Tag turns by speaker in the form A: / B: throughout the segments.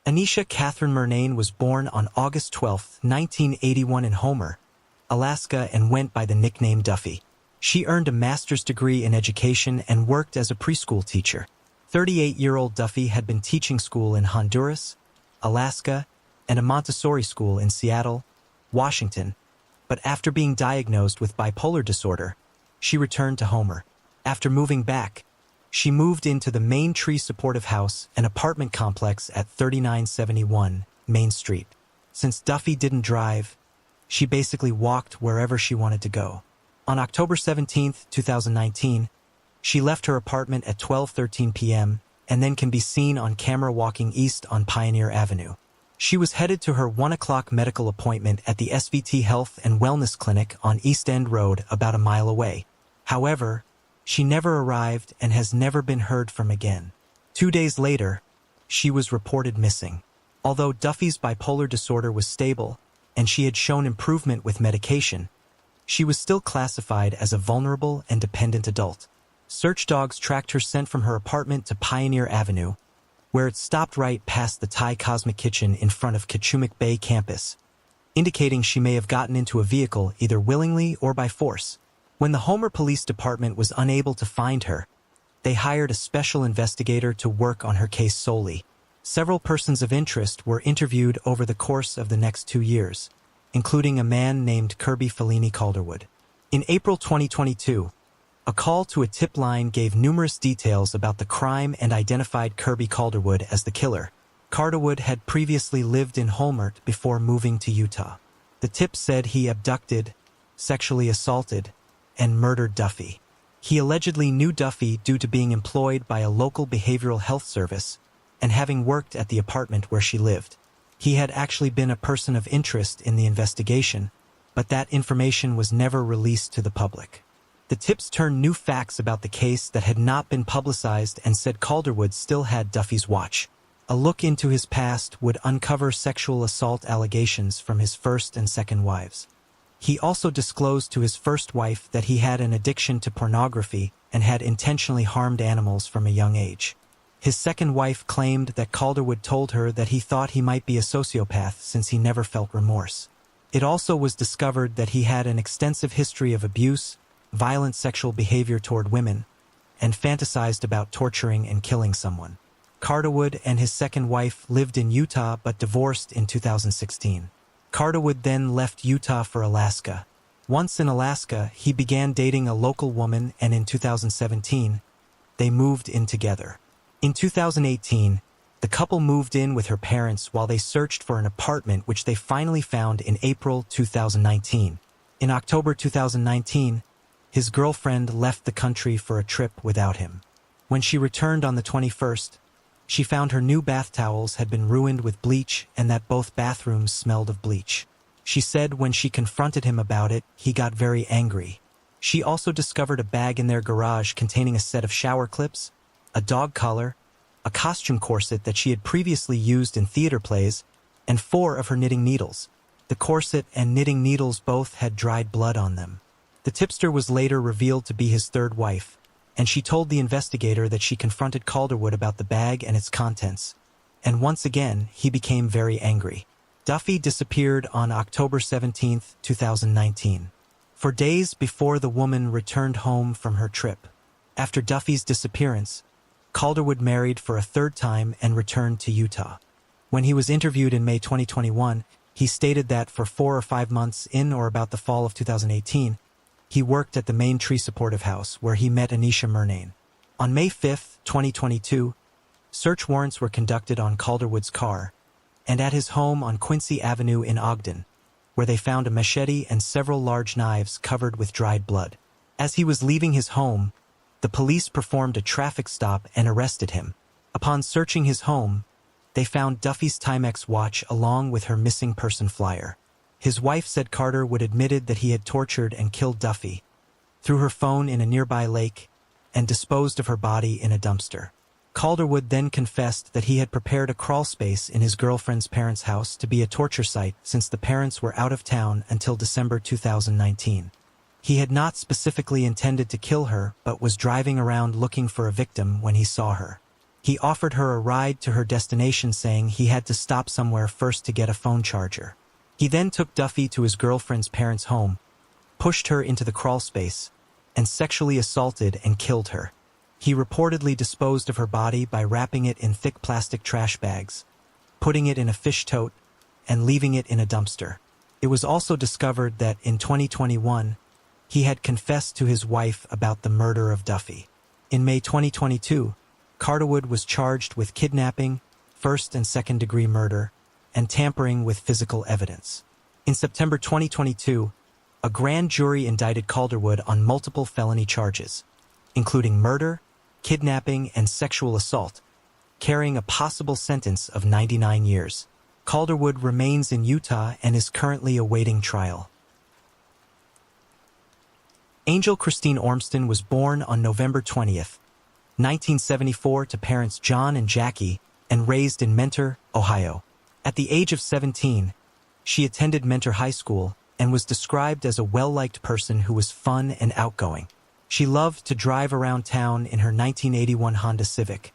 A: Anisha Catherine Murnane was born on August 12, 1981 in Homer, Alaska, and went by the nickname Duffy. She earned a master's degree in education and worked as a preschool teacher. 38-year-old Duffy had been teaching school in Honduras, Alaska, and a Montessori school in Seattle, Washington, but after being diagnosed with bipolar disorder, she returned to Homer. After moving back, she moved into the Main Tree Supportive House, an apartment complex at 3971 Main Street. Since Duffy didn't drive, she basically walked wherever she wanted to go. On October 17, 2019, she left her apartment at 12:13 p.m. and then can be seen on camera walking east on Pioneer Avenue. She was headed to her 1 o'clock medical appointment at the SVT Health and Wellness Clinic on East End Road, about a mile away. However, she never arrived and has never been heard from again. 2 days later, she was reported missing. Although Duffy's bipolar disorder was stable and she had shown improvement with medication, she was still classified as a vulnerable and dependent adult. Search dogs tracked her scent from her apartment to Pioneer Avenue, where it stopped right past the Thai Cosmic Kitchen in front of Kachumak Bay campus, indicating she may have gotten into a vehicle either willingly or by force. When the Homer Police Department was unable to find her, they hired a special investigator to work on her case solely. Several persons of interest were interviewed over the course of the next 2 years, including a man named Kirby Fellini Calderwood. In April 2022, a call to a tip line gave numerous details about the crime and identified Kirby Calderwood as the killer. Calderwood had previously lived in Homer before moving to Utah. The tip said he abducted, sexually assaulted, and murdered Duffy. He allegedly knew Duffy due to being employed by a local behavioral health service and having worked at the apartment where she lived. He had actually been a person of interest in the investigation, but that information was never released to the public. The tips turned new facts about the case that had not been publicized and said Calderwood still had Duffy's watch. A look into his past would uncover sexual assault allegations from his first and second wives. He also disclosed to his first wife that he had an addiction to pornography and had intentionally harmed animals from a young age. His second wife claimed that Calderwood told her that he thought he might be a sociopath since he never felt remorse. It also was discovered that he had an extensive history of abuse, violent sexual behavior toward women, and fantasized about torturing and killing someone. Calderwood and his second wife lived in Utah but divorced in 2016. Calderwood then left Utah for Alaska. Once in Alaska, he began dating a local woman, and in 2017, they moved in together. In 2018, the couple moved in with her parents while they searched for an apartment, which they finally found in April 2019. In October 2019, his girlfriend left the country for a trip without him. When she returned on the 21st, she found her new bath towels had been ruined with bleach and that both bathrooms smelled of bleach. She said when she confronted him about it, he got very angry. She also discovered a bag in their garage containing a set of shower clips, a dog collar, a costume corset that she had previously used in theater plays, and 4 of her knitting needles. The corset and knitting needles both had dried blood on them. The tipster was later revealed to be his third wife, and she told the investigator that she confronted Calderwood about the bag and its contents, and once again, he became very angry. Duffy disappeared on October 17, 2019. For days before the woman returned home from her trip. After Duffy's disappearance, Calderwood married for a third time and returned to Utah. When he was interviewed in May 2021, he stated that for 4 or 5 months in or about the fall of 2018, he worked at the Main Tree Supportive House where he met Anisha Murnane. On May 5, 2022, search warrants were conducted on Calderwood's car and at his home on Quincy Avenue in Ogden, where they found a machete and several large knives covered with dried blood. As he was leaving his home, the police performed a traffic stop and arrested him. Upon searching his home, they found Duffy's Timex watch along with her missing person flyer. His wife said Calderwood admitted that he had tortured and killed Duffy, threw her phone in a nearby lake, and disposed of her body in a dumpster. Calderwood then confessed that he had prepared a crawl space in his girlfriend's parents' house to be a torture site since the parents were out of town until December 2019. He had not specifically intended to kill her but was driving around looking for a victim when he saw her. He offered her a ride to her destination, saying he had to stop somewhere first to get a phone charger. He then took Duffy to his girlfriend's parents' home, pushed her into the crawlspace, and sexually assaulted and killed her. He reportedly disposed of her body by wrapping it in thick plastic trash bags, putting it in a fish tote, and leaving it in a dumpster. It was also discovered that in 2021, he had confessed to his wife about the murder of Duffy. In May 2022, Carterwood was charged with kidnapping, first and second-degree murder, and tampering with physical evidence. In September 2022, a grand jury indicted Calderwood on multiple felony charges, including murder, kidnapping, and sexual assault, carrying a possible sentence of 99 years. Calderwood remains in Utah and is currently awaiting trial. Angel Christine Ormston was born on November 20th, 1974 to parents John and Jackie, and raised in Mentor, Ohio. At the age of 17, she attended Mentor High School and was described as a well-liked person who was fun and outgoing. She loved to drive around town in her 1981 Honda Civic,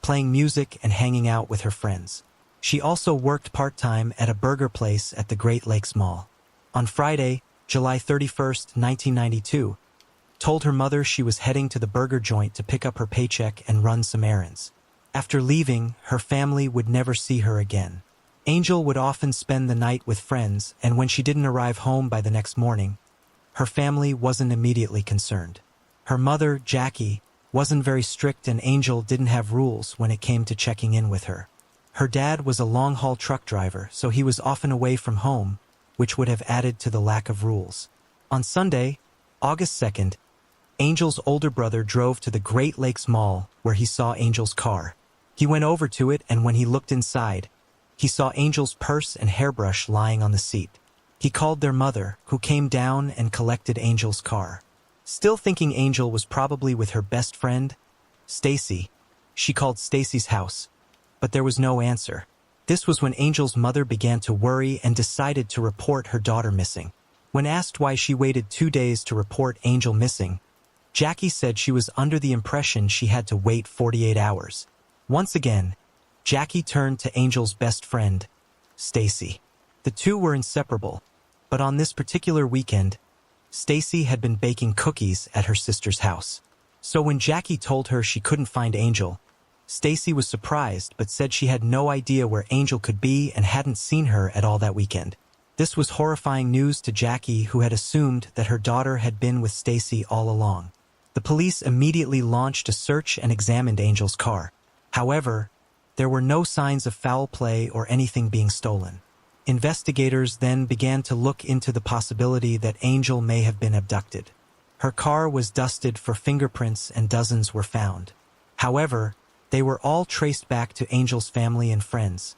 A: playing music and hanging out with her friends. She also worked part-time at a burger place at the Great Lakes Mall. On Friday, July 31st, 1992, told her mother she was heading to the burger joint to pick up her paycheck and run some errands. After leaving, her family would never see her again. Angel would often spend the night with friends, and when she didn't arrive home by the next morning, her family wasn't immediately concerned. Her mother, Jackie, wasn't very strict, and Angel didn't have rules when it came to checking in with her. Her dad was a long-haul truck driver, so he was often away from home, which would have added to the lack of rules. On Sunday, August 2nd, Angel's older brother drove to the Great Lakes Mall where he saw Angel's car. He went over to it, and when he looked inside, he saw Angel's purse and hairbrush lying on the seat. He called their mother, who came down and collected Angel's car. Still thinking Angel was probably with her best friend, Stacy, she called Stacy's house, but there was no answer. This was when Angel's mother began to worry and decided to report her daughter missing. When asked why she waited 2 days to report Angel missing, Jackie said she was under the impression she had to wait 48 hours. Once again, Jackie turned to Angel's best friend, Stacy. The two were inseparable, but on this particular weekend, Stacy had been baking cookies at her sister's house. So when Jackie told her she couldn't find Angel, Stacy was surprised but said she had no idea where Angel could be and hadn't seen her at all that weekend. This was horrifying news to Jackie, who had assumed that her daughter had been with Stacy all along. The police immediately launched a search and examined Angel's car. However, there were no signs of foul play or anything being stolen. Investigators then began to look into the possibility that Angel may have been abducted. Her car was dusted for fingerprints and dozens were found. However, they were all traced back to Angel's family and friends,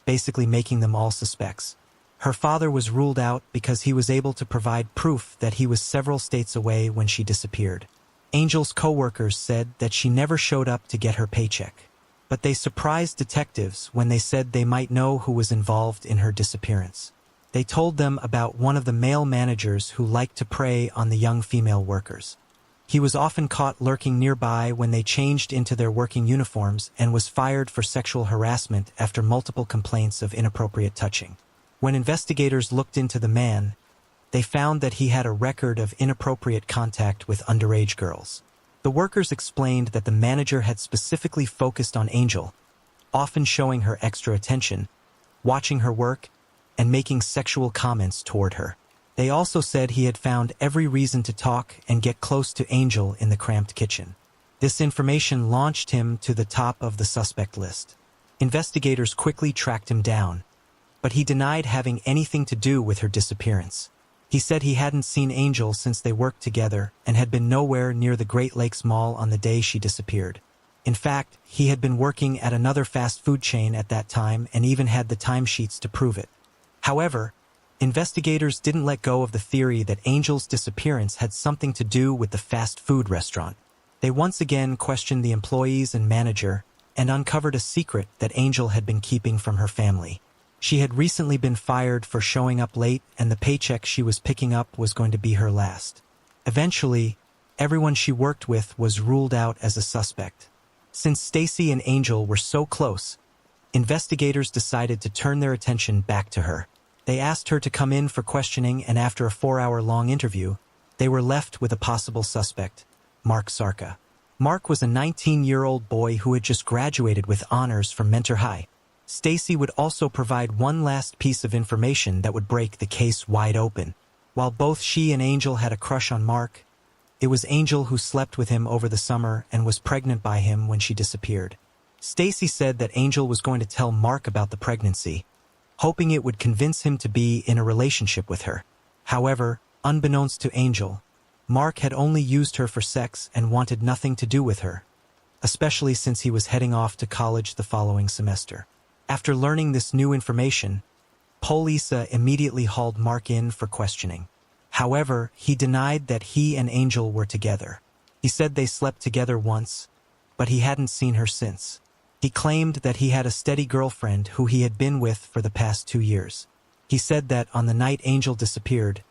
A: basically making them all suspects. Her father was ruled out because he was able to provide proof that he was several states away when she disappeared. Angel's co-workers said that she never showed up to get her paycheck, but they surprised detectives when they said they might know who was involved in her disappearance. They told them about one of the male managers who liked to prey on the young female workers. He was often caught lurking nearby when they changed into their working uniforms and was fired for sexual harassment after multiple complaints of inappropriate touching. When investigators looked into the man, they found that he had a record of inappropriate contact with underage girls. The workers explained that the manager had specifically focused on Angel, often showing her extra attention, watching her work, and making sexual comments toward her. They also said he had found every reason to talk and get close to Angel in the cramped kitchen. This information launched him to the top of the suspect list. Investigators quickly tracked him down, but he denied having anything to do with her disappearance. He said he hadn't seen Angel since they worked together and had been nowhere near the Great Lakes Mall on the day she disappeared. In fact, he had been working at another fast food chain at that time and even had the timesheets to prove it. However, investigators didn't let go of the theory that Angel's disappearance had something to do with the fast food restaurant. They once again questioned the employees and manager and uncovered a secret that Angel had been keeping from her family. She had recently been fired for showing up late, and the paycheck she was picking up was going to be her last. Eventually, everyone she worked with was ruled out as a suspect. Since Stacy and Angel were so close, investigators decided to turn their attention back to her. They asked her to come in for questioning, and after a 4-hour-long interview, they were left with a possible suspect, Mark Sarka. Mark was a 19-year-old boy who had just graduated with honors from Mentor High. Stacy would also provide one last piece of information that would break the case wide open. While both she and Angel had a crush on Mark, it was Angel who slept with him over the summer and was pregnant by him when she disappeared. Stacy said that Angel was going to tell Mark about the pregnancy, hoping it would convince him to be in a relationship with her. However, unbeknownst to Angel, Mark had only used her for sex and wanted nothing to do with her, especially since he was heading off to college the following semester. After learning this new information, Polisa immediately hauled Mark in for questioning. However, he denied that he and Angel were together. He said they slept together once, but he hadn't seen her since. He claimed that he had a steady girlfriend who he had been with for the past 2 years. He said that on the night Angel disappeared,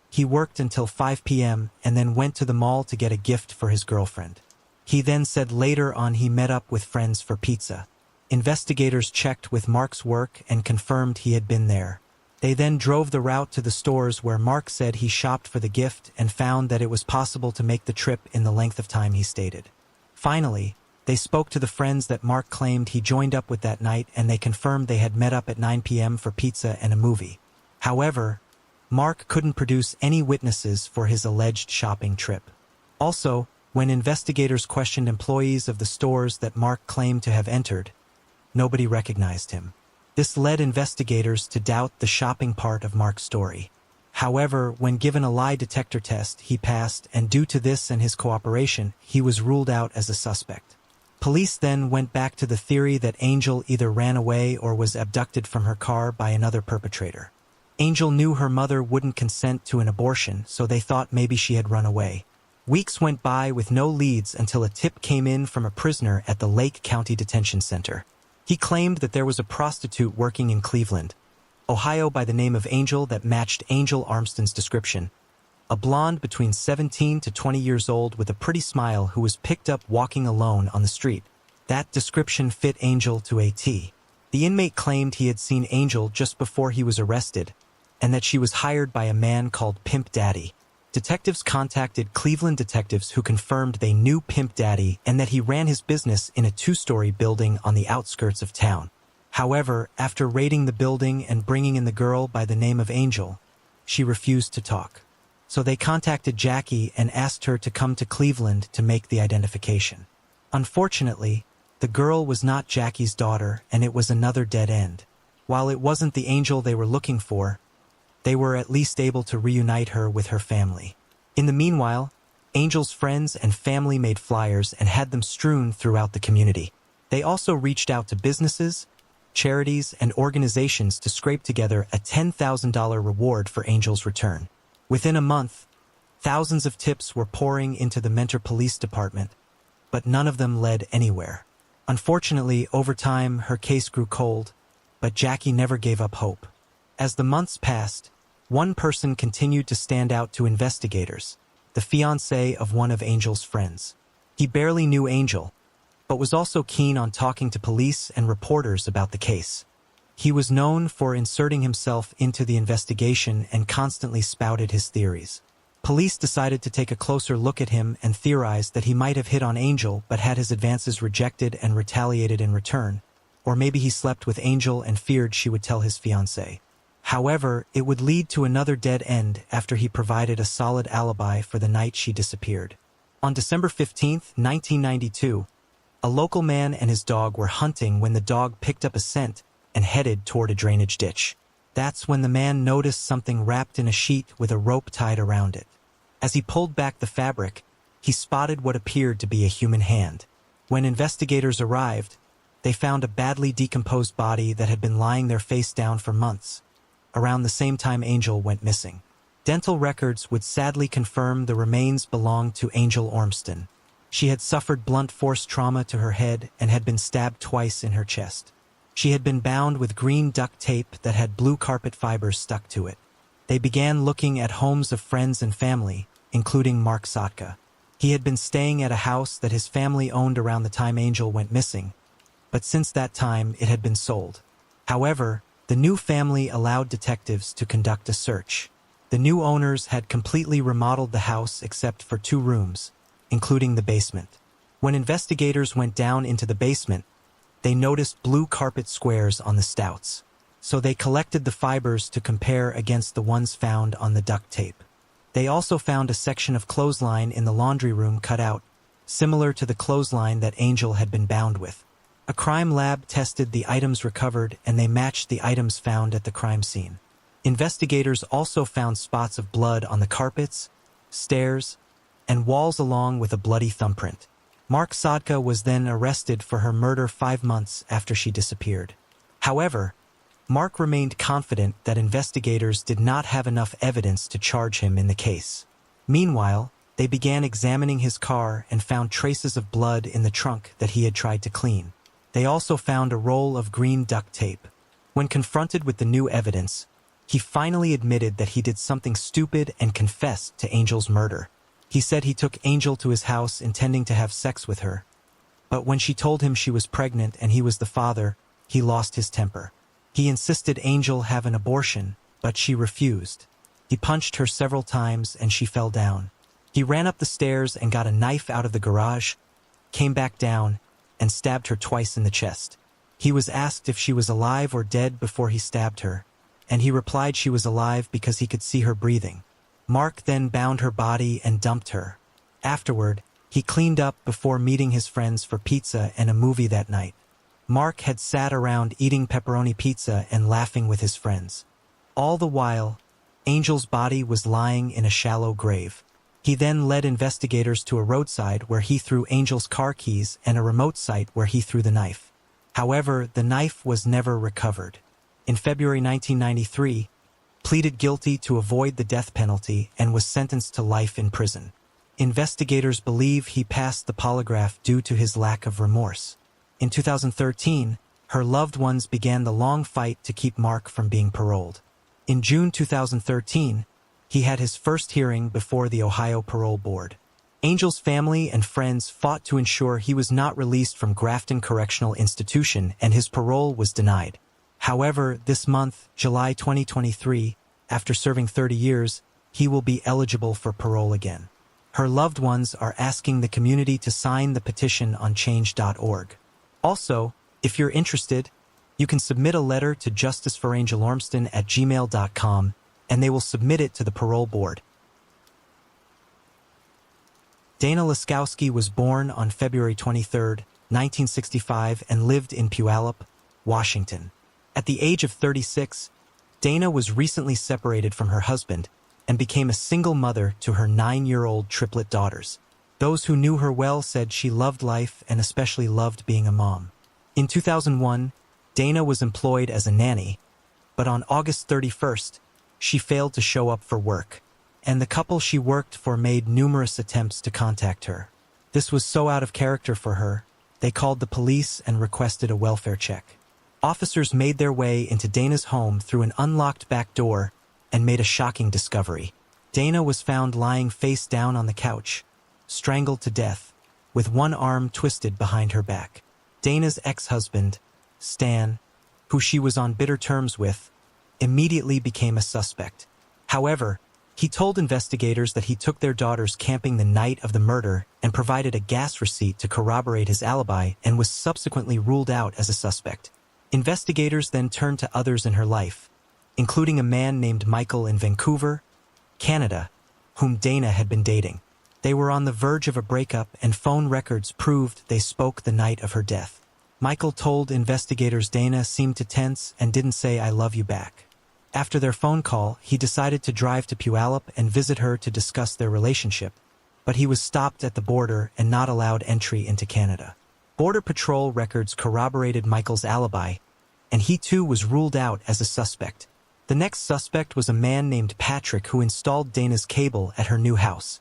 A: he worked until 5 p.m. and then went to the mall to get a gift for his girlfriend. He then said later on he met up with friends for pizza. Investigators checked with Mark's work and confirmed he had been there. They then drove the route to the stores where Mark said he shopped for the gift and found that it was possible to make the trip in the length of time he stated. Finally, they spoke to the friends that Mark claimed he joined up with that night, and they confirmed they had met up at 9 p.m. for pizza and a movie. However, Mark couldn't produce any witnesses for his alleged shopping trip. Also, when investigators questioned employees of the stores that Mark claimed to have entered, nobody recognized him. This led investigators to doubt the shopping part of Mark's story. However, when given a lie detector test, he passed, and due to this and his cooperation, he was ruled out as a suspect. Police then went back to the theory that Angel either ran away or was abducted from her car by another perpetrator. Angel knew her mother wouldn't consent to an abortion, so they thought maybe she had run away. Weeks went by with no leads until a tip came in from a prisoner at the Lake County Detention Center. He claimed that there was a prostitute working in Cleveland, Ohio by the name of Angel that matched Angel Armston's description. A blonde between 17 to 20 years old with a pretty smile who was picked up walking alone on the street. That description fit Angel to a T. The inmate claimed he had seen Angel just before he was arrested, and that she was hired by a man called Pimp Daddy. Detectives contacted Cleveland detectives who confirmed they knew Pimp Daddy and that he ran his business in a 2-story building on the outskirts of town. However, after raiding the building and bringing in the girl by the name of Angel, she refused to talk. So they contacted Jackie and asked her to come to Cleveland to make the identification. Unfortunately, the girl was not Jackie's daughter, and it was another dead end. While it wasn't the Angel they were looking for, they were at least able to reunite her with her family. In the meanwhile, Angel's friends and family made flyers and had them strewn throughout the community. They also reached out to businesses, charities, and organizations to scrape together a $10,000 reward for Angel's return. Within a month, thousands of tips were pouring into the Mentor Police Department, but none of them led anywhere. Unfortunately, over time, her case grew cold, but Jackie never gave up hope. As the months passed, one person continued to stand out to investigators, the fiancé of one of Angel's friends. He barely knew Angel, but was also keen on talking to police and reporters about the case. He was known for inserting himself into the investigation and constantly spouted his theories. Police decided to take a closer look at him and theorized that he might have hit on Angel but had his advances rejected and retaliated in return, or maybe he slept with Angel and feared she would tell his fiancé. However, it would lead to another dead end after he provided a solid alibi for the night she disappeared. On December 15, 1992, a local man and his dog were hunting when the dog picked up a scent and headed toward a drainage ditch. That's when the man noticed something wrapped in a sheet with a rope tied around it. As he pulled back the fabric, he spotted what appeared to be a human hand. When investigators arrived, they found a badly decomposed body that had been lying there face down for months, around the same time Angel went missing. Dental records would sadly confirm the remains belonged to Angel Ormston. She had suffered blunt force trauma to her head and had been stabbed twice in her chest. She had been bound with green duct tape that had blue carpet fibers stuck to it. They began looking at homes of friends and family, including Mark Sotka. He had been staying at a house that his family owned around the time Angel went missing, but since that time it had been sold. However, the new family allowed detectives to conduct a search. The new owners had completely remodeled the house except for 2 rooms, including the basement. When investigators went down into the basement, they noticed blue carpet squares on the stouts. So they collected the fibers to compare against the ones found on the duct tape. They also found a section of clothesline in the laundry room cut out, similar to the clothesline that Angel had been bound with. A crime lab tested the items recovered and they matched the items found at the crime scene. Investigators also found spots of blood on the carpets, stairs, and walls along with a bloody thumbprint. Mark Sadka was then arrested for her murder 5 months after she disappeared. However, Mark remained confident that investigators did not have enough evidence to charge him in the case. Meanwhile, they began examining his car and found traces of blood in the trunk that he had tried to clean. They also found a roll of green duct tape. When confronted with the new evidence, he finally admitted that he did something stupid and confessed to Angel's murder. He said he took Angel to his house intending to have sex with her, but when she told him she was pregnant and he was the father, he lost his temper. He insisted Angel have an abortion, but she refused. He punched her several times and she fell down. He ran up the stairs and got a knife out of the garage, came back down, and stabbed her twice in the chest. He was asked if she was alive or dead before he stabbed her, and he replied she was alive because he could see her breathing. Mark then bound her body and dumped her. Afterward, he cleaned up before meeting his friends for pizza and a movie that night. Mark had sat around eating pepperoni pizza and laughing with his friends. All the while, Angel's body was lying in a shallow grave. He then led investigators to a roadside where he threw Angel's car keys and a remote site where he threw the knife. However, the knife was never recovered. In February 1993, pleaded guilty to avoid the death penalty and was sentenced to life in prison. Investigators believe he passed the polygraph due to his lack of remorse. In 2013, her loved ones began the long fight to keep Mark from being paroled. In June 2013, he had his first hearing before the Ohio Parole Board. Angel's family and friends fought to ensure he was not released from Grafton Correctional Institution and his parole was denied. However, this month, July 2023, after serving 30 years, he will be eligible for parole again. Her loved ones are asking the community to sign the petition on change.org. Also, if you're interested, you can submit a letter to justiceforangelormston@gmail.com and they will submit it to the parole board. Dana Laskowski was born on February 23, 1965 and lived in Puyallup, Washington. At the age of 36, Dana was recently separated from her husband and became a single mother to her 9-year-old triplet daughters. Those who knew her well said she loved life and especially loved being a mom. In 2001, Dana was employed as a nanny, but on August 31st, she failed to show up for work, and the couple she worked for made numerous attempts to contact her. This was so out of character for her, they called the police and requested a welfare check. Officers made their way into Dana's home through an unlocked back door and made a shocking discovery. Dana was found lying face down on the couch, strangled to death, with one arm twisted behind her back. Dana's ex-husband, Stan, who she was on bitter terms with, immediately became a suspect. However, he told investigators that he took their daughters camping the night of the murder and provided a gas receipt to corroborate his alibi and was subsequently ruled out as a suspect. Investigators then turned to others in her life, including a man named Michael in Vancouver, Canada, whom Dana had been dating. They were on the verge of a breakup and phone records proved they spoke the night of her death. Michael told investigators Dana seemed to tense and didn't say "I love you" back. After their phone call, he decided to drive to Puyallup and visit her to discuss their relationship, but he was stopped at the border and not allowed entry into Canada. Border Patrol records corroborated Michael's alibi, and he too was ruled out as a suspect. The next suspect was a man named Patrick who installed Dana's cable at her new house.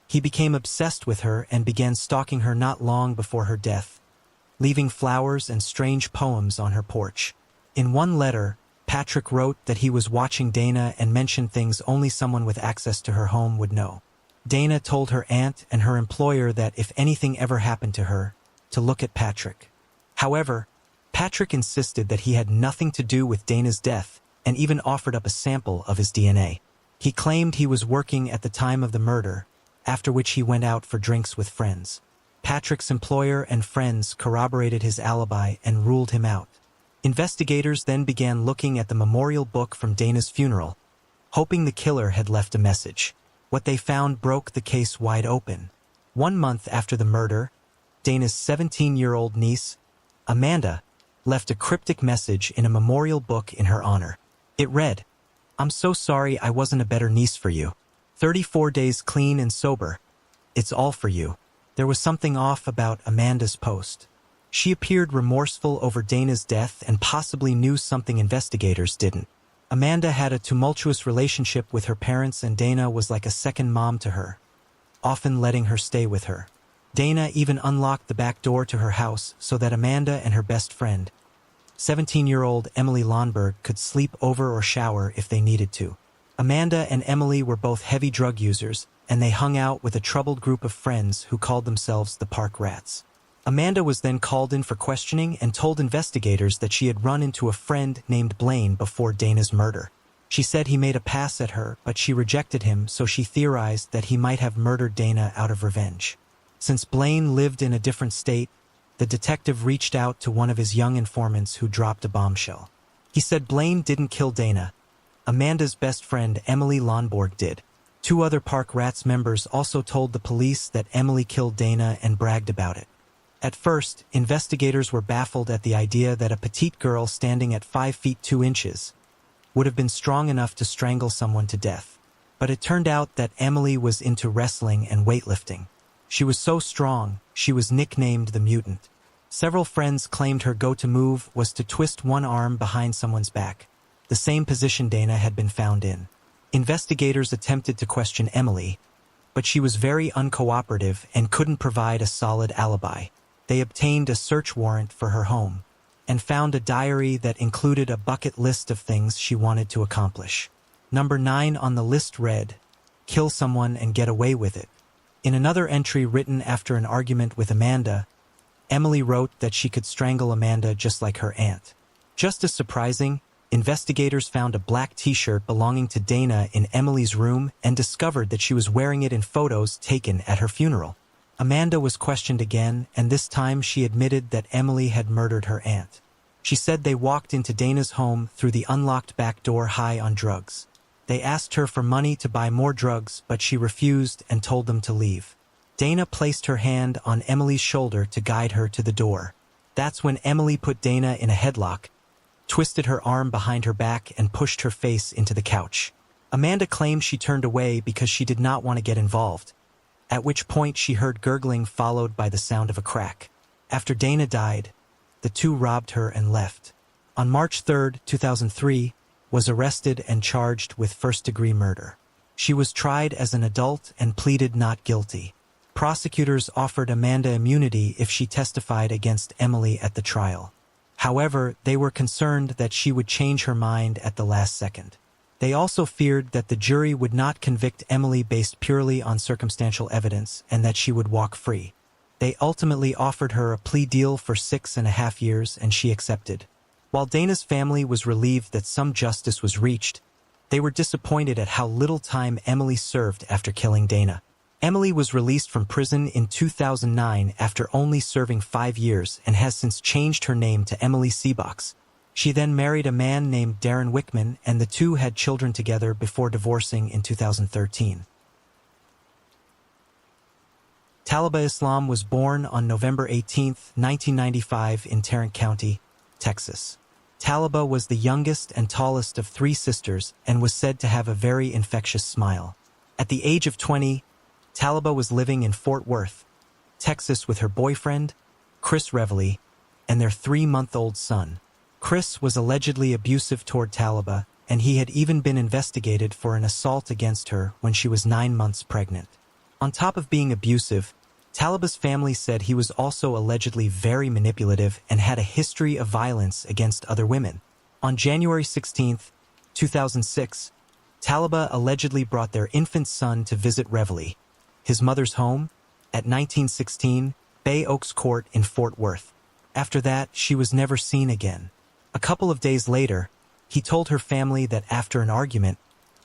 A: He became obsessed with her and began stalking her not long before her death, leaving flowers and strange poems on her porch. In one letter, Patrick wrote that he was watching Dana and mentioned things only someone with access to her home would know. Dana told her aunt and her employer that if anything ever happened to her, to look at Patrick. However, Patrick insisted that he had nothing to do with Dana's death and even offered up a sample of his DNA. He claimed he was working at the time of the murder, after which he went out for drinks with friends. Patrick's employer and friends corroborated his alibi and ruled him out. Investigators then began looking at the memorial book from Dana's funeral, hoping the killer had left a message. What they found broke the case wide open. 1 month after the murder, Dana's 17-year-old niece, Amanda, left a cryptic message in a memorial book in her honor. It read, "I'm so sorry I wasn't a better niece for you. 34 days clean and sober. It's all for you." There was something off about Amanda's post. She appeared remorseful over Dana's death and possibly knew something investigators didn't. Amanda had a tumultuous relationship with her parents, and Dana was like a second mom to her, often letting her stay with her. Dana even unlocked the back door to her house so that Amanda and her best friend, 17-year-old Emily Lonberg, could sleep over or shower if they needed to. Amanda and Emily were both heavy drug users, and they hung out with a troubled group of friends who called themselves the Park Rats. Amanda was then called in for questioning and told investigators that she had run into a friend named Blaine before Dana's murder. She said he made a pass at her, but she rejected him, so she theorized that he might have murdered Dana out of revenge. Since Blaine lived in a different state, the detective reached out to one of his young informants who dropped a bombshell. He said Blaine didn't kill Dana. Amanda's best friend Emily Lonborg did. 2 other Park Rats members also told the police that Emily killed Dana and bragged about it. At first, investigators were baffled at the idea that a petite girl standing at 5 feet 2 inches would have been strong enough to strangle someone to death. But it turned out that Emily was into wrestling and weightlifting. She was so strong, she was nicknamed the Mutant. Several friends claimed her go-to move was to twist one arm behind someone's back, the same position Dana had been found in. Investigators attempted to question Emily, but she was very uncooperative and couldn't provide a solid alibi. They obtained a search warrant for her home and found a diary that included a bucket list of things she wanted to accomplish. Number 9 on the list read, "Kill someone and get away with it." In another entry written after an argument with Amanda, Emily wrote that she could strangle Amanda just like her aunt. Just as surprising, investigators found a black t-shirt belonging to Dana in Emily's room and discovered that she was wearing it in photos taken at her funeral. Amanda was questioned again, and this time she admitted that Emily had murdered her aunt. She said they walked into Dana's home through the unlocked back door high on drugs. They asked her for money to buy more drugs, but she refused and told them to leave. Dana placed her hand on Emily's shoulder to guide her to the door. That's when Emily put Dana in a headlock, twisted her arm behind her back, and pushed her face into the couch. Amanda claimed she turned away because she did not want to get involved, at which point she heard gurgling followed by the sound of a crack. After Dana died, the two robbed her and left. On March 3, 2003, was arrested and charged with first-degree murder. She was tried as an adult and pleaded not guilty. Prosecutors offered Amanda immunity if she testified against Emily at the trial. However, they were concerned that she would change her mind at the last second. They also feared that the jury would not convict Emily based purely on circumstantial evidence and that she would walk free. They ultimately offered her a plea deal for 6.5 years, and she accepted. While Dana's family was relieved that some justice was reached, they were disappointed at how little time Emily served after killing Dana. Emily was released from prison in 2009 after only serving 5 years and has since changed her name to Emily Seabox. She then married a man named Darren Wickman, and the two had children together before divorcing in 2013. Talaba Islam was born on November 18, 1995 in Tarrant County, Texas. Talaba was the youngest and tallest of 3 sisters and was said to have a very infectious smile. At the age of 20, Talaba was living in Fort Worth, Texas with her boyfriend, Chris Reveley, and their 3-month-old son. Chris was allegedly abusive toward Talaba, and he had even been investigated for an assault against her when she was 9 months pregnant. On top of being abusive, Talaba's family said he was also allegedly very manipulative and had a history of violence against other women. On January 16, 2006, Talaba allegedly brought their infant son to visit Reveley. his mother's home, at 1916 Bay Oaks Court in Fort Worth. After that, she was never seen again. A couple of days later, he told her family that after an argument,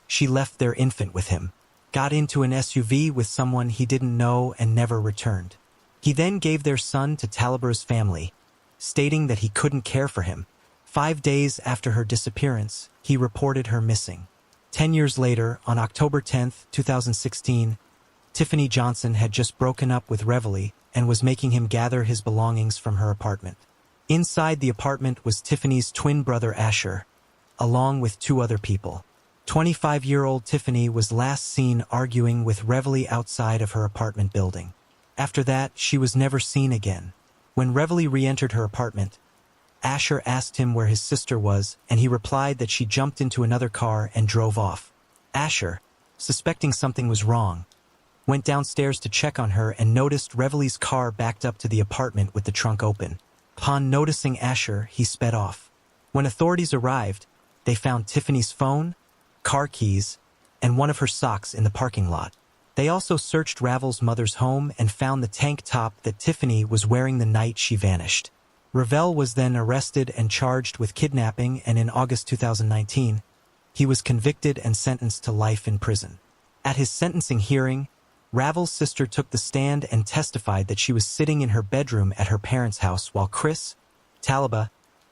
A: she left their infant with him, got into an SUV with someone he didn't know and never returned. He then gave their son to Taliber's family, stating that he couldn't care for him. 5 days after her disappearance, he reported her missing. 10 years later, on October 10, 2016, Tiffany Johnson had just broken up with Reveille and was making him gather his belongings from her apartment. Inside the apartment was Tiffany's twin brother Asher, along with 2 other people. 25-year-old Tiffany was last seen arguing with Reveille outside of her apartment building. After that, she was never seen again. When Reveille re-entered her apartment, Asher asked him where his sister was, and he replied that she jumped into another car and drove off. Asher, suspecting something was wrong, went downstairs to check on her and noticed Reveille's car backed up to the apartment with the trunk open. Upon noticing Asher, he sped off. When authorities arrived, they found Tiffany's phone, car keys, and one of her socks in the parking lot. They also searched Reveille's mother's home and found the tank top that Tiffany was wearing the night she vanished. Reveille was then arrested and charged with kidnapping, and in August 2019, he was convicted and sentenced to life in prison. At his sentencing hearing, Reveille's sister took the stand and testified that she was sitting in her bedroom at her parents' house while Chris, Taliba,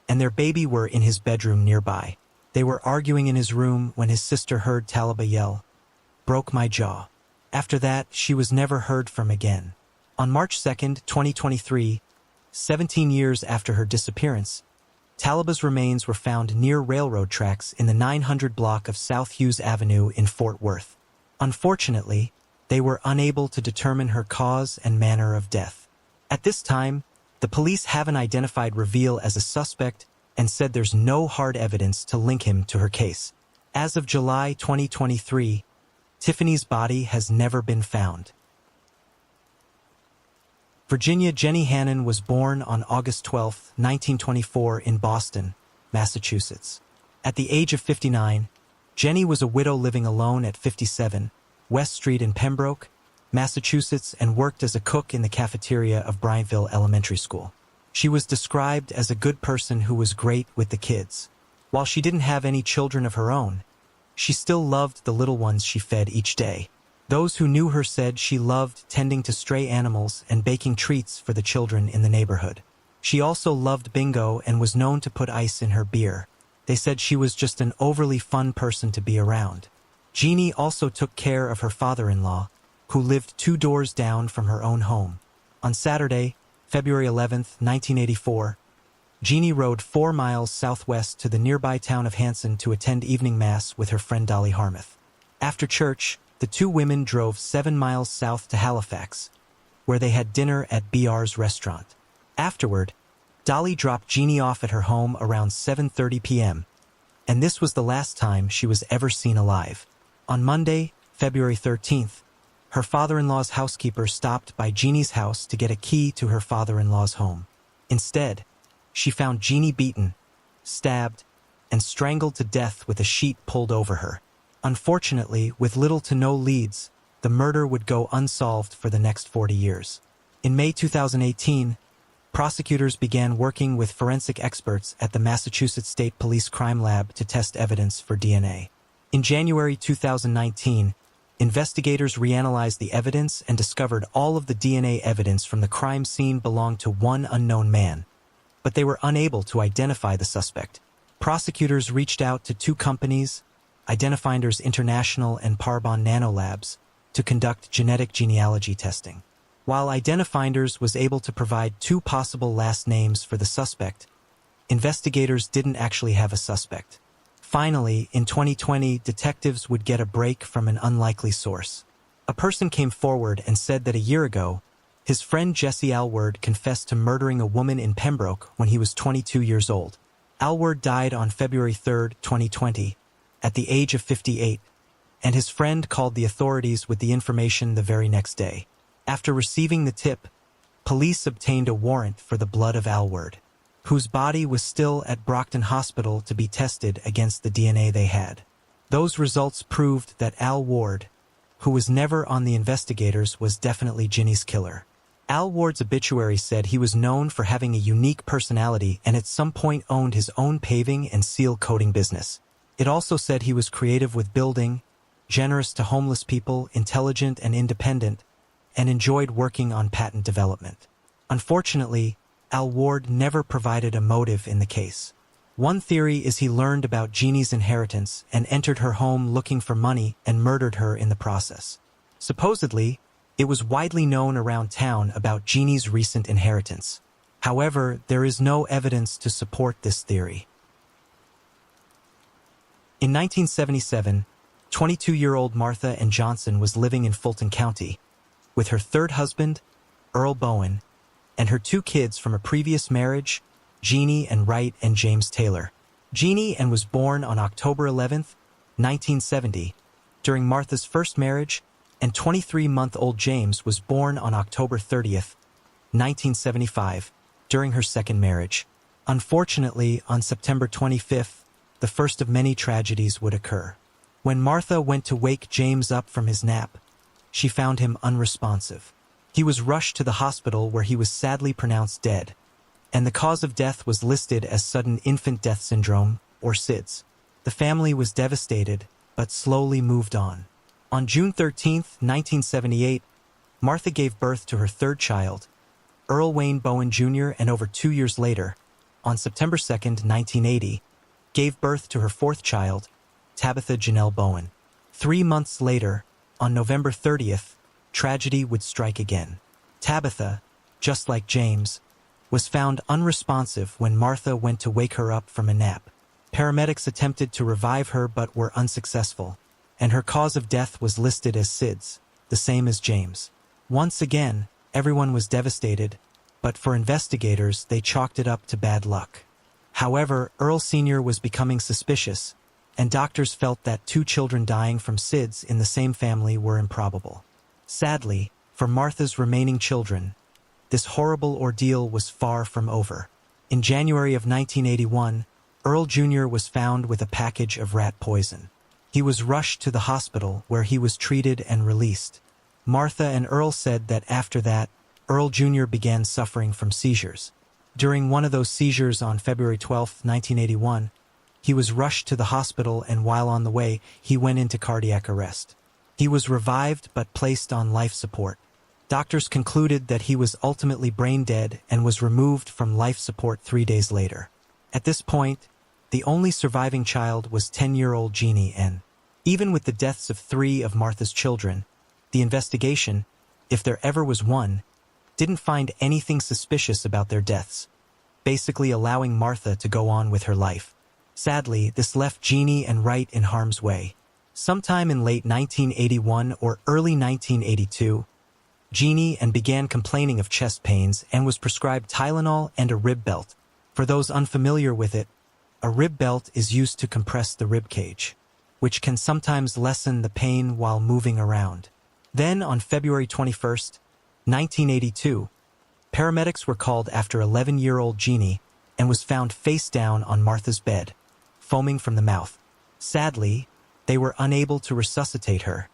A: and their baby were in his bedroom nearby. They were arguing in his room when his sister heard Taliba yell, "Broke my jaw." After that, she was never heard from again. On March 2, 2023, 17 years after her disappearance, Taliba's remains were found near railroad tracks in the 900 block of South Hughes Avenue in Fort Worth. Unfortunately, they were unable to determine her cause and manner of death. At this time, the police haven't identified Reveille as a suspect and said there's no hard evidence to link him to her case. As of July 2023, Tiffany's body has never been found. Virginia Jenny Hannon was born on August 12, 1924 in Boston, Massachusetts. At the age of 59, Jenny was a widow living alone at 57 West Street in Pembroke, Massachusetts, and worked as a cook in the cafeteria of Bryantville Elementary School. She was described as a good person who was great with the kids. While she didn't have any children of her own, she still loved the little ones she fed each day. Those who knew her said she loved tending to stray animals and baking treats for the children in the neighborhood. She also loved bingo and was known to put ice in her beer. They said she was just an overly fun person to be around. Jeannie also took care of her father-in-law, who lived 2 doors down from her own home. On Saturday, February 11, 1984, Jeannie rode 4 miles southwest to the nearby town of Hanson to attend evening mass with her friend Dolly Harmouth. After church, the 2 women drove 7 miles south to Halifax, where they had dinner at BR's restaurant. Afterward, Dolly dropped Jeannie off at her home around 7:30 p.m., and this was the last time she was ever seen alive. On Monday, February 13th, her father-in-law's housekeeper stopped by Jeannie's house to get a key to her father-in-law's home. Instead, she found Jeannie beaten, stabbed, and strangled to death with a sheet pulled over her. Unfortunately, with little to no leads, the murder would go unsolved for the next 40 years. In May 2018, prosecutors began working with forensic experts at the Massachusetts State Police Crime Lab to test evidence for DNA. In January 2019, investigators reanalyzed the evidence and discovered all of the DNA evidence from the crime scene belonged to one unknown man, but they were unable to identify the suspect. Prosecutors reached out to 2 companies, Identifinders International and Parbon Nanolabs, to conduct genetic genealogy testing. While Identifinders was able to provide 2 possible last names for the suspect, investigators didn't actually have a suspect. Finally, in 2020, detectives would get a break from an unlikely source. A person came forward and said that a year ago, his friend Jesse Alward confessed to murdering a woman in Pembroke when he was 22 years old. Alward died on February 3, 2020, at the age of 58, and his friend called the authorities with the information the very next day. After receiving the tip, police obtained a warrant for the blood of Alward, whose body was still at Brockton Hospital to be tested against the DNA they had. Those results proved that Al Ward, who was never on the investigators, was definitely Ginny's killer. Al Ward's obituary said he was known for having a unique personality and at some point owned his own paving and seal coating business. It also said he was creative with building, generous to homeless people, intelligent and independent, and enjoyed working on patent development. Unfortunately, Al Ward never provided a motive in the case. One theory is he learned about Jeannie's inheritance and entered her home looking for money and murdered her in the process. Supposedly, it was widely known around town about Jeannie's recent inheritance. However, there is no evidence to support this theory. In 1977, 22-year-old Martha Ann Johnson was living in Fulton County with her third husband, Earl Bowen, and her two kids from a previous marriage, Jeannie Ann Wright and James Taylor. Jeannie Ann was born on October 11, 1970, during Martha's first marriage, and 23-month-old James was born on October 30, 1975, during her second marriage. Unfortunately, on September 25th, the first of many tragedies would occur. When Martha went to wake James up from his nap, she found him unresponsive. He was rushed to the hospital where he was sadly pronounced dead, and the cause of death was listed as sudden infant death syndrome, or SIDS. The family was devastated, but slowly moved on. On June 13, 1978, Martha gave birth to her third child, Earl Wayne Bowen Jr., and over 2 years later, on September 2, 1980, gave birth to her fourth child, Tabitha Janelle Bowen. 3 months later, on November 30th, tragedy would strike again. Tabitha, just like James, was found unresponsive when Martha went to wake her up from a nap. Paramedics attempted to revive her but were unsuccessful, and her cause of death was listed as SIDS, the same as James. Once again, everyone was devastated, but for investigators, they chalked it up to bad luck. However, Earl Sr. was becoming suspicious, and doctors felt that 2 children dying from SIDS in the same family were improbable. Sadly, for Martha's remaining children, this horrible ordeal was far from over. In January of 1981, Earl Jr. was found with a package of rat poison. He was rushed to the hospital where he was treated and released. Martha and Earl said that after that, Earl Jr. began suffering from seizures. During one of those seizures on February 12, 1981, he was rushed to the hospital, and while on the way, he went into cardiac arrest. He was revived but placed on life support. Doctors concluded that he was ultimately brain dead and was removed from life support 3 days later. At this point, the only surviving child was 10-year-old Jeannie Ann. Even with the deaths of 3 of Martha's children, the investigation, if there ever was one, didn't find anything suspicious about their deaths, basically allowing Martha to go on with her life. Sadly, this left Jeannie Ann Wright in harm's way. Sometime in late 1981 or early 1982, Jeannie Ann began complaining of chest pains and was prescribed Tylenol and a rib belt. For those unfamiliar with it, a rib belt is used to compress the rib cage, which can sometimes lessen the pain while moving around. Then, on February 21, 1982, paramedics were called after 11-year-old Jeannie and was found face down on Martha's bed, foaming from the mouth. Sadly, they were unable to resuscitate her,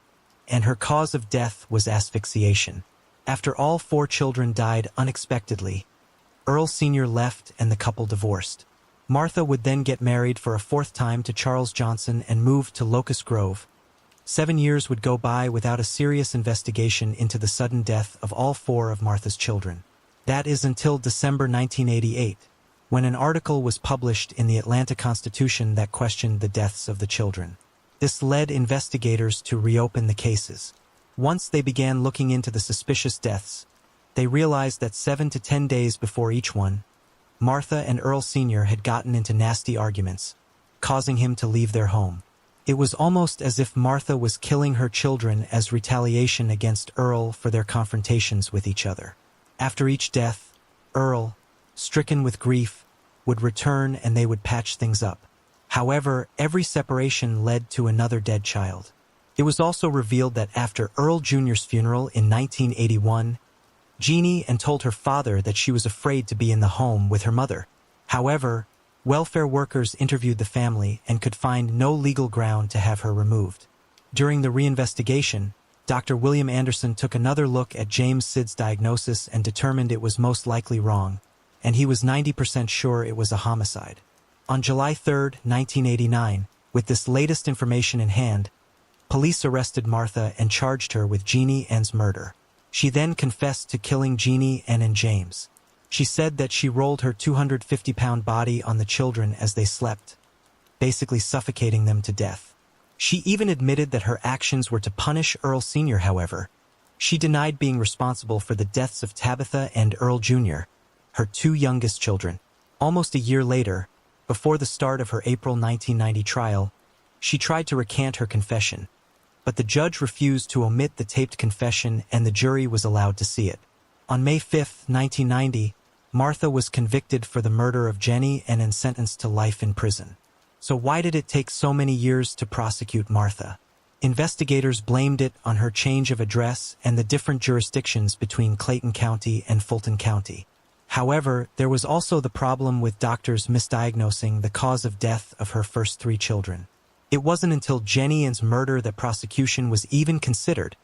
A: and her cause of death was asphyxiation. After all 4 children died unexpectedly, Earl Sr. left and the couple divorced. Martha would then get married for a 4th time to Charles Johnson and move to Locust Grove. 7 years would go by without a serious investigation into the sudden death of all 4 of Martha's children. That is until December 1988, when an article was published in the Atlanta Constitution that questioned the deaths of the children. This led investigators to reopen the cases. Once they began looking into the suspicious deaths, they realized that 7 to 10 days before each one, Martha and Earl Sr. had gotten into nasty arguments, causing him to leave their home. It was almost as if Martha was killing her children as retaliation against Earl for their confrontations with each other. After each death, Earl, stricken with grief, would return and they would patch things up. However, every separation led to another dead child. It was also revealed that after Earl Jr.'s funeral in 1981, Jeannie Ann told her father that she was afraid to be in the home with her mother. However, welfare workers interviewed the family and could find no legal ground to have her removed. During the reinvestigation, Dr. William Anderson took another look at James Sid's diagnosis and determined it was most likely wrong, and he was 90% sure it was a homicide. On July 3, 1989, with this latest information in hand, police arrested Martha and charged her with Jeannie Ann's murder. She then confessed to killing Jeannie Ann and James. She said that she rolled her 250-pound body on the children as they slept, basically suffocating them to death. She even admitted that her actions were to punish Earl Sr. However, she denied being responsible for the deaths of Tabitha and Earl Jr., her two youngest children. Almost a year later, before the start of her April 1990 trial, she tried to recant her confession, but the judge refused to omit the taped confession and the jury was allowed to see it. On May 5, 1990, Martha was convicted for the murder of Jenny and sentenced to life in prison. So why did it take so many years to prosecute Martha? Investigators blamed it on her change of address and the different jurisdictions between Clayton County and Fulton County. However, there was also the problem with doctors misdiagnosing the cause of death of her first three children. It wasn't until Jenny Ann's murder that prosecution was even considered,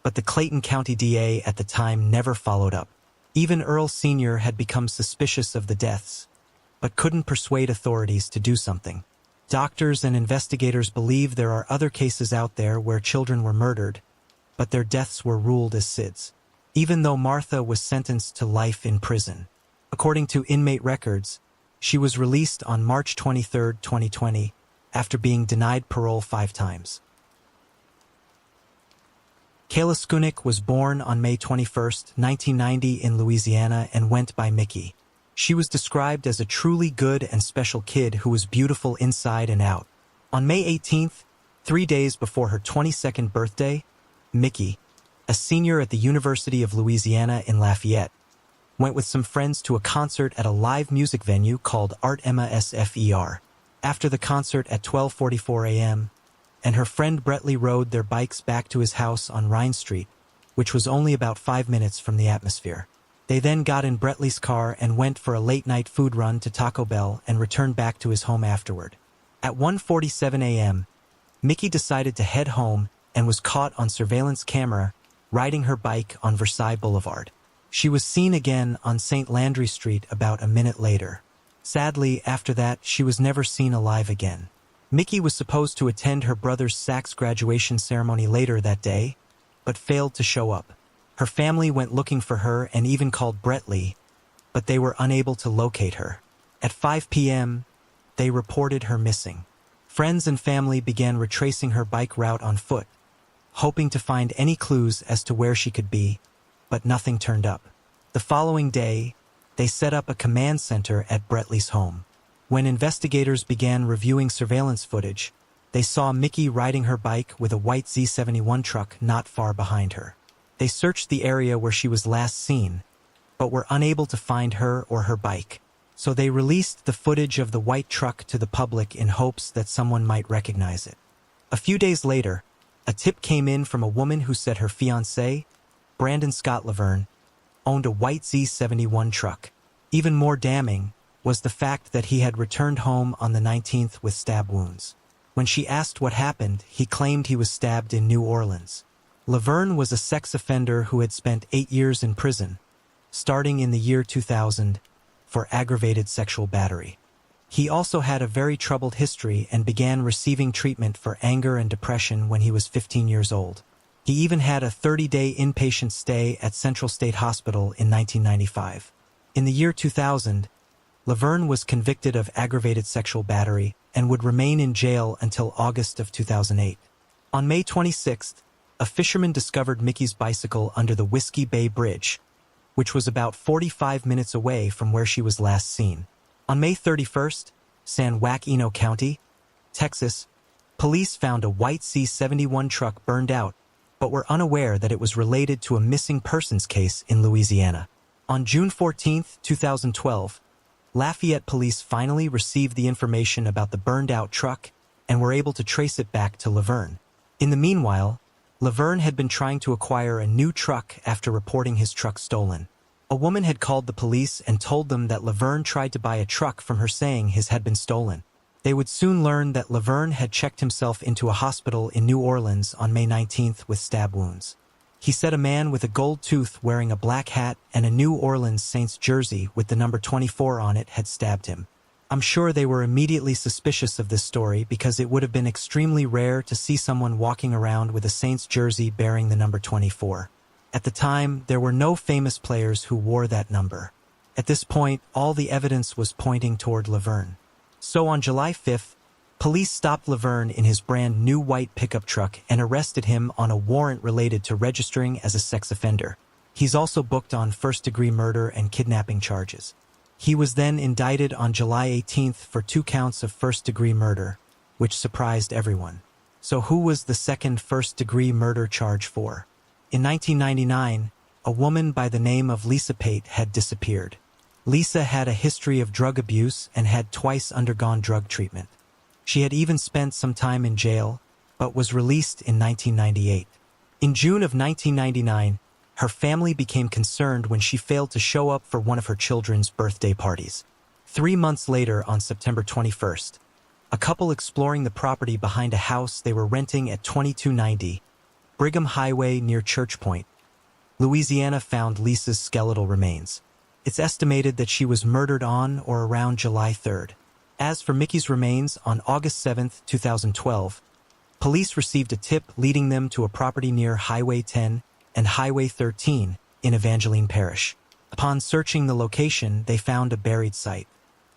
A: but the Clayton County DA at the time never followed up. Even Earl Sr. had become suspicious of the deaths, but couldn't persuade authorities to do something. Doctors and investigators believe there are other cases out there where children were murdered, but their deaths were ruled as SIDS, even though Martha was sentenced to life in prison. According to inmate records, she was released on March 23, 2020, after being denied parole 5 times. Kayla Skunik was born on May 21, 1990 in Louisiana and went by Mickey. She was described as a truly good and special kid who was beautiful inside and out. On May 18th, 3 days before her 22nd birthday, Mickey, a senior at the University of Louisiana in Lafayette, went with some friends to a concert at a live music venue called Art Emma SFER. After the concert at 12:44 a.m., and her friend Brettley rode their bikes back to his house on Rhine Street, which was only about 5 minutes from the atmosphere. They then got in Brettley's car and went for a late-night food run to Taco Bell and returned back to his home afterward. At 1:47 a.m., Mickey decided to head home and was caught on surveillance camera riding her bike on Versailles Boulevard. She was seen again on St. Landry Street about a minute later. Sadly, after that, she was never seen alive again. Mickey was supposed to attend her brother's sax graduation ceremony later that day, but failed to show up. Her family went looking for her and even called Brettley, but they were unable to locate her. At 5 p.m., they reported her missing. Friends and family began retracing her bike route on foot, hoping to find any clues as to where she could be, but nothing turned up. The following day, they set up a command center at Brettley's home. When investigators began reviewing surveillance footage, they saw Mickey riding her bike with a white Z71 truck not far behind her. They searched the area where she was last seen, but were unable to find her or her bike. So they released the footage of the white truck to the public in hopes that someone might recognize it. A few days later, a tip came in from a woman who said her fiancé, Brandon Scott Laverne, owned a white Z71 truck. Even more damning was the fact that he had returned home on the 19th with stab wounds. When she asked what happened, he claimed he was stabbed in New Orleans. Laverne was a sex offender who had spent 8 years in prison, starting in the year 2000, for aggravated sexual battery. He also had a very troubled history and began receiving treatment for anger and depression when he was 15 years old. He even had a 30-day inpatient stay at Central State Hospital in 1995. In the year 2000, Laverne was convicted of aggravated sexual battery and would remain in jail until August of 2008. On May 26th, a fisherman discovered Mickey's bicycle under the Whiskey Bay Bridge, which was about 45 minutes away from where she was last seen. On May 31st, San Joaquin County, Texas, police found a white C71 truck burned out, but were unaware that it was related to a missing persons case in Louisiana. On June 14, 2012, Lafayette police finally received the information about the burned-out truck and were able to trace it back to Laverne. In the meanwhile, Laverne had been trying to acquire a new truck after reporting his truck stolen. A woman had called the police and told them that Laverne tried to buy a truck from her saying his had been stolen. They would soon learn that Laverne had checked himself into a hospital in New Orleans on May 19th with stab wounds. He said a man with a gold tooth wearing a black hat and a New Orleans Saints jersey with the number 24 on it had stabbed him. I'm sure they were immediately suspicious of this story because it would have been extremely rare to see someone walking around with a Saints jersey bearing the number 24. At the time, there were no famous players who wore that number. At this point, all the evidence was pointing toward Laverne. So on July 5th, police stopped Laverne in his brand new white pickup truck and arrested him on a warrant related to registering as a sex offender. He's also booked on first-degree murder and kidnapping charges. He was then indicted on July 18th for 2 counts of first-degree murder, which surprised everyone. So who was the second first-degree murder charge for? In 1999, a woman by the name of Lisa Pate had disappeared. Lisa had a history of drug abuse and had twice undergone drug treatment. She had even spent some time in jail, but was released in 1998. In June of 1999, her family became concerned when she failed to show up for one of her children's birthday parties. 3 months later, on September 21st, a couple exploring the property behind a house they were renting at 2290 Brigham Highway near Church Point, Louisiana found Lisa's skeletal remains. It's estimated that she was murdered on or around July 3rd. As for Mickey's remains, on August 7, 2012, police received a tip leading them to a property near Highway 10 and Highway 13 in Evangeline Parish. Upon searching the location, they found a buried site.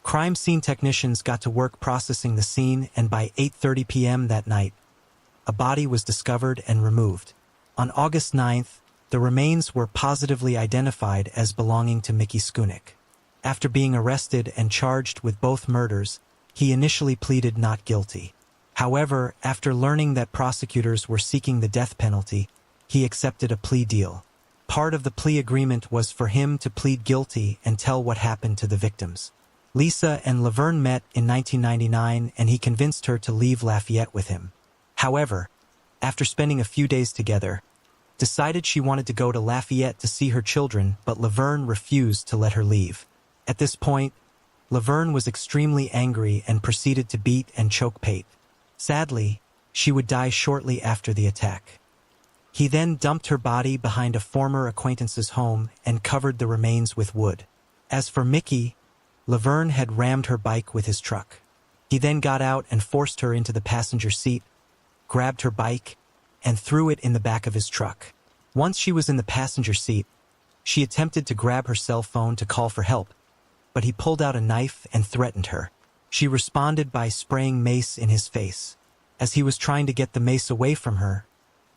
A: Crime scene technicians got to work processing the scene, and by 8:30 p.m. that night, a body was discovered and removed. On August 9th, the remains were positively identified as belonging to Mickey Skunik. After being arrested and charged with both murders, he initially pleaded not guilty. However, after learning that prosecutors were seeking the death penalty, he accepted a plea deal. Part of the plea agreement was for him to plead guilty and tell what happened to the victims. Lisa and Laverne met in 1999, and he convinced her to leave Lafayette with him. However, after spending a few days together, decided she wanted to go to Lafayette to see her children, but Laverne refused to let her leave. At this point, Laverne was extremely angry and proceeded to beat and choke Pate. Sadly, she would die shortly after the attack. He then dumped her body behind a former acquaintance's home and covered the remains with wood. As for Mickey, Laverne had rammed her bike with his truck. He then got out and forced her into the passenger seat, grabbed her bike, and threw it in the back of his truck. Once she was in the passenger seat, she attempted to grab her cell phone to call for help, but he pulled out a knife and threatened her. She responded by spraying mace in his face. As he was trying to get the mace away from her,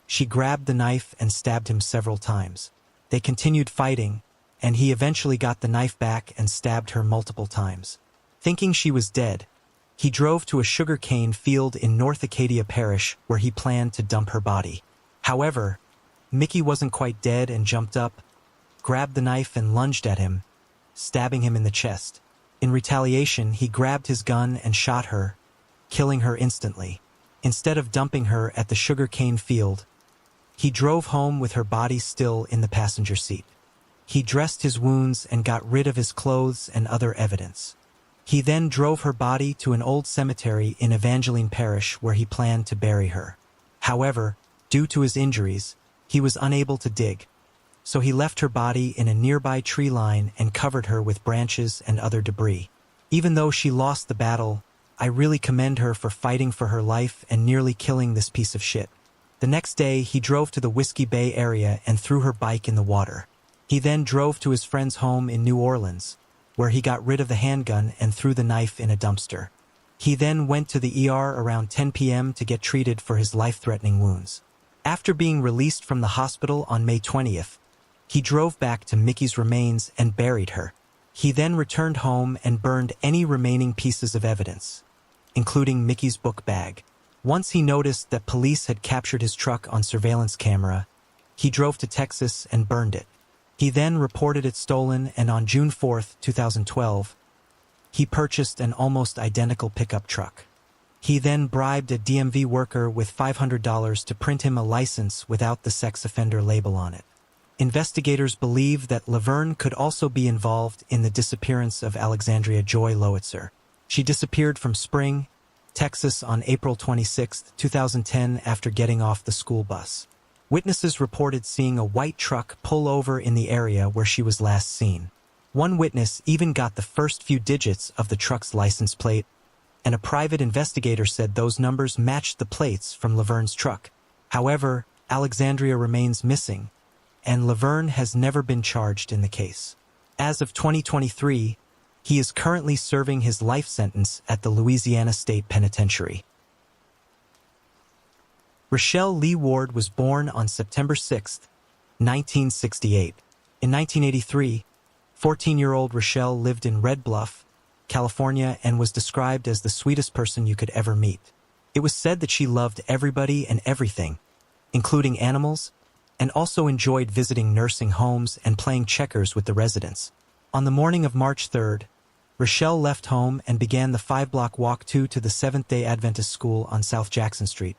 A: she grabbed the knife and stabbed him several times. They continued fighting, and he eventually got the knife back and stabbed her multiple times. Thinking she was dead, he drove to a sugarcane field in North Acadia Parish where he planned to dump her body. However, Mickey wasn't quite dead and jumped up, grabbed the knife and lunged at him, stabbing him in the chest. In retaliation, he grabbed his gun and shot her, killing her instantly. Instead of dumping her at the sugarcane field, he drove home with her body still in the passenger seat. He dressed his wounds and got rid of his clothes and other evidence. He then drove her body to an old cemetery in Evangeline Parish where he planned to bury her. However, due to his injuries, he was unable to dig, so he left her body in a nearby tree line and covered her with branches and other debris. Even though she lost the battle, I really commend her for fighting for her life and nearly killing this piece of shit. The next day, he drove to the Whiskey Bay area and threw her bike in the water. He then drove to his friend's home in New Orleans, where he got rid of the handgun and threw the knife in a dumpster. He then went to the ER around 10 p.m. to get treated for his life-threatening wounds. After being released from the hospital on May 20th, he drove back to Mickey's remains and buried her. He then returned home and burned any remaining pieces of evidence, including Mickey's book bag. Once he noticed that police had captured his truck on surveillance camera, he drove to Texas and burned it. He then reported it stolen, and on June 4, 2012, he purchased an almost identical pickup truck. He then bribed a DMV worker with $500 to print him a license without the sex offender label on it. Investigators believe that Laverne could also be involved in the disappearance of Alexandria Joy Lowitzer. She disappeared from Spring, Texas on April 26, 2010 after getting off the school bus. Witnesses reported seeing a white truck pull over in the area where she was last seen. One witness even got the first few digits of the truck's license plate, and a private investigator said those numbers matched the plates from Laverne's truck. However, Alexandria remains missing, and Laverne has never been charged in the case. As of 2023, he is currently serving his life sentence at the Louisiana State Penitentiary. Rochelle Lee Ward was born on September 6, 1968. In 1983, 14-year-old Rochelle lived in Red Bluff, California, and was described as the sweetest person you could ever meet. It was said that she loved everybody and everything, including animals, and also enjoyed visiting nursing homes and playing checkers with the residents. On the morning of March 3rd, Rochelle left home and began the 5-block walk to the Seventh-day Adventist School on South Jackson Street.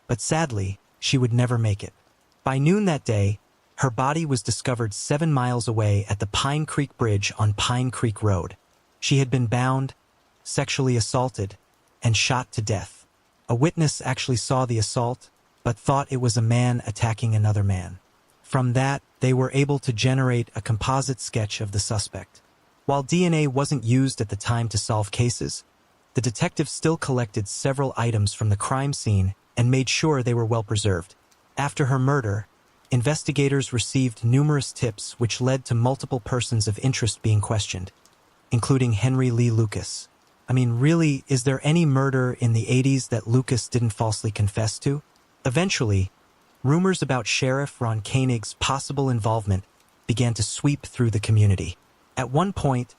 A: But sadly, she would never make it. By noon that day, her body was discovered 7 miles away at the Pine Creek Bridge on Pine Creek Road. She had been bound, sexually assaulted, and shot to death. A witness actually saw the assault, but thought it was a man attacking another man. From that, they were able to generate a composite sketch of the suspect. While DNA wasn't used at the time to solve cases, the detectives still collected several items from the crime scene and made sure they were well preserved. After her murder, investigators received numerous tips which led to multiple persons of interest being questioned, including Henry Lee Lucas. I mean, really, is there any murder in the 80s that Lucas didn't falsely confess to? Eventually, rumors about Sheriff Ron Koenig's possible involvement began to sweep through the community. At one point,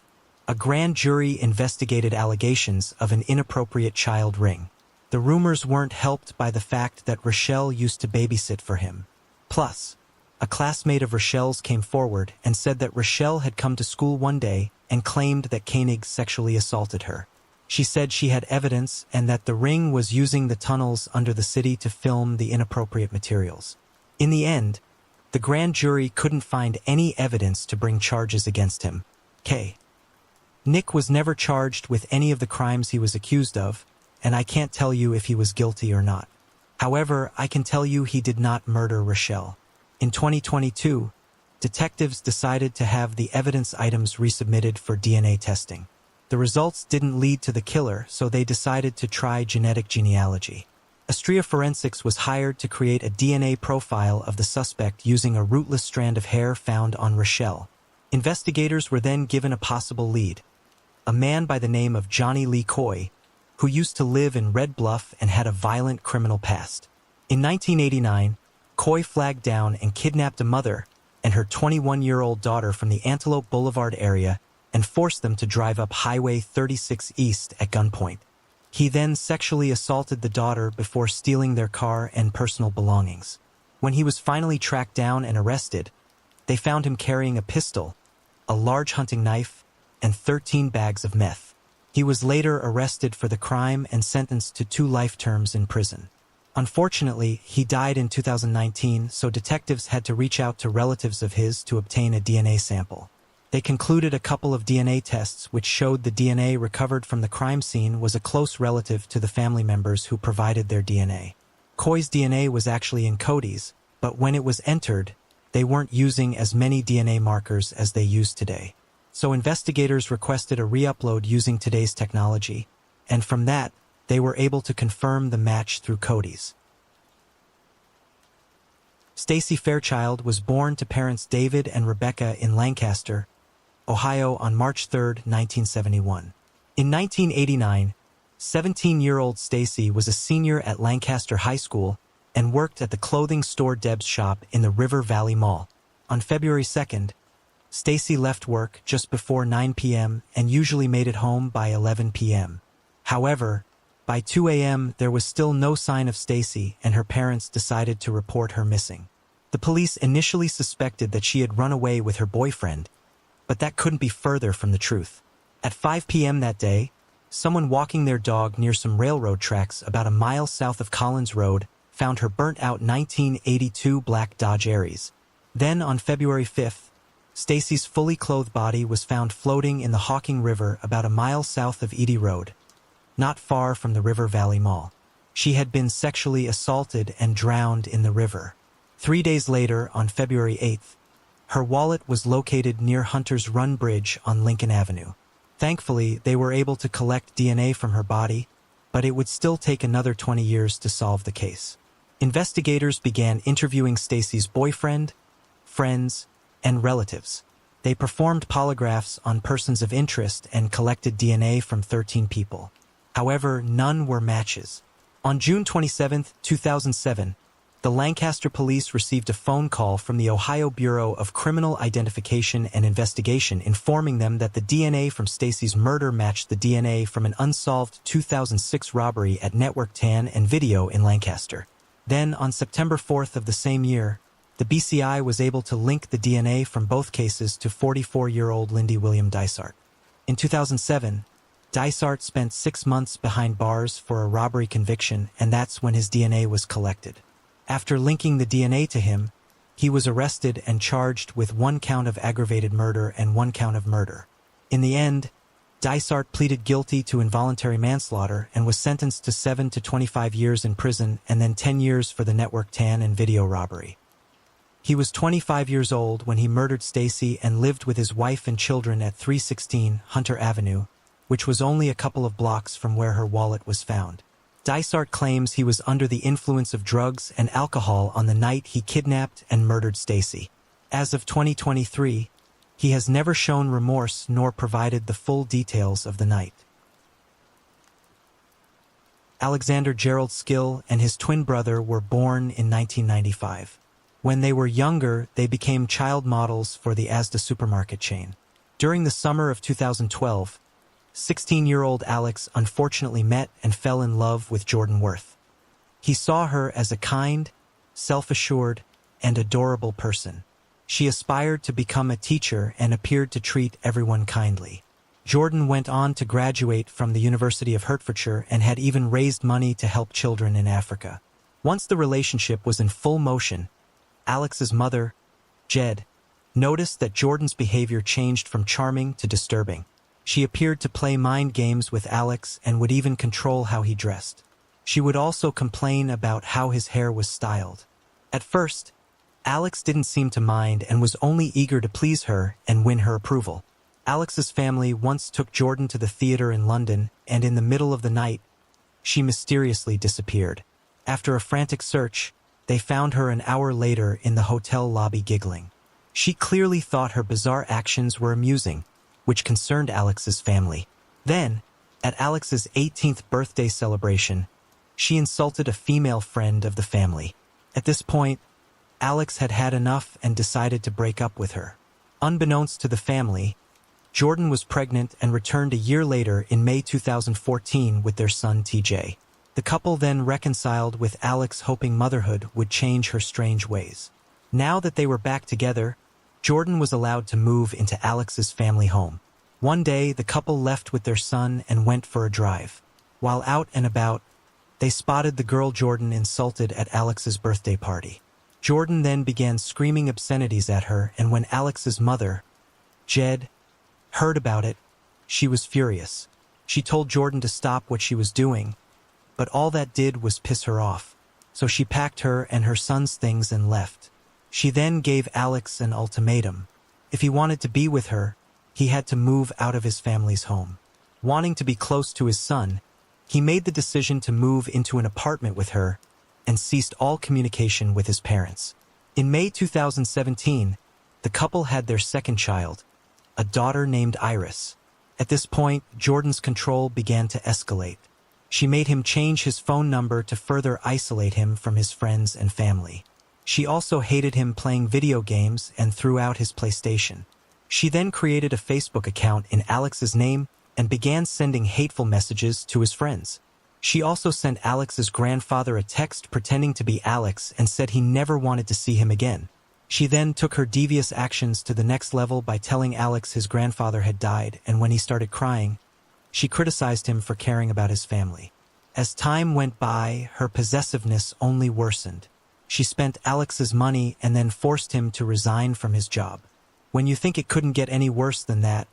A: a grand jury investigated allegations of an inappropriate child ring. The rumors weren't helped by the fact that Rochelle used to babysit for him. Plus, a classmate of Rochelle's came forward and said that Rochelle had come to school one day and claimed that Koenig sexually assaulted her. She said she had evidence and that the ring was using the tunnels under the city to film the inappropriate materials. In the end, the grand jury couldn't find any evidence to bring charges against him. Nick was never charged with any of the crimes he was accused of, and I can't tell you if he was guilty or not. However, I can tell you he did not murder Rochelle. In 2022, detectives decided to have the evidence items resubmitted for DNA testing. The results didn't lead to the killer, so they decided to try genetic genealogy. Astria Forensics was hired to create a DNA profile of the suspect using a rootless strand of hair found on Rochelle. Investigators were then given a possible lead, a man by the name of Johnny Lee Coy, who used to live in Red Bluff and had a violent criminal past. In 1989, Coy flagged down and kidnapped a mother and her 21-year-old daughter from the Antelope Boulevard area and forced them to drive up Highway 36 East at gunpoint. He then sexually assaulted the daughter before stealing their car and personal belongings. When he was finally tracked down and arrested, they found him carrying a pistol, a large hunting knife, and 13 bags of meth. He was later arrested for the crime and sentenced to 2 life terms in prison. Unfortunately, he died in 2019, so detectives had to reach out to relatives of his to obtain a DNA sample. They concluded a couple of DNA tests which showed the DNA recovered from the crime scene was a close relative to the family members who provided their DNA. Coy's DNA was actually in Cody's, but when it was entered, they weren't using as many DNA markers as they use today. So investigators requested a re-upload using today's technology, and from that, they were able to confirm the match through Cody's. Stacy Fairchild was born to parents David and Rebecca in Lancaster, Ohio on March 3, 1971. In 1989, 17-year-old Stacy was a senior at Lancaster High School and worked at the clothing store Deb's shop in the River Valley Mall. On February 2nd, Stacy left work just before 9 p.m. and usually made it home by 11 p.m. However, by 2 a.m. there was still no sign of Stacy and her parents decided to report her missing. The police initially suspected that she had run away with her boyfriend, but that couldn't be further from the truth. At 5 p.m. that day, someone walking their dog near some railroad tracks about a mile south of Collins Road found her burnt-out 1982 black Dodge Aries. Then, on February 5th, Stacy's fully clothed body was found floating in the Hawking River about a mile south of Edie Road. not far from the River Valley Mall. She had been sexually assaulted and drowned in the river. 3 days later, on February 8th, her wallet was located near Hunter's Run Bridge on Lincoln Avenue. Thankfully, they were able to collect DNA from her body, but it would still take another 20 years to solve the case. Investigators began interviewing Stacy's boyfriend, friends, and relatives. They performed polygraphs on persons of interest and collected DNA from 13 people. However, none were matches. On June 27, 2007, the Lancaster police received a phone call from the Ohio Bureau of Criminal Identification and Investigation informing them that the DNA from Stacy's murder matched the DNA from an unsolved 2006 robbery at Network Tan and Video in Lancaster. Then, on September 4th of the same year, the BCI was able to link the DNA from both cases to 44-year-old Lindy William Dysart. In 2007, Dysart spent 6 months behind bars for a robbery conviction, and that's when his DNA was collected. After linking the DNA to him, he was arrested and charged with 1 count of aggravated murder and 1 count of murder. In the end, Dysart pleaded guilty to involuntary manslaughter and was sentenced to 7 to 25 years in prison and then 10 years for the Network Tan and Video robbery. He was 25 years old when he murdered Stacy and lived with his wife and children at 316 Hunter Avenue, which was only a couple of blocks from where her wallet was found. Dysart claims he was under the influence of drugs and alcohol on the night he kidnapped and murdered Stacy. As of 2023, he has never shown remorse nor provided the full details of the night. Alexander Gerald Skill and his twin brother were born in 1995. When they were younger, they became child models for the Asda supermarket chain. During the summer of 2012, 16-year-old Alex unfortunately met and fell in love with Jordan Worth. He saw her as a kind, self-assured, and adorable person. She aspired to become a teacher and appeared to treat everyone kindly. Jordan went on to graduate from the University of Hertfordshire and had even raised money to help children in Africa. Once the relationship was in full motion, Alex's mother, Jed, noticed that Jordan's behavior changed from charming to disturbing. She appeared to play mind games with Alex and would even control how he dressed. She would also complain about how his hair was styled. At first, Alex didn't seem to mind and was only eager to please her and win her approval. Alex's family once took Jordan to the theater in London, and in the middle of the night, she mysteriously disappeared. After a frantic search, they found her an hour later in the hotel lobby giggling. She clearly thought her bizarre actions were amusing, which concerned Alex's family. Then, at Alex's 18th birthday celebration, she insulted a female friend of the family. At this point, Alex had had enough and decided to break up with her. Unbeknownst to the family, Jordan was pregnant and returned a year later in May 2014 with their son TJ. The couple then reconciled with Alex, hoping motherhood would change her strange ways. Now that they were back together, Jordan was allowed to move into Alex's family home. One day, the couple left with their son and went for a drive. While out and about, they spotted the girl Jordan insulted at Alex's birthday party. Jordan then began screaming obscenities at her, and when Alex's mother, Jed, heard about it, she was furious. She told Jordan to stop what she was doing, but all that did was piss her off. So she packed her and her son's things and left. She then gave Alex an ultimatum. If he wanted to be with her, he had to move out of his family's home. Wanting to be close to his son, he made the decision to move into an apartment with her and ceased all communication with his parents. In May 2017, the couple had their second child, a daughter named Iris. At this point, Jordan's control began to escalate. She made him change his phone number to further isolate him from his friends and family. She also hated him playing video games and threw out his PlayStation. She then created a Facebook account in Alex's name and began sending hateful messages to his friends. She also sent Alex's grandfather a text pretending to be Alex and said he never wanted to see him again. She then took her devious actions to the next level by telling Alex his grandfather had died, and when he started crying, she criticized him for caring about his family. As time went by, her possessiveness only worsened. She spent Alex's money and then forced him to resign from his job. When you think it couldn't get any worse than that,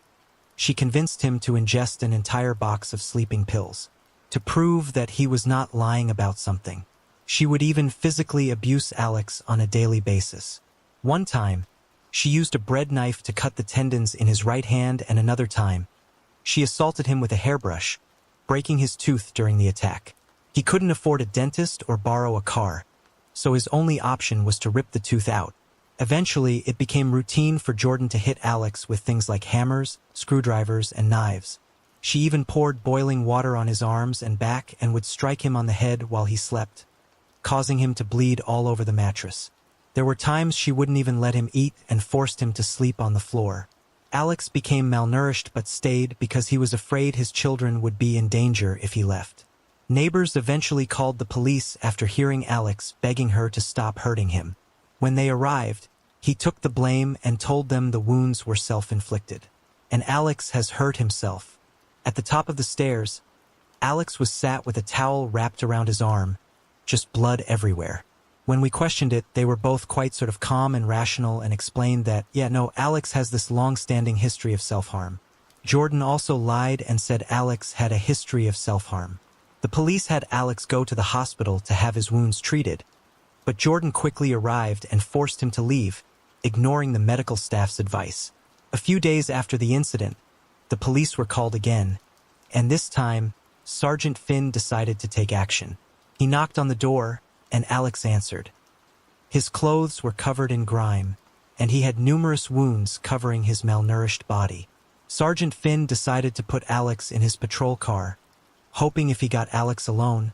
A: she convinced him to ingest an entire box of sleeping pills. to prove that he was not lying about something. She would even physically abuse Alex on a daily basis. One time, she used a bread knife to cut the tendons in his right hand, and another time, she assaulted him with a hairbrush, breaking his tooth during the attack. He couldn't afford a dentist or borrow a car, so his only option was to rip the tooth out. Eventually, it became routine for Jordan to hit Alex with things like hammers, screwdrivers, and knives. She even poured boiling water on his arms and back and would strike him on the head while he slept, causing him to bleed all over the mattress. There were times she wouldn't even let him eat and forced him to sleep on the floor. Alex became malnourished but stayed because he was afraid his children would be in danger if he left. Neighbors eventually called the police after hearing Alex begging her to stop hurting him. When they arrived, he took the blame and told them the wounds were self-inflicted. And Alex has hurt himself. At the top of the stairs, Alex was sat with a towel wrapped around his arm, just blood everywhere. When we questioned it, they were both quite sort of calm and rational and explained that, Alex has this long-standing history of self-harm. Jordan also lied and said Alex had a history of self-harm. The police had Alex go to the hospital to have his wounds treated, but Jordan quickly arrived and forced him to leave, ignoring the medical staff's advice. A few days after the incident, the police were called again, and this time, Sergeant Finn decided to take action. He knocked on the door, and Alex answered. His clothes were covered in grime, and he had numerous wounds covering his malnourished body. Sergeant Finn decided to put Alex in his patrol car, hoping if he got Alex alone,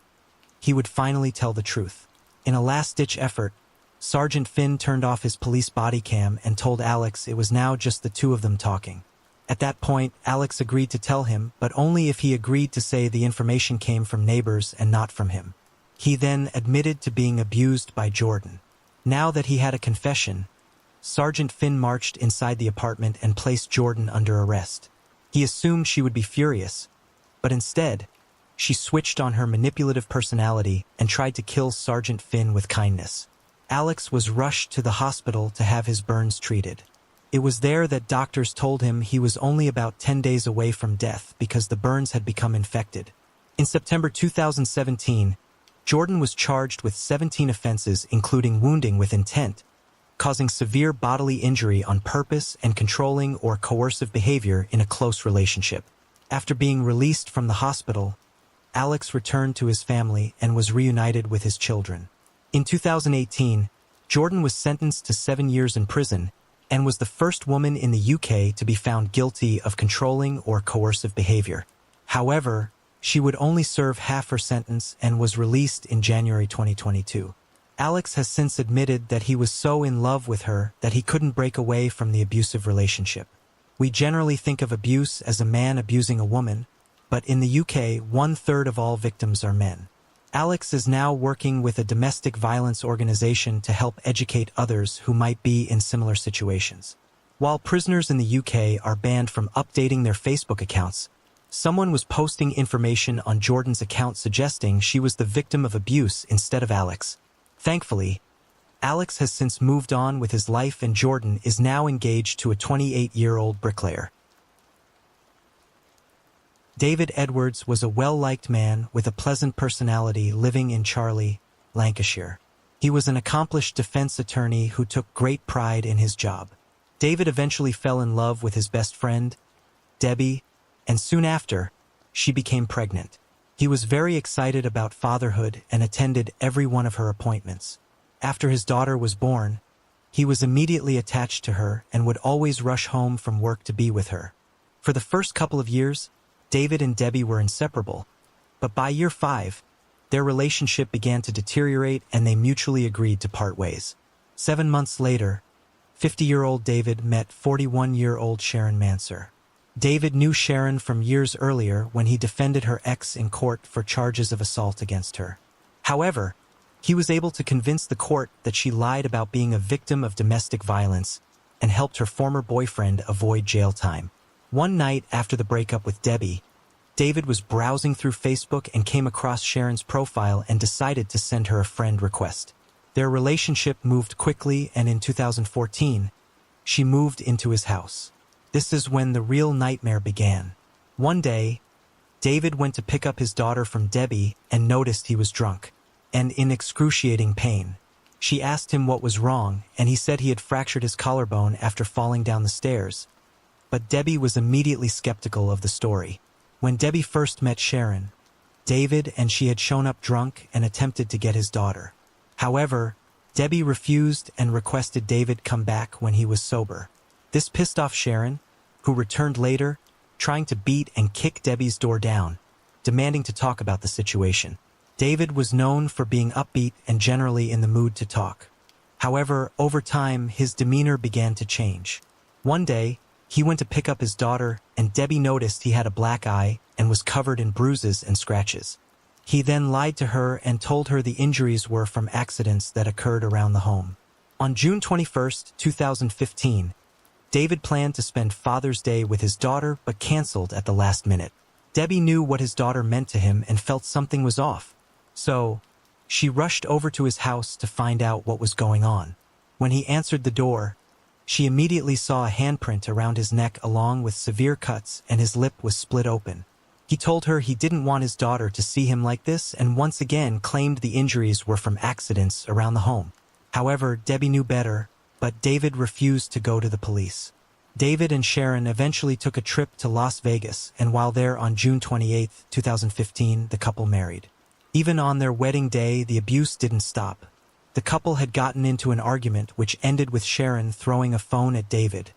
A: he would finally tell the truth. In a last-ditch effort, Sergeant Finn turned off his police body cam and told Alex it was now just the two of them talking. At that point, Alex agreed to tell him, but only if he agreed to say the information came from neighbors and not from him. He then admitted to being abused by Jordan. Now that he had a confession, Sergeant Finn marched inside the apartment and placed Jordan under arrest. He assumed she would be furious, but instead, she switched on her manipulative personality and tried to kill Sergeant Finn with kindness. Alex was rushed to the hospital to have his burns treated. It was there that doctors told him he was only about 10 days away from death because the burns had become infected. In September 2017, Jordan was charged with 17 offenses including wounding with intent, causing severe bodily injury on purpose, and controlling or coercive behavior in a close relationship. After being released from the hospital, Alex returned to his family and was reunited with his children. In 2018, Jordan was sentenced to 7 years in prison and was the first woman in the UK to be found guilty of controlling or coercive behavior. However, she would only serve half her sentence and was released in January 2022. Alex has since admitted that he was so in love with her that he couldn't break away from the abusive relationship. We generally think of abuse as a man abusing a woman, but in the UK, 1/3 of all victims are men. Alex is now working with a domestic violence organization to help educate others who might be in similar situations. While prisoners in the UK are banned from updating their Facebook accounts, someone was posting information on Jordan's account suggesting she was the victim of abuse instead of Alex. Thankfully, Alex has since moved on with his life and Jordan is now engaged to a 28-year-old bricklayer. David Edwards was a well-liked man with a pleasant personality living in Charlie, Lancashire. He was an accomplished defense attorney who took great pride in his job. David eventually fell in love with his best friend, Debbie, and soon after, she became pregnant. He was very excited about fatherhood and attended every one of her appointments. After his daughter was born, he was immediately attached to her and would always rush home from work to be with her. For the first couple of years, David and Debbie were inseparable, but by year 5, their relationship began to deteriorate and they mutually agreed to part ways. 7 months later, 50-year-old David met 41-year-old Sharon Manser. David knew Sharon from years earlier when he defended her ex in court for charges of assault against her. However, he was able to convince the court that she lied about being a victim of domestic violence and helped her former boyfriend avoid jail time. One night after the breakup with Debbie, David was browsing through Facebook and came across Sharon's profile and decided to send her a friend request. Their relationship moved quickly, and in 2014, she moved into his house. This is when the real nightmare began. One day, David went to pick up his daughter from Debbie and noticed he was drunk and in excruciating pain. She asked him what was wrong, and he said he had fractured his collarbone after falling down the stairs. But Debbie was immediately skeptical of the story. When Debbie first met Sharon, David and she had shown up drunk and attempted to get his daughter. However, Debbie refused and requested David come back when he was sober. This pissed off Sharon, who returned later, trying to beat and kick Debbie's door down, demanding to talk about the situation. David was known for being upbeat and generally in the mood to talk. However, over time, his demeanor began to change. One day, he went to pick up his daughter, and Debbie noticed he had a black eye and was covered in bruises and scratches. He then lied to her and told her the injuries were from accidents that occurred around the home. On June 21, 2015, David planned to spend Father's Day with his daughter but canceled at the last minute. Debbie knew what his daughter meant to him and felt something was off. So, she rushed over to his house to find out what was going on. When he answered the door, she immediately saw a handprint around his neck along with severe cuts, and his lip was split open. He told her he didn't want his daughter to see him like this and once again claimed the injuries were from accidents around the home. However, Debbie knew better, but David refused to go to the police. David and Sharon eventually took a trip to Las Vegas, and while there on June 28, 2015, the couple married. Even on their wedding day, the abuse didn't stop. The couple had gotten into an argument which ended with Sharon throwing a phone at David,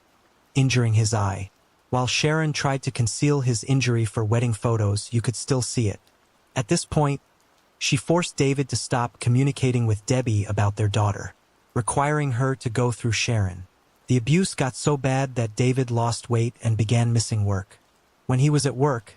A: injuring his eye. While Sharon tried to conceal his injury for wedding photos, you could still see it. At this point, she forced David to stop communicating with Debbie about their daughter, requiring her to go through Sharon. The abuse got so bad that David lost weight and began missing work. When he was at work,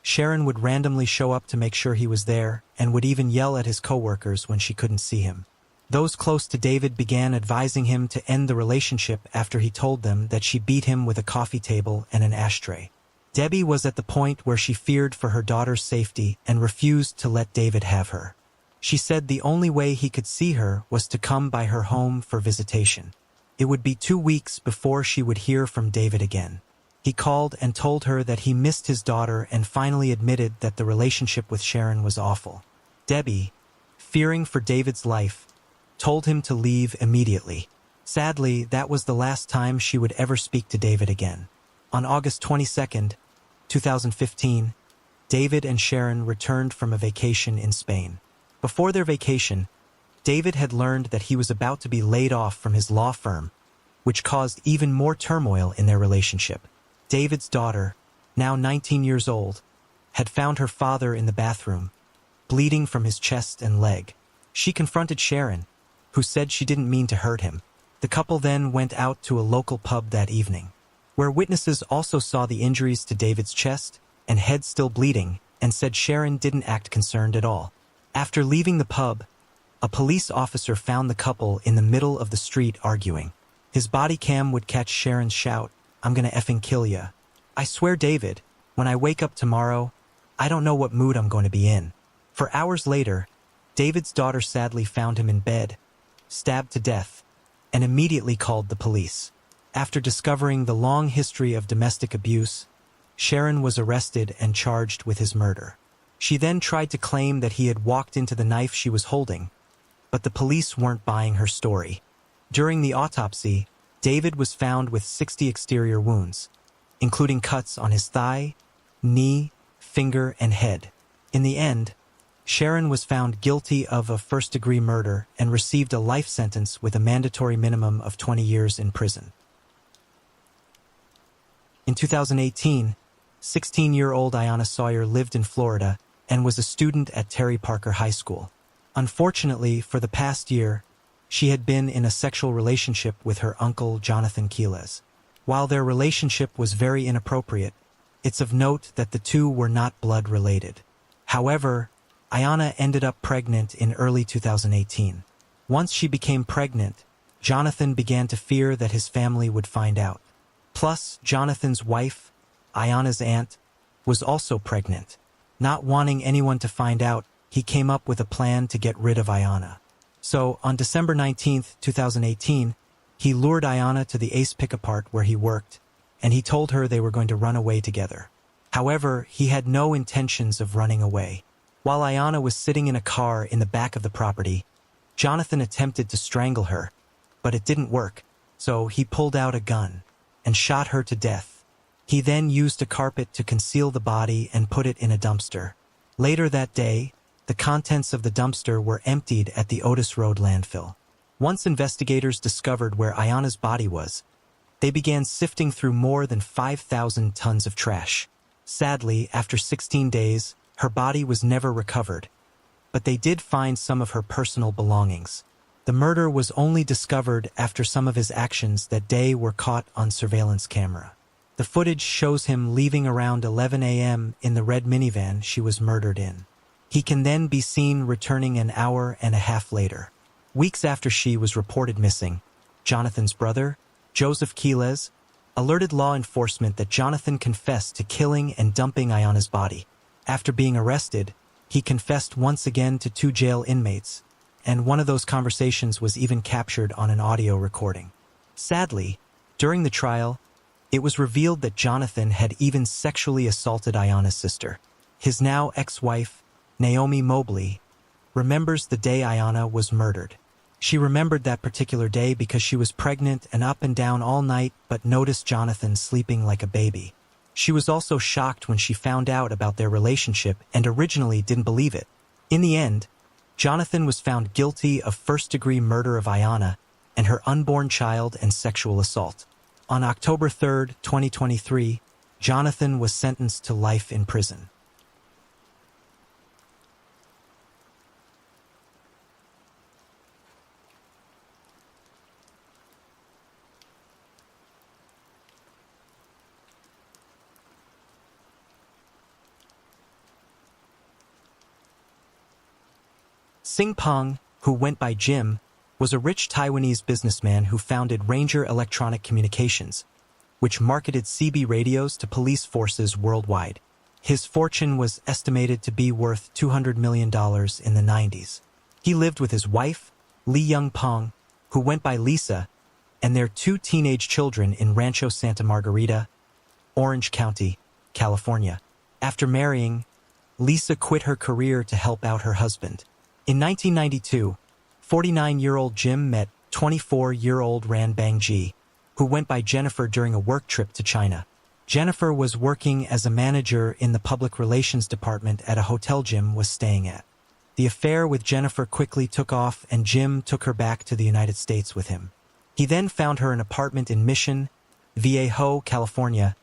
A: Sharon would randomly show up to make sure he was there and would even yell at his coworkers when she couldn't see him. Those close to David began advising him to end the relationship after he told them that she beat him with a coffee table and an ashtray. Debbie was at the point where she feared for her daughter's safety and refused to let David have her. She said the only way he could see her was to come by her home for visitation. It would be 2 weeks before she would hear from David again. He called and told her that he missed his daughter and finally admitted that the relationship with Sharon was awful. Debbie, fearing for David's life, told him to leave immediately. Sadly, that was the last time she would ever speak to David again. On August 22, 2015, David and Sharon returned from a vacation in Spain. Before their vacation, David had learned that he was about to be laid off from his law firm, which caused even more turmoil in their relationship. David's daughter, now 19 years old, had found her father in the bathroom, bleeding from his chest and leg. She confronted Sharon, who said she didn't mean to hurt him. The couple then went out to a local pub that evening, where witnesses also saw the injuries to David's chest and head still bleeding and said Sharon didn't act concerned at all. After leaving the pub, a police officer found the couple in the middle of the street arguing. His body cam would catch Sharon's shout, "I'm gonna effing kill ya. I swear, David, when I wake up tomorrow, I don't know what mood I'm going to be in." For hours later, David's daughter sadly found him in bed, stabbed to death, and immediately called the police. After discovering the long history of domestic abuse, Sharon was arrested and charged with his murder. She then tried to claim that he had walked into the knife she was holding, but the police weren't buying her story. During the autopsy, David was found with 60 exterior wounds, including cuts on his thigh, knee, finger, and head. In the end, Sharon was found guilty of a first-degree murder and received a life sentence with a mandatory minimum of 20 years in prison. In 2018, 16-year-old Ayanna Sawyer lived in Florida and was a student at Terry Parker High School. Unfortunately, for the past year, she had been in a sexual relationship with her uncle, Jonathan Quiles. While their relationship was very inappropriate, it's of note that the two were not blood-related. However, Ayanna ended up pregnant in early 2018. Once she became pregnant, Jonathan began to fear that his family would find out. Plus, Jonathan's wife, Ayanna's aunt, was also pregnant. Not wanting anyone to find out, he came up with a plan to get rid of Ayanna. So, on December 19, 2018, he lured Ayanna to the Ace Pick-a-Part where he worked, and he told her they were going to run away together. However, he had no intentions of running away. While Ayanna was sitting in a car in the back of the property, Jonathan attempted to strangle her, but it didn't work, so he pulled out a gun and shot her to death. He then used a carpet to conceal the body and put it in a dumpster. Later that day, the contents of the dumpster were emptied at the Otis Road landfill. Once investigators discovered where Ayanna's body was, they began sifting through more than 5,000 tons of trash. Sadly, after 16 days, her body was never recovered, but they did find some of her personal belongings. The murder was only discovered after some of his actions that day were caught on surveillance camera. The footage shows him leaving around 11 a.m. in the red minivan she was murdered in. He can then be seen returning an hour and a half later. Weeks after she was reported missing, Jonathan's brother, Joseph Quiles, alerted law enforcement that Jonathan confessed to killing and dumping Ayanna's body. After being arrested, he confessed once again to 2 jail inmates, and one of those conversations was even captured on an audio recording. Sadly, during the trial, it was revealed that Jonathan had even sexually assaulted Ayanna's sister. His now ex-wife, Naomi Mobley, remembers the day Ayanna was murdered. She remembered that particular day because she was pregnant and up and down all night but noticed Jonathan sleeping like a baby. She was also shocked when she found out about their relationship and originally didn't believe it. In the end, Jonathan was found guilty of first-degree murder of Ayanna and her unborn child and sexual assault. On October 3, 2023, Jonathan was sentenced to life in prison. Sing Pong, who went by Jim, was a rich Taiwanese businessman who founded Ranger Electronic Communications, which marketed CB radios to police forces worldwide. His fortune was estimated to be worth $200 million in the 90s. He lived with his wife, Lee Young Pong, who went by Lisa, and their 2 teenage children in Rancho Santa Margarita, Orange County, California. After marrying, Lisa quit her career to help out her husband. In 1992, 49-year-old Jim met 24-year-old Ran Bangji, who went by Jennifer during a work trip to China. Jennifer was working as a manager in the public relations department at a hotel Jim was staying at. The affair with Jennifer quickly took off and Jim took her back to the United States with him. He then found her an apartment in Mission Viejo, California,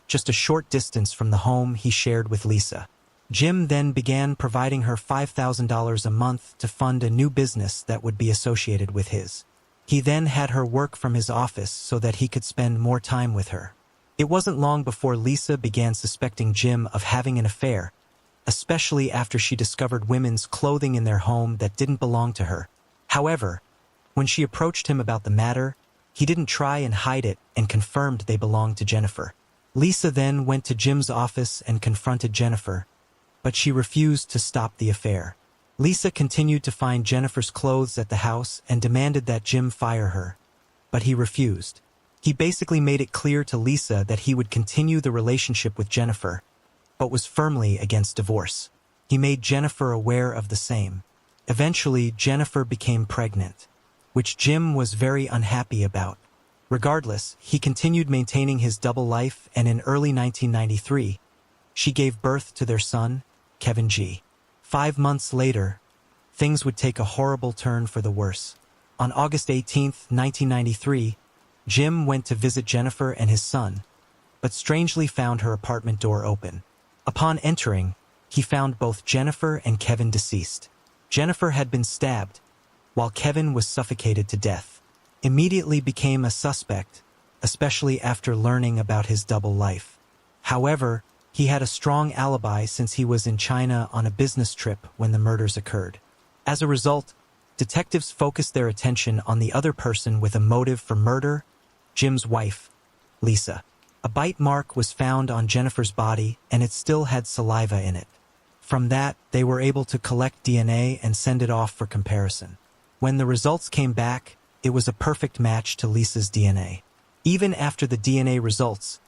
A: just a short distance from the home he shared with Lisa. Jim then began providing her $5,000 a month to fund a new business that would be associated with his. He then had her work from his office so that he could spend more time with her. It wasn't long before Lisa began suspecting Jim of having an affair, especially after she discovered women's clothing in their home that didn't belong to her. However, when she approached him about the matter, he didn't try and hide it and confirmed they belonged to Jennifer. Lisa then went to Jim's office and confronted Jennifer, but she refused to stop the affair. Lisa continued to find Jennifer's clothes at the house and demanded that Jim fire her, but he refused. He basically made it clear to Lisa that he would continue the relationship with Jennifer, but was firmly against divorce. He made Jennifer aware of the same. Eventually, Jennifer became pregnant, which Jim was very unhappy about. Regardless, he continued maintaining his double life, and in early 1993, she gave birth to their son, Kevin G. 5 months later, things would take a horrible turn for the worse. On August 18, 1993, Jim went to visit Jennifer and his son, but strangely found her apartment door open. Upon entering, he found both Jennifer and Kevin deceased. Jennifer had been stabbed, while Kevin was suffocated to death. Immediately became a suspect, especially after learning about his double life. However, he had a strong alibi since he was in China on a business trip when the murders occurred. As a result, detectives focused their attention on the other person with a motive for murder, Jim's wife, Lisa. A bite mark was found on Jennifer's body and it still had saliva in it. From that, they were able to collect DNA and send it off for comparison. When the results came back, it was a perfect match to Lisa's DNA. Even after the DNA results,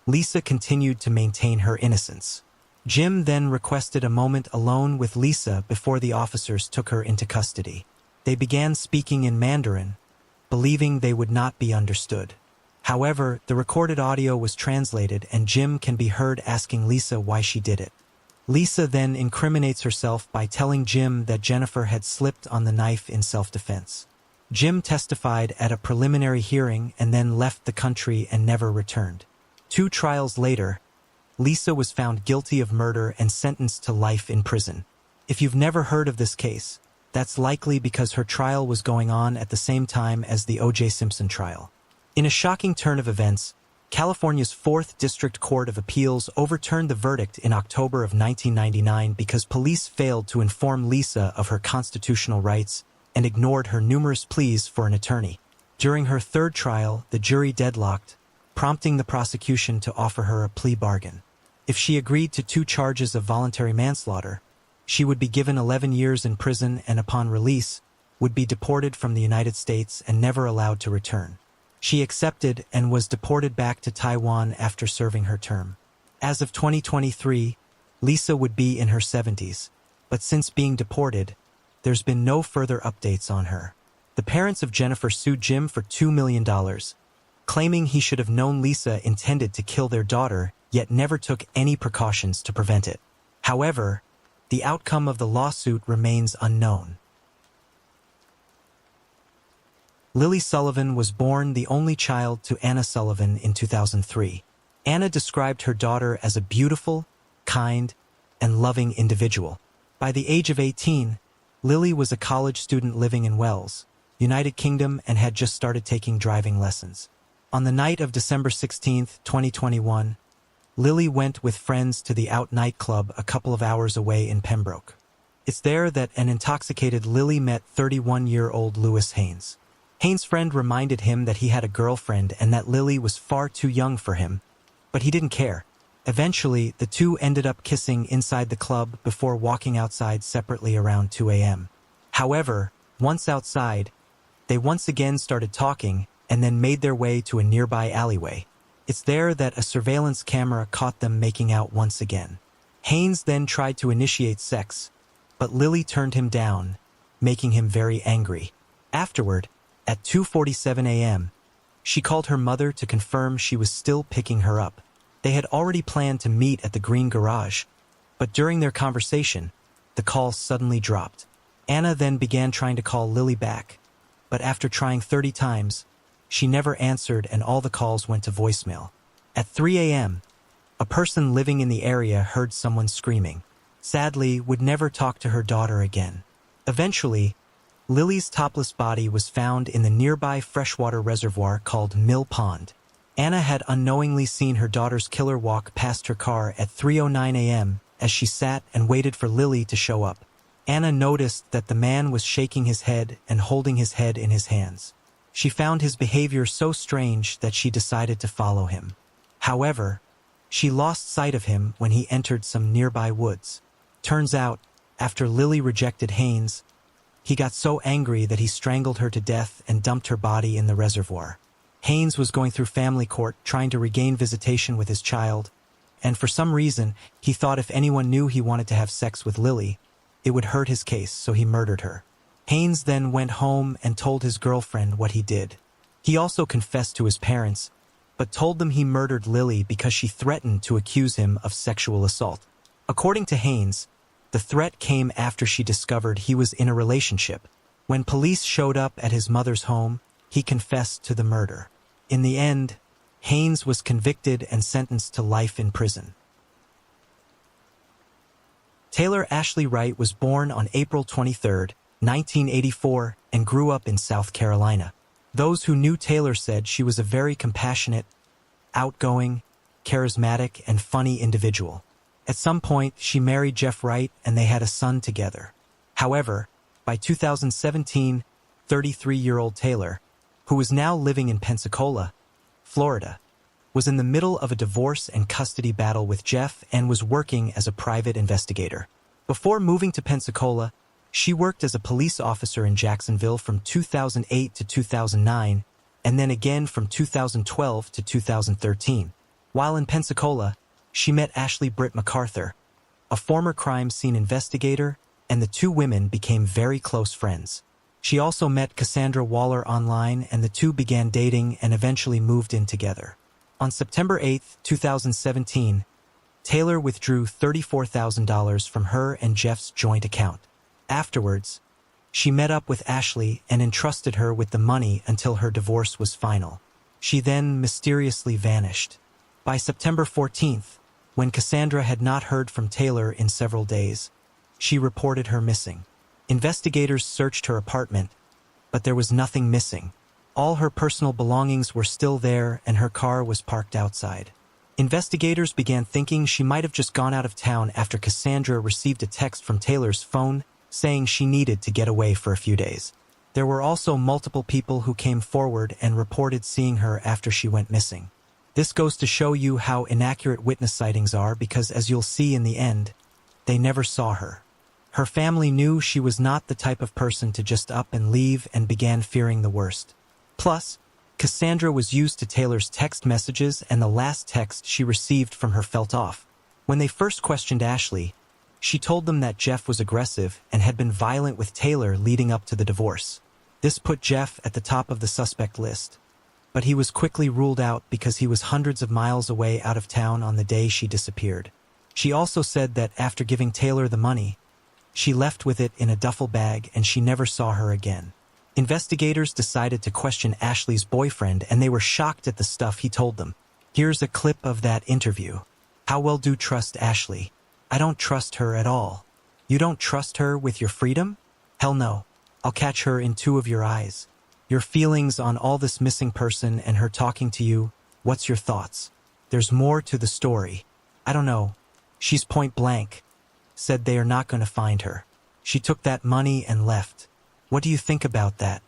A: Lisa continued to maintain her innocence. Jim then requested a moment alone with Lisa before the officers took her into custody. They began speaking in Mandarin, believing they would not be understood. However, the recorded audio was translated and Jim can be heard asking Lisa why she did it. Lisa then incriminates herself by telling Jim that Jennifer had slipped on the knife in self-defense. Jim testified at a preliminary hearing and then left the country and never returned. 2 trials later, Lisa was found guilty of murder and sentenced to life in prison. If you've never heard of this case, that's likely because her trial was going on at the same time as the O.J. Simpson trial. In a shocking turn of events, California's 4th District Court of Appeals overturned the verdict in October of 1999 because police failed to inform Lisa of her constitutional rights and ignored her numerous pleas for an attorney. During her 3rd trial, the jury deadlocked, prompting the prosecution to offer her a plea bargain. If she agreed to 2 charges of voluntary manslaughter, she would be given 11 years in prison and upon release, would be deported from the United States and never allowed to return. She accepted and was deported back to Taiwan after serving her term. As of 2023, Lisa would be in her 70s, but since being deported, there's been no further updates on her. The parents of Jennifer sued Jim for $2 million, claiming he should have known Lisa intended to kill their daughter, yet never took any precautions to prevent it. However, the outcome of the lawsuit remains unknown. Lily Sullivan was born the only child to Anna Sullivan in 2003. Anna described her daughter as a beautiful, kind, and loving individual. By the age of 18, Lily was a college student living in Wales, United Kingdom, and had just started taking driving lessons. On the night of December 16, 2021, Lily went with friends to the Out nightclub a couple of hours away in Pembroke. It's there that an intoxicated Lily met 31-year-old Lewis Haynes. Haynes' friend reminded him that he had a girlfriend and that Lily was far too young for him, but he didn't care. Eventually, the two ended up kissing inside the club before walking outside separately around 2 a.m. However, once outside, they once again started talking and then made their way to a nearby alleyway. It's there that a surveillance camera caught them making out once again. Haynes then tried to initiate sex, but Lily turned him down, making him very angry. Afterward, at 2:47 a.m., she called her mother to confirm she was still picking her up. They had already planned to meet at the Green Garage, but during their conversation, the call suddenly dropped. Anna then began trying to call Lily back, but after trying 30 times, she never answered and all the calls went to voicemail. At 3 a.m., a person living in the area heard someone screaming. Sadly, would never talk to her daughter again. Eventually, Lily's topless body was found in the nearby freshwater reservoir called Mill Pond. Anna had unknowingly seen her daughter's killer walk past her car at 3:09 a.m. as she sat and waited for Lily to show up. Anna noticed that the man was shaking his head and holding his head in his hands. She found his behavior so strange that she decided to follow him. However, she lost sight of him when he entered some nearby woods. Turns out, after Lily rejected Haynes, he got so angry that he strangled her to death and dumped her body in the reservoir. Haynes was going through family court trying to regain visitation with his child, and for some reason, he thought if anyone knew he wanted to have sex with Lily, it would hurt his case, so he murdered her. Haynes then went home and told his girlfriend what he did. He also confessed to his parents, but told them he murdered Lily because she threatened to accuse him of sexual assault. According to Haynes, the threat came after she discovered he was in a relationship. When police showed up at his mother's home, he confessed to the murder. In the end, Haynes was convicted and sentenced to life in prison. Taylor Ashley Wright was born on April 23, 1984, and grew up in South Carolina. Those who knew Taylor said she was a very compassionate, outgoing, charismatic, and funny individual. At some point, she married Jeff Wright and they had a son together. However, by 2017, 33-year-old Taylor, who was now living in Pensacola, Florida, was in the middle of a divorce and custody battle with Jeff and was working as a private investigator. Before moving to Pensacola, she worked as a police officer in Jacksonville from 2008 to 2009, and then again from 2012 to 2013. While in Pensacola, she met Ashley Britt MacArthur, a former crime scene investigator, and the two women became very close friends. She also met Cassandra Waller online, and the two began dating and eventually moved in together. On September 8, 2017, Taylor withdrew $34,000 from her and Jeff's joint account. Afterwards, she met up with Ashley and entrusted her with the money until her divorce was final. She then mysteriously vanished. By September 14th, when Cassandra had not heard from Taylor in several days, she reported her missing. Investigators searched her apartment, but there was nothing missing. All her personal belongings were still there and her car was parked outside. Investigators began thinking she might have just gone out of town after Cassandra received a text from Taylor's phone saying she needed to get away for a few days. There were also multiple people who came forward and reported seeing her after she went missing. This goes to show you how inaccurate witness sightings are because, as you'll see in the end, they never saw her. Her family knew she was not the type of person to just up and leave and began fearing the worst. Plus, Cassandra was used to Taylor's text messages, and the last text she received from her felt off. When they first questioned Ashley, she told them that Jeff was aggressive and had been violent with Taylor leading up to the divorce. This put Jeff at the top of the suspect list, but he was quickly ruled out because he was hundreds of miles away out of town on the day she disappeared. She also said that after giving Taylor the money, she left with it in a duffel bag and she never saw her again. Investigators decided to question Ashley's boyfriend, and they were shocked at the stuff he told them. Here's a clip of that interview. How well do you trust Ashley? I don't trust her at all. You don't trust her with your freedom? Hell no. I'll catch her in two of your eyes. Your feelings on all this missing person and her talking to you, what's your thoughts? There's more to the story. I don't know. She's point blank. Said they are not going to find her. She took that money and left. What do you think about that?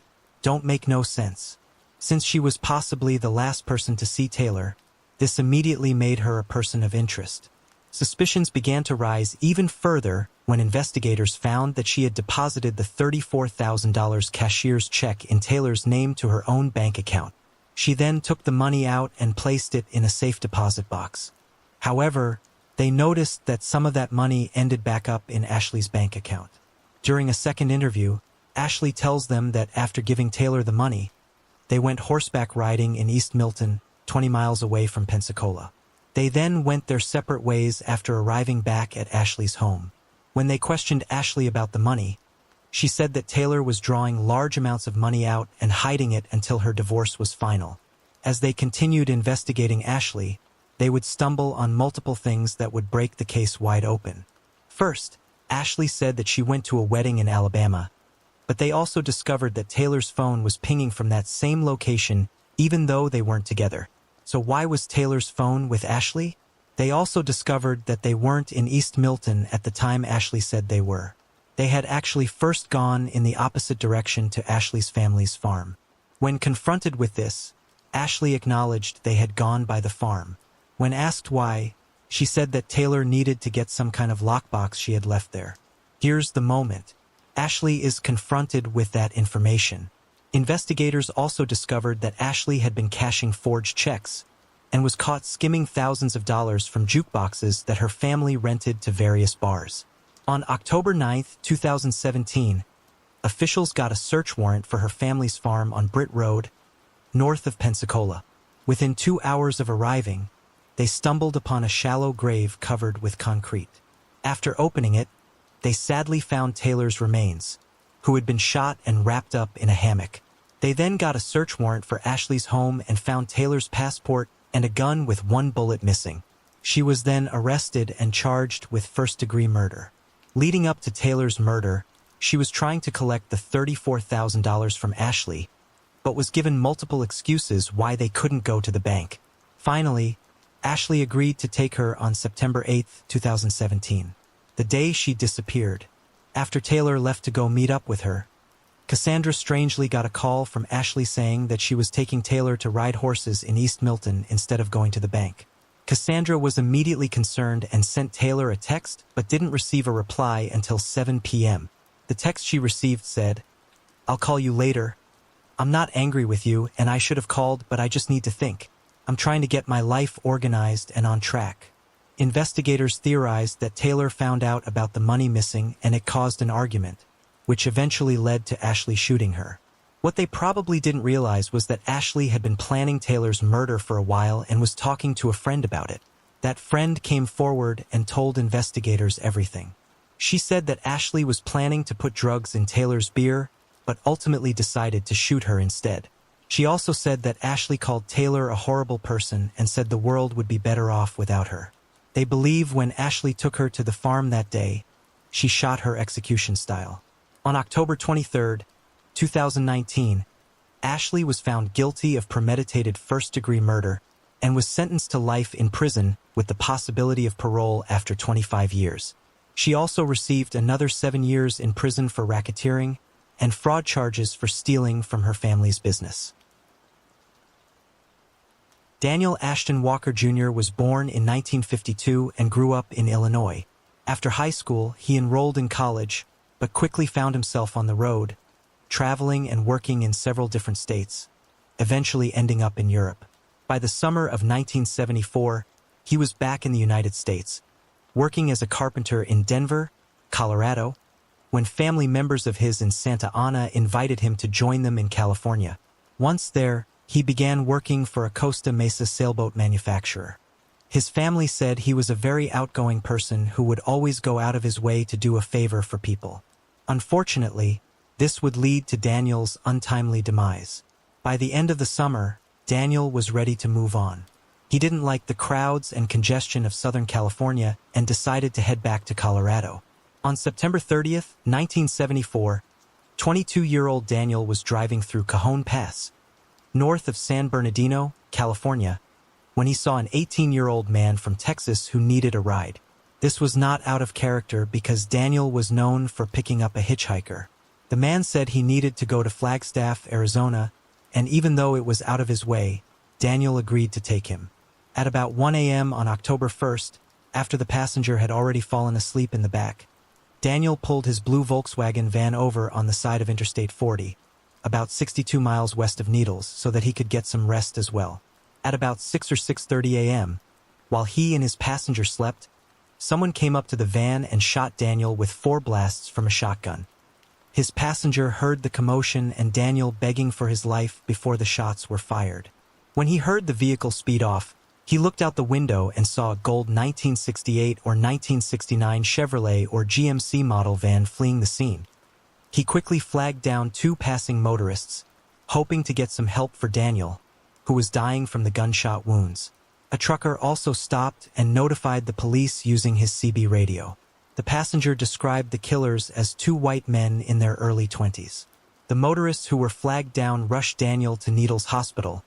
A: Don't make no sense. Since she was possibly the last person to see Taylor, this immediately made her a person of interest. Suspicions began to rise even further when investigators found that she had deposited the $34,000 cashier's check in Taylor's name to her own bank account. She then took the money out and placed it in a safe deposit box. However, they noticed that some of that money ended back up in Ashley's bank account. During a second interview, Ashley tells them that after giving Taylor the money, they went horseback riding in East Milton, 20 miles away from Pensacola. They then went their separate ways after arriving back at Ashley's home. When they questioned Ashley about the money, she said that Taylor was drawing large amounts of money out and hiding it until her divorce was final. As they continued investigating Ashley, they would stumble on multiple things that would break the case wide open. First, Ashley said that she went to a wedding in Alabama, but they also discovered that Taylor's phone was pinging from that same location even though they weren't together. So why was Taylor's phone with Ashley? They also discovered that they weren't in East Milton at the time Ashley said they were. They had actually first gone in the opposite direction to Ashley's family's farm. When confronted with this, Ashley acknowledged they had gone by the farm. When asked why, she said that Taylor needed to get some kind of lockbox she had left there. Here's the moment. Ashley is confronted with that information. Investigators also discovered that Ashley had been cashing forged checks and was caught skimming thousands of dollars from jukeboxes that her family rented to various bars. On October 9, 2017, officials got a search warrant for her family's farm on Britt Road, north of Pensacola. Within 2 hours of arriving, they stumbled upon a shallow grave covered with concrete. After opening it, they sadly found Taylor's remains, who had been shot and wrapped up in a hammock. They then got a search warrant for Ashley's home and found Taylor's passport and a gun with one bullet missing. She was then arrested and charged with first-degree murder. Leading up to Taylor's murder, she was trying to collect the $34,000 from Ashley, but was given multiple excuses why they couldn't go to the bank. Finally, Ashley agreed to take her on September 8, 2017, the day she disappeared. After Taylor left to go meet up with her, Cassandra strangely got a call from Ashley saying that she was taking Taylor to ride horses in East Milton instead of going to the bank. Cassandra was immediately concerned and sent Taylor a text, but didn't receive a reply until 7 p.m. The text she received said, "I'll call you later. I'm not angry with you, and I should have called, but I just need to think. I'm trying to get my life organized and on track. Investigators theorized that Taylor found out about the money missing and it caused an argument, which eventually led to Ashley shooting her. What they probably didn't realize was that Ashley had been planning Taylor's murder for a while and was talking to a friend about it. That friend came forward and told investigators everything. She said that Ashley was planning to put drugs in Taylor's beer, but ultimately decided to shoot her instead. She also said that Ashley called Taylor a horrible person and said the world would be better off without her. They believe when Ashley took her to the farm that day, she shot her execution style. On October 23, 2019, Ashley was found guilty of premeditated first-degree murder and was sentenced to life in prison with the possibility of parole after 25 years. She also received another 7 years in prison for racketeering and fraud charges for stealing from her family's business. Daniel Ashton Walker Jr. was born in 1952 and grew up in Illinois. After high school, he enrolled in college, but quickly found himself on the road, traveling and working in several different states, eventually ending up in Europe. By the summer of 1974, he was back in the United States, working as a carpenter in Denver, Colorado, when family members of his in Santa Ana invited him to join them in California. Once there, he began working for a Costa Mesa sailboat manufacturer. His family said he was a very outgoing person who would always go out of his way to do a favor for people. Unfortunately, this would lead to Daniel's untimely demise. By the end of the summer, Daniel was ready to move on. He didn't like the crowds and congestion of Southern California and decided to head back to Colorado. On September 30th, 1974, 22-year-old Daniel was driving through Cajon Pass, north of San Bernardino, California, when he saw an 18-year-old man from Texas who needed a ride. This was not out of character because Daniel was known for picking up a hitchhiker. The man said he needed to go to Flagstaff, Arizona, and even though it was out of his way, Daniel agreed to take him. At about 1 a.m. on October 1st, after the passenger had already fallen asleep in the back, Daniel pulled his blue Volkswagen van over on the side of Interstate 40, about 62 miles west of Needles, so that he could get some rest as well. At about 6 or 6:30 a.m., while he and his passenger slept, someone came up to the van and shot Daniel with 4 blasts from a shotgun. His passenger heard the commotion and Daniel begging for his life before the shots were fired. When he heard the vehicle speed off, he looked out the window and saw a gold 1968 or 1969 Chevrolet or GMC model van fleeing the scene. He quickly flagged down 2 passing motorists, hoping to get some help for Daniel, who was dying from the gunshot wounds. A trucker also stopped and notified the police using his CB radio. The passenger described the killers as 2 white men in their early 20s. The motorists who were flagged down rushed Daniel to Needles Hospital,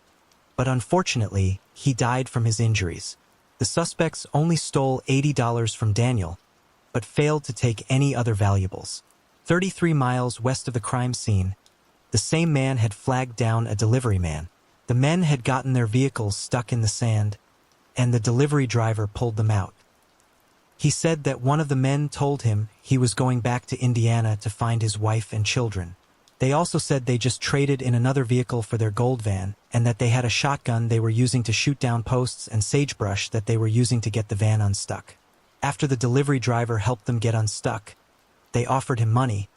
A: but unfortunately, he died from his injuries. The suspects only stole $80 from Daniel, but failed to take any other valuables. 33 miles west of the crime scene, the same man had flagged down a delivery man. The men had gotten their vehicles stuck in the sand, and the delivery driver pulled them out. He said that one of the men told him he was going back to Indiana to find his wife and children. They also said they just traded in another vehicle for their gold van, and that they had a shotgun they were using to shoot down posts and sagebrush that they were using to get the van unstuck. After the delivery driver helped them get unstuck, they offered him money,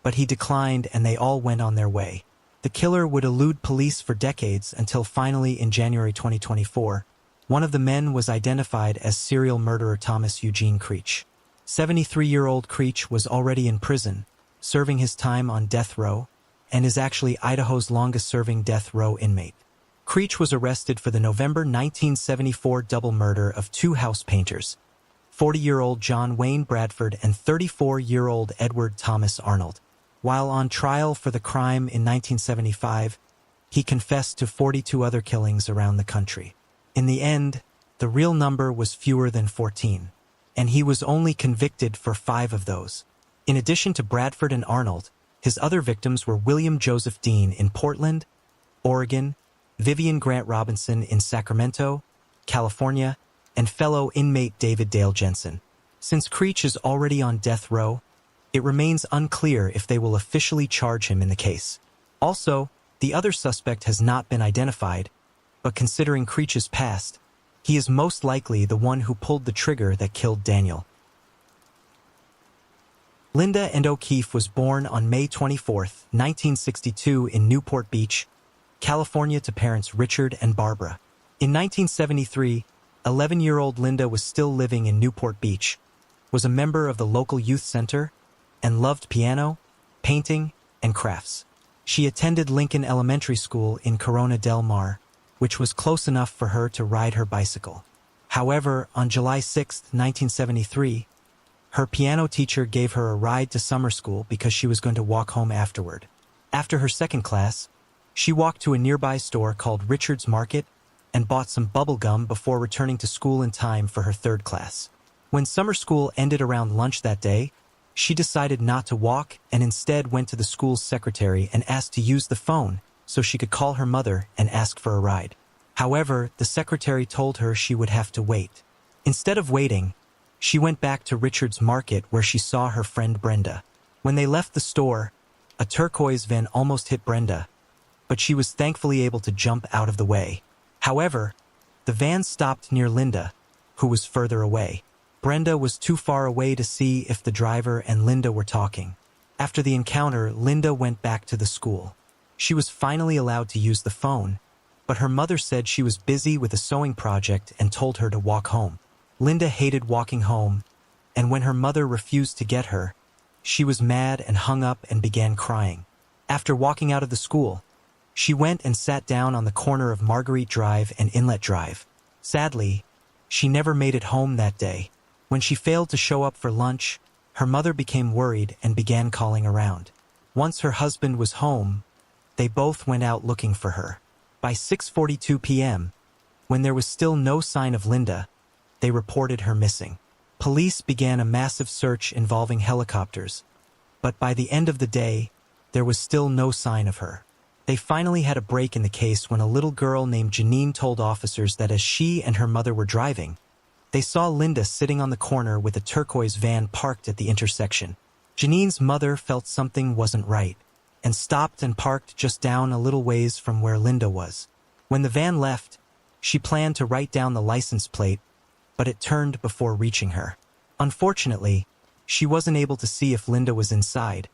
A: but he declined and they all went on their way. The killer would elude police for decades until finally in January 2024, one of the men was identified as serial murderer Thomas Eugene Creech. 73-year-old Creech was already in prison, serving his time on death row, and is actually Idaho's longest-serving death row inmate. Creech was arrested for the November 1974 double murder of 2 house painters, 40-year-old John Wayne Bradford and 34-year-old Edward Thomas Arnold. While on trial for the crime in 1975, he confessed to 42 other killings around the country. In the end, the real number was fewer than 14, and he was only convicted for 5 of those. In addition to Bradford and Arnold, his other victims were William Joseph Dean in Portland, Oregon, Vivian Grant Robinson in Sacramento, California, and fellow inmate David Dale Jensen. Since Creech is already on death row, it remains unclear if they will officially charge him in the case. Also, the other suspect has not been identified, but considering Creech's past, he is most likely the one who pulled the trigger that killed Daniel. Linda and O'Keefe was born on May 24, 1962 in Newport Beach, California to parents Richard and Barbara. In 1973, 11-year-old Linda was still living in Newport Beach, was a member of the local youth center, and loved piano, painting, and crafts. She attended Lincoln Elementary School in Corona del Mar, which was close enough for her to ride her bicycle. However, on July 6, 1973, her piano teacher gave her a ride to summer school because she was going to walk home afterward. After her second class, she walked to a nearby store called Richard's Market and bought some bubble gum before returning to school in time for her third class. When summer school ended around lunch that day, she decided not to walk and instead went to the school's secretary and asked to use the phone so she could call her mother and ask for a ride. However, the secretary told her she would have to wait. Instead of waiting, she went back to Richard's Market where she saw her friend Brenda. When they left the store, a turquoise van almost hit Brenda, but she was thankfully able to jump out of the way. However, the van stopped near Linda, who was further away. Brenda was too far away to see if the driver and Linda were talking. After the encounter, Linda went back to the school. She was finally allowed to use the phone, but her mother said she was busy with a sewing project and told her to walk home. Linda hated walking home, and when her mother refused to get her, she was mad and hung up and began crying. After walking out of the school, she went and sat down on the corner of Marguerite Drive and Inlet Drive. Sadly, she never made it home that day. When she failed to show up for lunch, her mother became worried and began calling around. Once her husband was home, they both went out looking for her. By 6:42 p.m., when there was still no sign of Linda, they reported her missing. Police began a massive search involving helicopters, but by the end of the day, there was still no sign of her. They finally had a break in the case when a little girl named Janine told officers that as she and her mother were driving, they saw Linda sitting on the corner with a turquoise van parked at the intersection. Janine's mother felt something wasn't right, and stopped and parked just down a little ways from where Linda was. When the van left, she planned to write down the license plate, but it turned before reaching her. Unfortunately, she wasn't able to see if Linda was inside,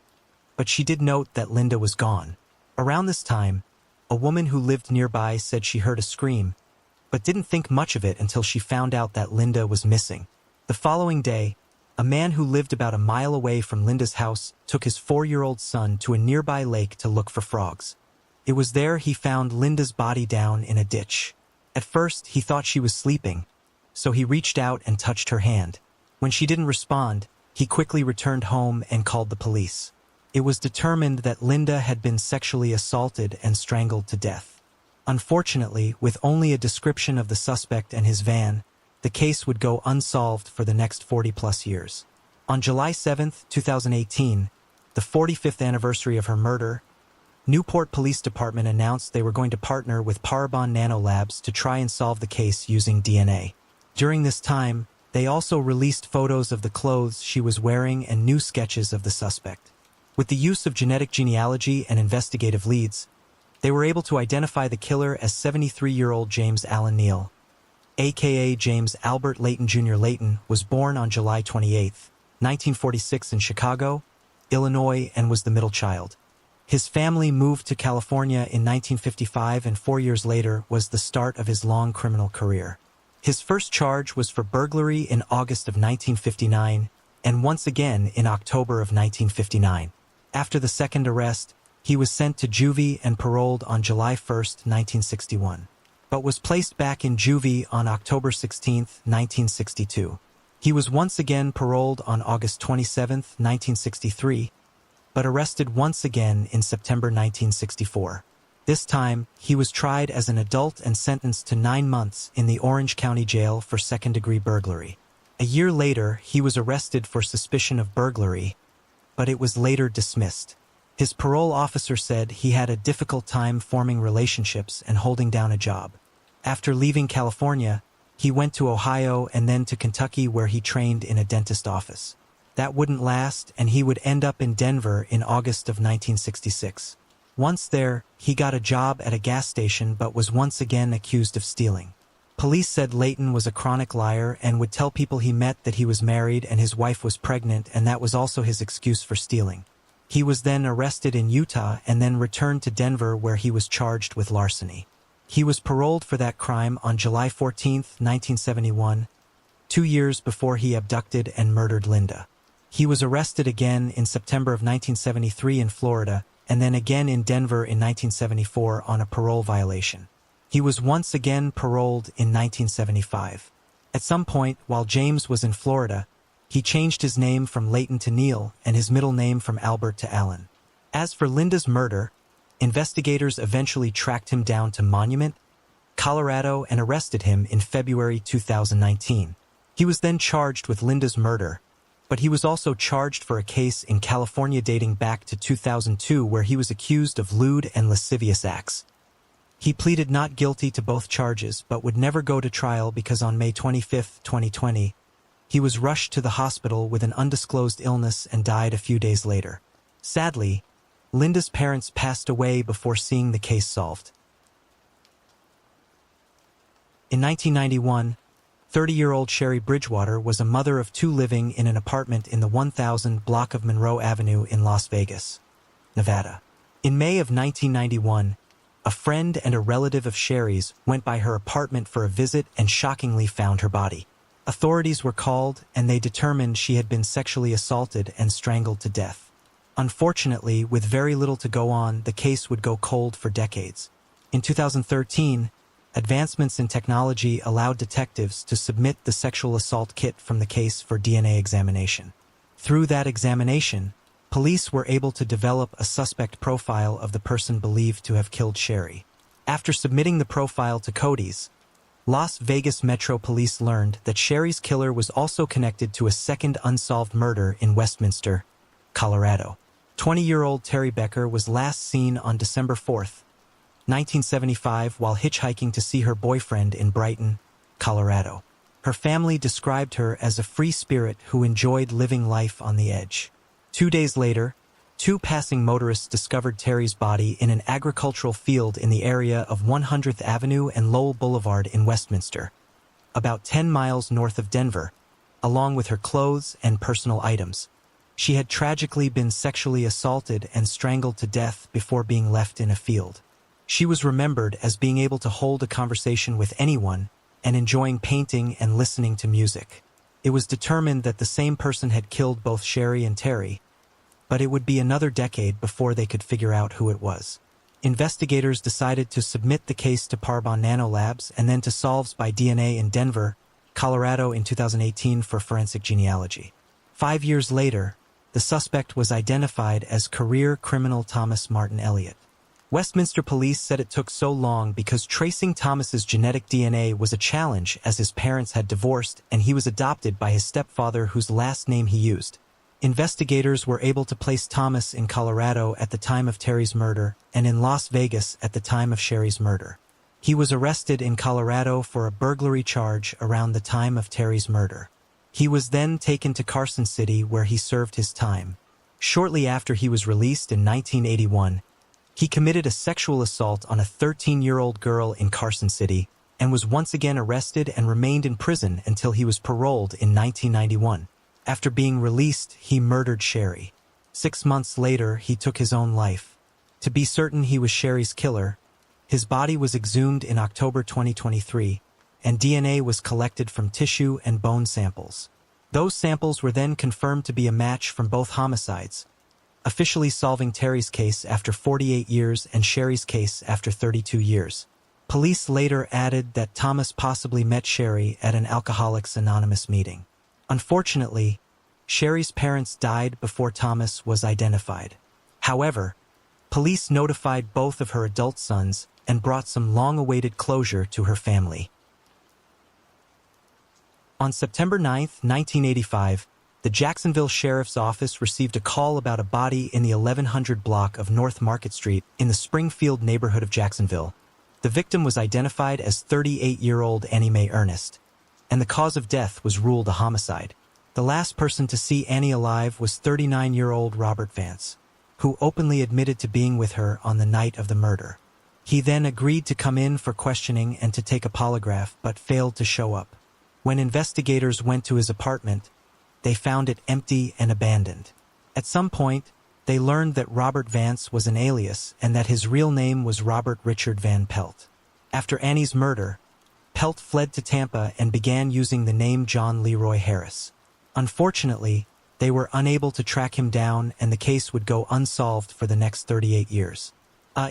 A: but she did note that Linda was gone. Around this time, a woman who lived nearby said she heard a scream, but didn't think much of it until she found out that Linda was missing. The following day, a man who lived about a mile away from Linda's house took his 4-year-old son to a nearby lake to look for frogs. It was there he found Linda's body down in a ditch. At first, he thought she was sleeping, so he reached out and touched her hand. When she didn't respond, he quickly returned home and called the police. It was determined that Linda had been sexually assaulted and strangled to death. Unfortunately, with only a description of the suspect and his van, the case would go unsolved for the next 40-plus years. On July 7, 2018, the 45th anniversary of her murder, Newport Police Department announced they were going to partner with Parabon Nanolabs to try and solve the case using DNA. During this time, they also released photos of the clothes she was wearing and new sketches of the suspect. With the use of genetic genealogy and investigative leads, they were able to identify the killer as 73-year-old James Allen Neal, a.k.a. James Albert Layton Jr. Layton, was born on July 28, 1946 in Chicago, Illinois, and was the middle child. His family moved to California in 1955, and 4 years later was the start of his long criminal career. His first charge was for burglary in August of 1959, and once again in October of 1959. After the second arrest, he was sent to juvie and paroled on July 1, 1961, but was placed back in juvie on October 16, 1962. He was once again paroled on August 27, 1963, but arrested once again in September 1964. This time, he was tried as an adult and sentenced to 9 months in the Orange County Jail for second-degree burglary. A year later, he was arrested for suspicion of burglary, but it was later dismissed. His parole officer said he had a difficult time forming relationships and holding down a job. After leaving California, he went to Ohio and then to Kentucky, where he trained in a dentist office. That wouldn't last, and he would end up in Denver in August of 1966. Once there, he got a job at a gas station but was once again accused of stealing. Police said Layton was a chronic liar and would tell people he met that he was married and his wife was pregnant, and that was also his excuse for stealing. He was then arrested in Utah and then returned to Denver, where he was charged with larceny. He was paroled for that crime on July 14, 1971, 2 years before he abducted and murdered Linda. He was arrested again in September of 1973 in Florida, and then again in Denver in 1974 on a parole violation. He was once again paroled in 1975. At some point, while James was in Florida, he changed his name from Layton to Neil and his middle name from Albert to Allen. As for Linda's murder, investigators eventually tracked him down to Monument, Colorado, and arrested him in February 2019. He was then charged with Linda's murder, but he was also charged for a case in California dating back to 2002 where he was accused of lewd and lascivious acts. He pleaded not guilty to both charges but would never go to trial because on May 25, 2020, he was rushed to the hospital with an undisclosed illness and died a few days later. Sadly, Linda's parents passed away before seeing the case solved. In 1991, 30-year-old Sherry Bridgewater was a mother of 2 living in an apartment in the 1000 block of Monroe Avenue in Las Vegas, Nevada. In May of 1991, a friend and a relative of Sherry's went by her apartment for a visit and shockingly found her body. Authorities were called and they determined she had been sexually assaulted and strangled to death. Unfortunately, with very little to go on, the case would go cold for decades. In 2013, advancements in technology allowed detectives to submit the sexual assault kit from the case for DNA examination. Through that examination, police were able to develop a suspect profile of the person believed to have killed Sherry. After submitting the profile to Cody's, Las Vegas Metro Police learned that Sherry's killer was also connected to a second unsolved murder in Westminster, Colorado. 20-year-old Terry Becker was last seen on December 4, 1975, while hitchhiking to see her boyfriend in Brighton, Colorado. Her family described her as a free spirit who enjoyed living life on the edge. 2 days later, 2 passing motorists discovered Terry's body in an agricultural field in the area of 100th Avenue and Lowell Boulevard in Westminster, about 10 miles north of Denver, along with her clothes and personal items. She had tragically been sexually assaulted and strangled to death before being left in a field. She was remembered as being able to hold a conversation with anyone and enjoying painting and listening to music. It was determined that the same person had killed both Sherry and Terry, but it would be another decade before they could figure out who it was. Investigators decided to submit the case to Parbon Nanolabs and then to Solves by DNA in Denver, Colorado in 2018 for forensic genealogy. 5 years later, the suspect was identified as career criminal Thomas Martin Elliott. Westminster police said it took so long because tracing Thomas's genetic DNA was a challenge, as his parents had divorced and he was adopted by his stepfather whose last name he used. Investigators were able to place Thomas in Colorado at the time of Terry's murder and in Las Vegas at the time of Sherry's murder. He was arrested in Colorado for a burglary charge around the time of Terry's murder. He was then taken to Carson City where he served his time. Shortly after he was released in 1981, he committed a sexual assault on a 13-year-old girl in Carson City and was once again arrested and remained in prison until he was paroled in 1991. After being released, he murdered Sherry. 6 months later, he took his own life. To be certain he was Sherry's killer, his body was exhumed in October 2023, and DNA was collected from tissue and bone samples. Those samples were then confirmed to be a match from both homicides, officially solving Terry's case after 48 years and Sherry's case after 32 years. Police later added that Thomas possibly met Sherry at an Alcoholics Anonymous meeting. Unfortunately, Sherry's parents died before Thomas was identified. However, police notified both of her adult sons and brought some long-awaited closure to her family. On September 9, 1985, the Jacksonville Sheriff's Office received a call about a body in the 1100 block of North Market Street in the Springfield neighborhood of Jacksonville. The victim was identified as 38-year-old Annie Mae Ernest, and the cause of death was ruled a homicide. The last person to see Annie alive was 39-year-old Robert Vance, who openly admitted to being with her on the night of the murder. He then agreed to come in for questioning and to take a polygraph, but failed to show up. When investigators went to his apartment, they found it empty and abandoned. At some point, they learned that Robert Vance was an alias and that his real name was Robert Richard Van Pelt. After Annie's murder, Pelt fled to Tampa and began using the name John Leroy Harris. Unfortunately, they were unable to track him down, and the case would go unsolved for the next 38 years.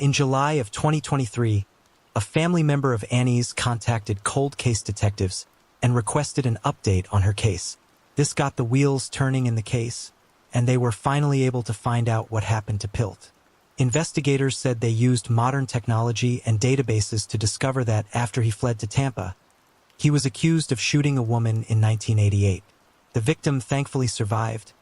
A: In July of 2023, a family member of Annie's contacted cold case detectives and requested an update on her case. This got the wheels turning in the case, and they were finally able to find out what happened to Pelt. Investigators said they used modern technology and databases to discover that after he fled to Tampa, he was accused of shooting a woman in 1988. The victim thankfully survived,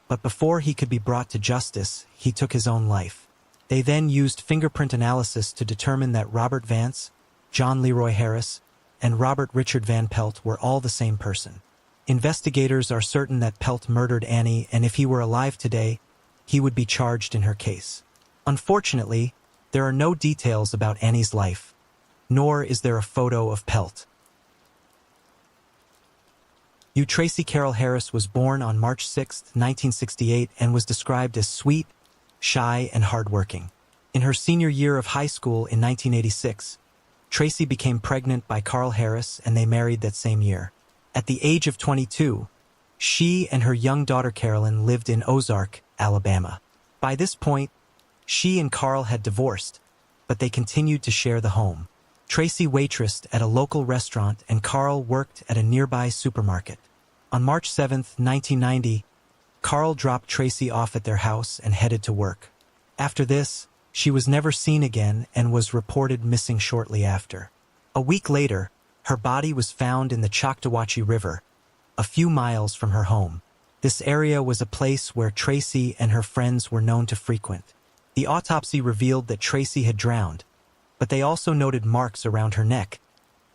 A: but before he could be brought to justice, he took his own life. They then used fingerprint analysis to determine that Robert Vance, John Leroy Harris, and Robert Richard Van Pelt were all the same person. Investigators are certain that Pelt murdered Annie, and if he were alive today, he would be charged in her case. Unfortunately, there are no details about Annie's life, nor is there a photo of Pelt. Tracy Carol Harris was born on March 6, 1968, and was described as sweet, shy, and hardworking. In her senior year of high school in 1986, Tracy became pregnant by Carl Harris, and they married that same year. At the age of 22, she and her young daughter Carolyn lived in Ozark, Alabama. By this point, she and Carl had divorced, but they continued to share the home. Tracy waitressed at a local restaurant and Carl worked at a nearby supermarket. On March 7, 1990, Carl dropped Tracy off at their house and headed to work. After this, she was never seen again and was reported missing shortly after. A week later, her body was found in the Choctawhatchee River, a few miles from her home. This area was a place where Tracy and her friends were known to frequent. The autopsy revealed that Tracy had drowned, but they also noted marks around her neck,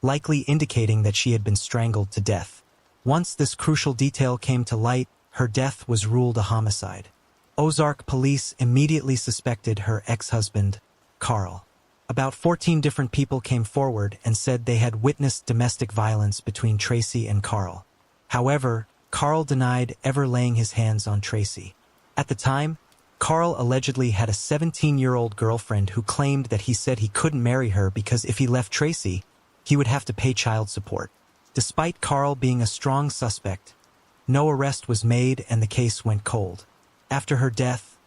A: likely indicating that she had been strangled to death. Once this crucial detail came to light, her death was ruled a homicide. Ozark police immediately suspected her ex-husband, Carl. About 14 different people came forward and said they had witnessed domestic violence between Tracy and Carl. However, Carl denied ever laying his hands on Tracy. At the time, Carl allegedly had a 17-year-old girlfriend who claimed that he said he couldn't marry her because if he left Tracy, he would have to pay child support. Despite Carl being a strong suspect, no arrest was made and the case went cold. After her death,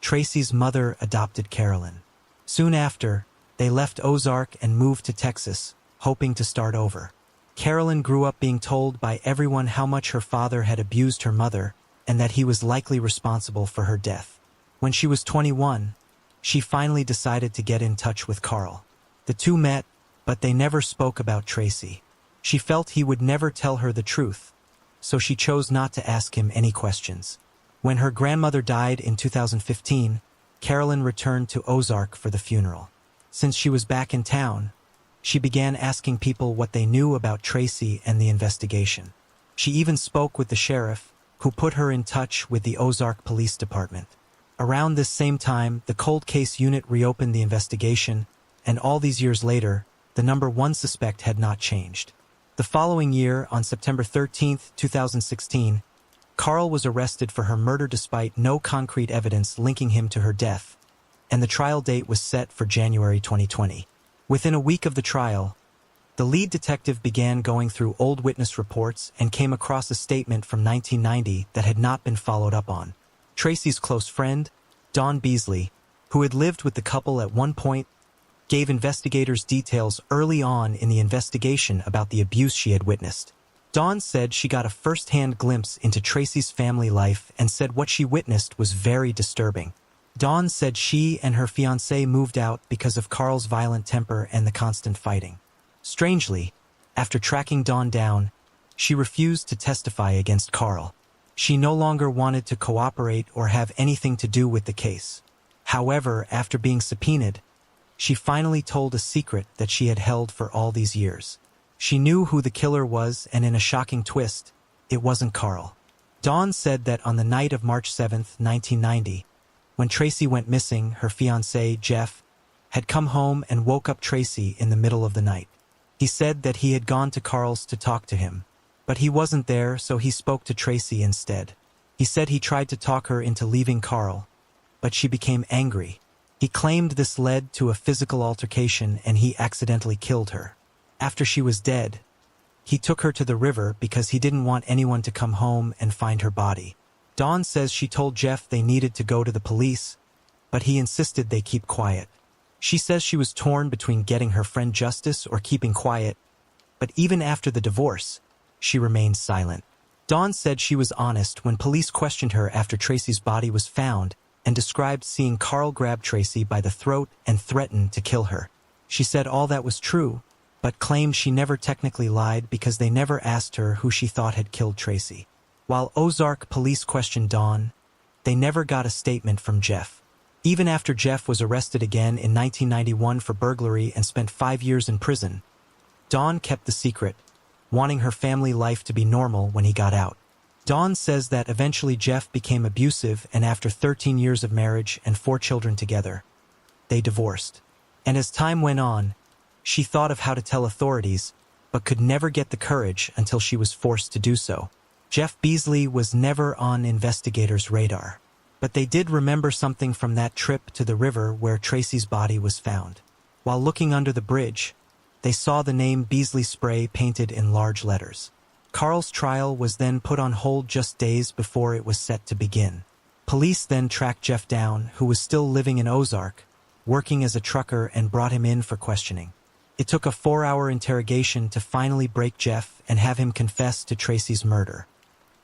A: Tracy's mother adopted Carolyn. Soon after, they left Ozark and moved to Texas, hoping to start over. Carolyn grew up being told by everyone how much her father had abused her mother and that he was likely responsible for her death. When she was 21, she finally decided to get in touch with Carl. The two met, but they never spoke about Tracy. She felt he would never tell her the truth, so she chose not to ask him any questions. When her grandmother died in 2015, Carolyn returned to Ozark for the funeral. Since she was back in town, she began asking people what they knew about Tracy and the investigation. She even spoke with the sheriff, who put her in touch with the Ozark Police Department. Around this same time, the cold case unit reopened the investigation, and all these years later, the number one suspect had not changed. The following year, on September 13, 2016, Carl was arrested for her murder despite no concrete evidence linking him to her death, and the trial date was set for January 2020. Within a week of the trial, the lead detective began going through old witness reports and came across a statement from 1990 that had not been followed up on. Tracy's close friend, Dawn Beasley, who had lived with the couple at one point, gave investigators details early on in the investigation about the abuse she had witnessed. Dawn said she got a first-hand glimpse into Tracy's family life and said what she witnessed was very disturbing. Dawn said she and her fiancé moved out because of Carl's violent temper and the constant fighting. Strangely, after tracking Dawn down, she refused to testify against Carl. She no longer wanted to cooperate or have anything to do with the case. However, after being subpoenaed, she finally told a secret that she had held for all these years. She knew who the killer was, and in a shocking twist, it wasn't Carl. Dawn said that on the night of March 7, 1990, When Tracy went missing, her fiancé, Jeff, had come home and woke up Tracy in the middle of the night. He said that he had gone to Carl's to talk to him, but he wasn't there, so he spoke to Tracy instead. He said he tried to talk her into leaving Carl, but she became angry. He claimed this led to a physical altercation and he accidentally killed her. After she was dead, he took her to the river because he didn't want anyone to come home and find her body. Dawn says she told Jeff they needed to go to the police, but he insisted they keep quiet. She says she was torn between getting her friend justice or keeping quiet, but even after the divorce, she remained silent. Dawn said she was honest when police questioned her after Tracy's body was found and described seeing Carl grab Tracy by the throat and threaten to kill her. She said all that was true, but claimed she never technically lied because they never asked her who she thought had killed Tracy. While Ozark police questioned Dawn, they never got a statement from Jeff. Even after Jeff was arrested again in 1991 for burglary and spent 5 years in prison, Dawn kept the secret, wanting her family life to be normal when he got out. Dawn says that eventually Jeff became abusive and after 13 years of marriage and 4 children together, they divorced. And as time went on, she thought of how to tell authorities, but could never get the courage until she was forced to do so. Jeff Beasley was never on investigators' radar, but they did remember something from that trip to the river where Tracy's body was found. While looking under the bridge, they saw the name Beasley Spray painted in large letters. Carl's trial was then put on hold just days before it was set to begin. Police then tracked Jeff down, who was still living in Ozark, working as a trucker, and brought him in for questioning. It took a 4-hour interrogation to finally break Jeff and have him confess to Tracy's murder.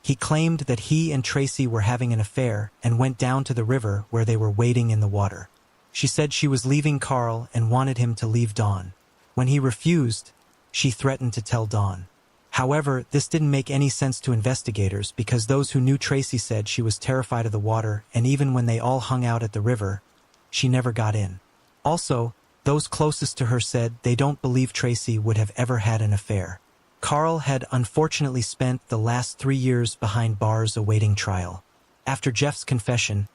A: He claimed that he and Tracy were having an affair and went down to the river where they were wading in the water. She said she was leaving Carl and wanted him to leave Dawn. When he refused, she threatened to tell Dawn. However, this didn't make any sense to investigators because those who knew Tracy said she was terrified of the water, and even when they all hung out at the river, she never got in. Also, those closest to her said they don't believe Tracy would have ever had an affair. Carl had unfortunately spent the last 3 years behind bars awaiting trial. After Jeff's confession,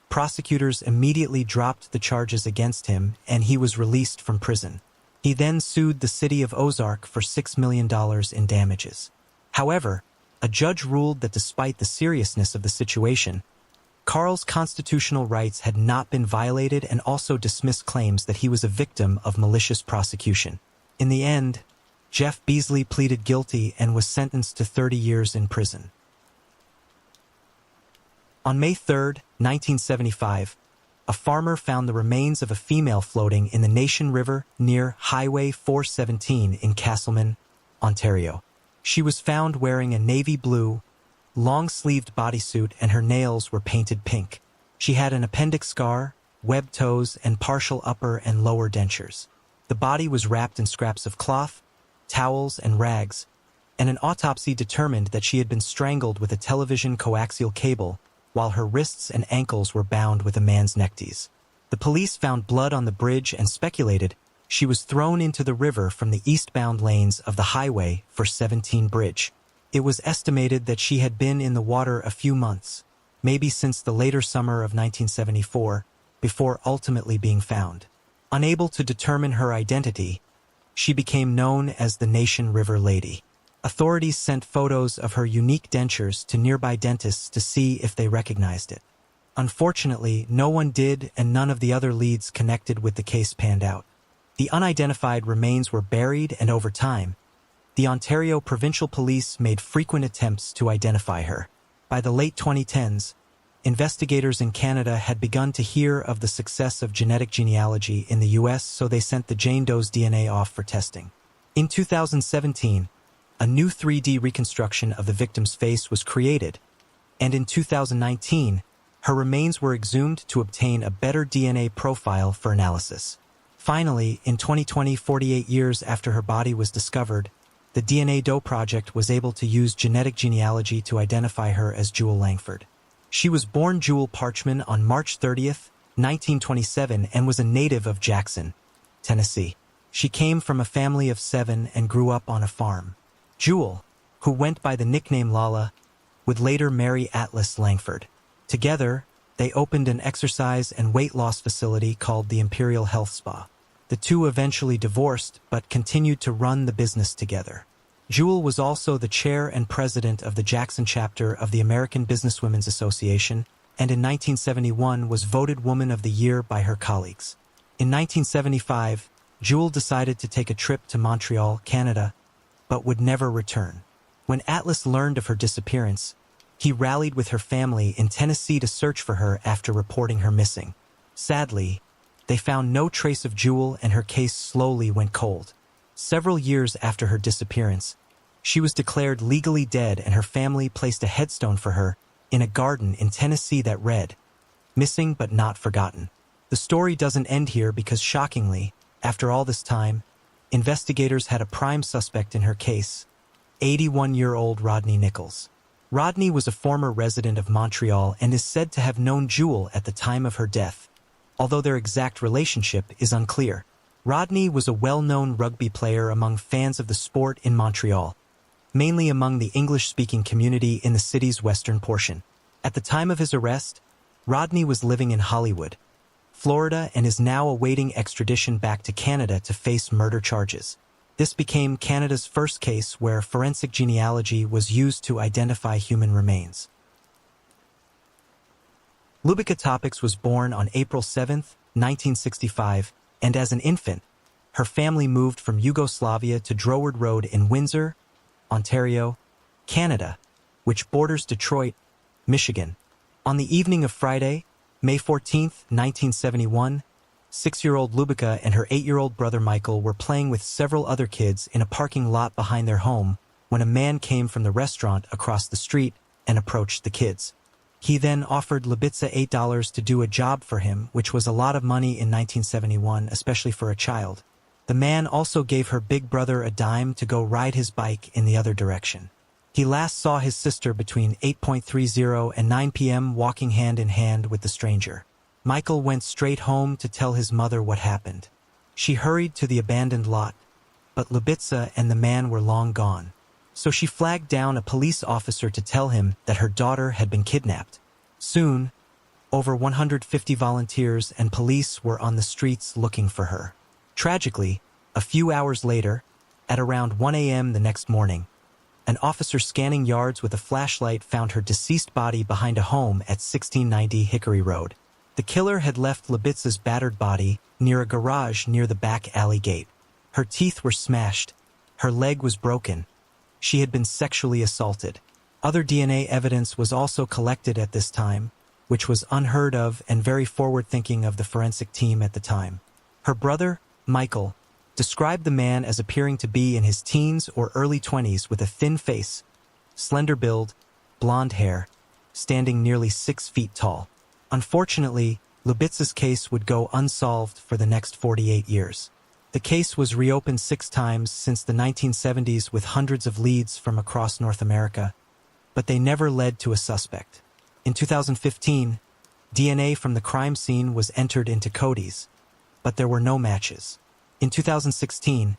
A: prosecutors immediately dropped the charges against him and he was released from prison. He then sued the city of Ozark for $6 million in damages. However, a judge ruled that despite the seriousness of the situation, Carl's constitutional rights had not been violated and also dismissed claims that he was a victim of malicious prosecution. In the end, Jeff Beasley pleaded guilty and was sentenced to 30 years in prison. On May 3, 1975, a farmer found the remains of a female floating in the Nation River near Highway 417 in Castleman, Ontario. She was found wearing a navy blue, long-sleeved bodysuit and her nails were painted pink. She had an appendix scar, webbed toes, and partial upper and lower dentures. The body was wrapped in scraps of cloth, towels, and rags, and an autopsy determined that she had been strangled with a television coaxial cable while her wrists and ankles were bound with a man's neckties. The police found blood on the bridge and speculated she was thrown into the river from the eastbound lanes of the Highway 417 bridge. It was estimated that she had been in the water a few months, maybe since the later summer of 1974, before ultimately being found. Unable to determine her identity, she became known as the Nation River Lady. Authorities sent photos of her unique dentures to nearby dentists to see if they recognized it. Unfortunately, no one did, and none of the other leads connected with the case panned out. The unidentified remains were buried, and over time, the Ontario Provincial Police made frequent attempts to identify her. By the late 2010s, investigators in Canada had begun to hear of the success of genetic genealogy in the US, so they sent the Jane Doe's DNA off for testing. In 2017, a new 3D reconstruction of the victim's face was created, and in 2019, her remains were exhumed to obtain a better DNA profile for analysis. Finally, in 2020, 48 years after her body was discovered, the DNA Doe Project was able to use genetic genealogy to identify her as Jewel Langford. She was born Jewel Parchman on March 30th, 1927, and was a native of Jackson, Tennessee. She came from a family of 7 and grew up on a farm. Jewel, who went by the nickname Lala, would later marry Atlas Langford. Together, They opened an exercise and weight loss facility called the Imperial Health Spa. The two eventually divorced, but continued to run the business together. Jewel was also the chair and president of the Jackson chapter of the American Businesswomen's Association, and in 1971 was voted Woman of the Year by her colleagues. In 1975, Jewel decided to take a trip to Montreal, Canada, but would never return. When Atlas learned of her disappearance, he rallied with her family in Tennessee to search for her after reporting her missing. Sadly, they found no trace of Jewel and her case slowly went cold. Several years after her disappearance, she was declared legally dead and her family placed a headstone for her in a garden in Tennessee that read, "Missing but not forgotten." The story doesn't end here because, shockingly, after all this time, investigators had a prime suspect in her case, 81-year-old Rodney Nichols. Rodney was a former resident of Montreal and is said to have known Jewel at the time of her death, although their exact relationship is unclear. Rodney was a well-known rugby player among fans of the sport in Montreal, mainly among the English-speaking community in the city's western portion. At the time of his arrest, Rodney was living in Hollywood, Florida, and is now awaiting extradition back to Canada to face murder charges. This became Canada's first case where forensic genealogy was used to identify human remains. Lubica Topics was born on April 7, 1965, and as an infant, her family moved from Yugoslavia to Droward Road in Windsor, Ontario, Canada, which borders Detroit, Michigan. On the evening of Friday, May 14, 1971, 6-year-old Lubica and her 8-year-old brother Michael were playing with several other kids in a parking lot behind their home when a man came from the restaurant across the street and approached the kids. He then offered Lubica $8 to do a job for him, which was a lot of money in 1971, especially for a child. The man also gave her big brother a dime to go ride his bike in the other direction. He last saw his sister between 8:30 and 9 p.m. walking hand in hand with the stranger. Michael went straight home to tell his mother what happened. She hurried to the abandoned lot, but Lubica and the man were long gone. So she flagged down a police officer to tell him that her daughter had been kidnapped. Soon, over 150 volunteers and police were on the streets looking for her. Tragically, a few hours later, at around 1 a.m. the next morning, an officer scanning yards with a flashlight found her deceased body behind a home at 1690 Hickory Road. The killer had left Lubica's battered body near a garage near the back alley gate. Her teeth were smashed. Her leg was broken. She had been sexually assaulted. Other DNA evidence was also collected at this time, which was unheard of and very forward-thinking of the forensic team at the time. Her brother, Michael, described the man as appearing to be in his teens or early 20s with a thin face, slender build, blonde hair, standing nearly 6 feet tall. Unfortunately, Lubica's case would go unsolved for the next 48 years. The case was reopened 6 times since the 1970s with hundreds of leads from across North America, but they never led to a suspect. In 2015, DNA from the crime scene was entered into Cody's, but there were no matches. In 2016,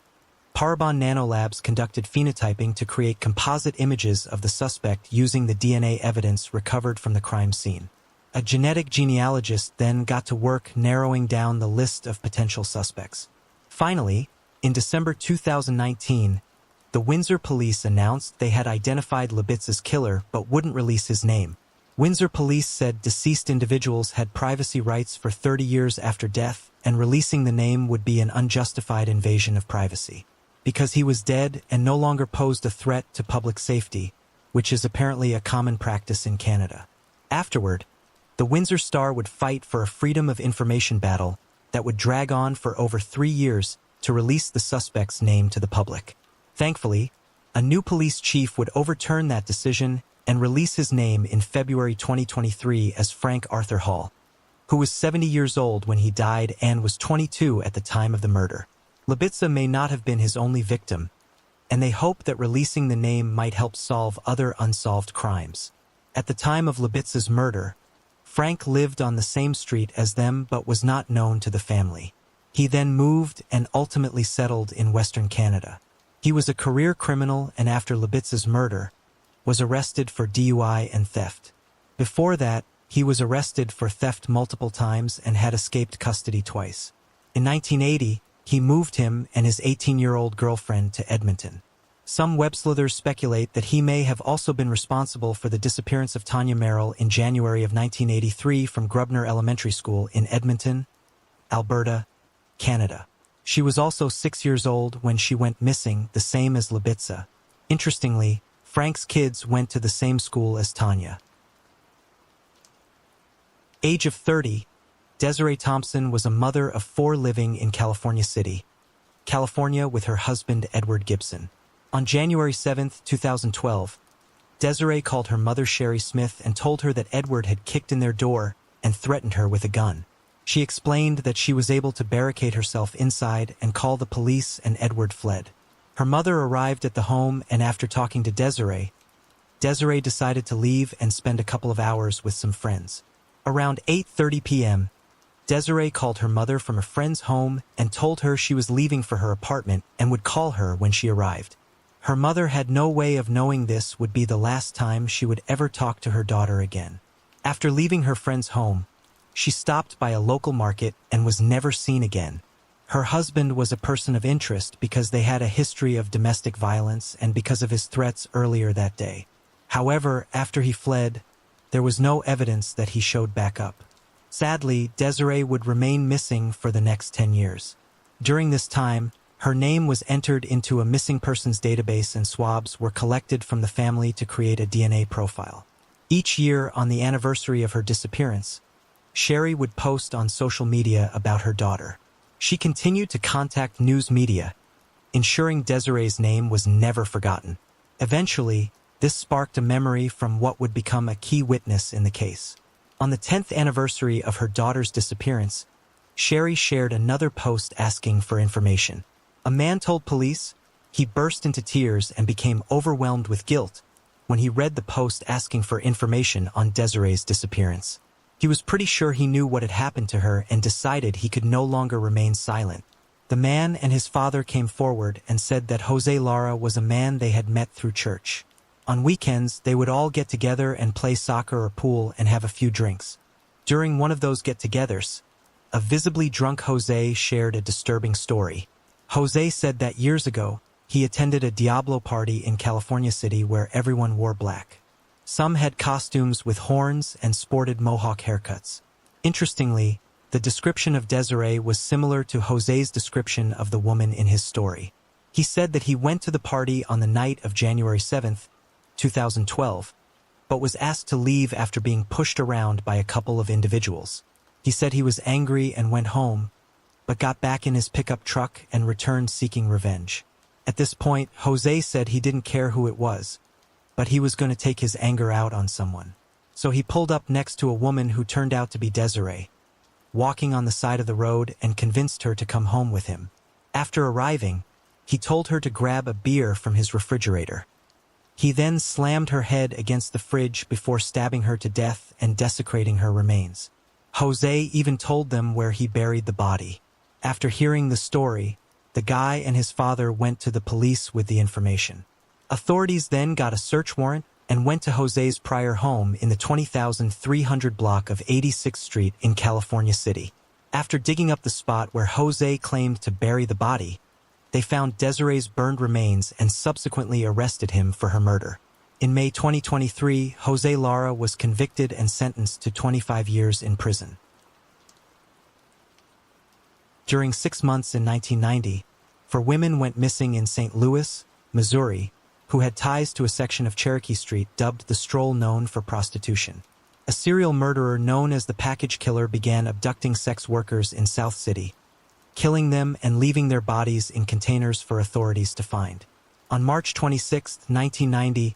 A: Parabon Nanolabs conducted phenotyping to create composite images of the suspect using the DNA evidence recovered from the crime scene. A genetic genealogist then got to work narrowing down the list of potential suspects. Finally, in December 2019, the Windsor police announced they had identified Lubica's killer but wouldn't release his name. Windsor police said deceased individuals had privacy rights for 30 years after death, and releasing the name would be an unjustified invasion of privacy. Because he was dead and no longer posed a threat to public safety, which is apparently a common practice in Canada. Afterward, the Windsor Star would fight for a freedom of information battle that would drag on for over 3 years to release the suspect's name to the public. Thankfully, a new police chief would overturn that decision and release his name in February 2023 as Frank Arthur Hall, who was 70 years old when he died and was 22 at the time of the murder. Lubica may not have been his only victim, and they hope that releasing the name might help solve other unsolved crimes. At the time of Lubica's murder, Frank lived on the same street as them but was not known to the family. He then moved and ultimately settled in Western Canada. He was a career criminal and after Lubica's murder, was arrested for DUI and theft. Before that, He was arrested for theft multiple times and had escaped custody twice. In 1980, he moved him and his 18-year-old girlfriend to Edmonton. Some web sleuthers speculate that he may have also been responsible for the disappearance of Tanya Merrill in January of 1983 from Grubner Elementary School in Edmonton, Alberta, Canada. She was also 6 years old when she went missing, the same as Libitsa. Interestingly, Frank's kids went to the same school as Tanya. Age of 30, Desiree Thompson was a mother of 4 living in California City, California with her husband Edward Gibson. On January 7, 2012, Desiree called her mother Sherry Smith and told her that Edward had kicked in their door and threatened her with a gun. She explained that she was able to barricade herself inside and call the police, and Edward fled. Her mother arrived at the home, and after talking to Desiree decided to leave and spend a couple of hours with some friends. Around 8:30 p.m., Desiree called her mother from a friend's home and told her she was leaving for her apartment and would call her when she arrived. Her mother had no way of knowing this would be the last time she would ever talk to her daughter again. After leaving her friend's home, she stopped by a local market and was never seen again. Her husband was a person of interest because they had a history of domestic violence and because of his threats earlier that day. However, after he fled, there was no evidence that he showed back up. Sadly, Desiree would remain missing for the next 10 years. During this time, her name was entered into a missing persons database and swabs were collected from the family to create a DNA profile. Each year, on the anniversary of her disappearance, Sherry would post on social media about her daughter. She continued to contact news media, ensuring Desiree's name was never forgotten. Eventually, this sparked a memory from what would become a key witness in the case. On the 10th anniversary of her daughter's disappearance, Sherry shared another post asking for information. A man told police he burst into tears and became overwhelmed with guilt when he read the post asking for information on Desiree's disappearance. He was pretty sure he knew what had happened to her and decided he could no longer remain silent. The man and his father came forward and said that Jose Lara was a man they had met through church. On weekends, they would all get together and play soccer or pool and have a few drinks. During one of those get-togethers, a visibly drunk Jose shared a disturbing story. Jose said that years ago, he attended a Diablo party in California City where everyone wore black. Some had costumes with horns and sported mohawk haircuts. Interestingly, the description of Desiree was similar to Jose's description of the woman in his story. He said that he went to the party on the night of January 7th, 2012, but was asked to leave after being pushed around by a couple of individuals. He said he was angry and went home, but got back in his pickup truck and returned seeking revenge. At this point, Jose said he didn't care who it was, but he was going to take his anger out on someone. So he pulled up next to a woman who turned out to be Desiree, walking on the side of the road, and convinced her to come home with him. After arriving, he told her to grab a beer from his refrigerator. He then slammed her head against the fridge before stabbing her to death and desecrating her remains. Jose even told them where he buried the body. After hearing the story, the guy and his father went to the police with the information. Authorities then got a search warrant and went to Jose's prior home in the 20,300 block of 86th Street in California City. After digging up the spot where Jose claimed to bury the body, they found Desiree's burned remains and subsequently arrested him for her murder. In May 2023, Jose Lara was convicted and sentenced to 25 years in prison. During 6 months in 1990, 4 women went missing in St. Louis, Missouri, who had ties to a section of Cherokee Street dubbed the Stroll, known for prostitution. A serial murderer known as the Package Killer began abducting sex workers in South City, killing them and leaving their bodies in containers for authorities to find. On March 26, 1990,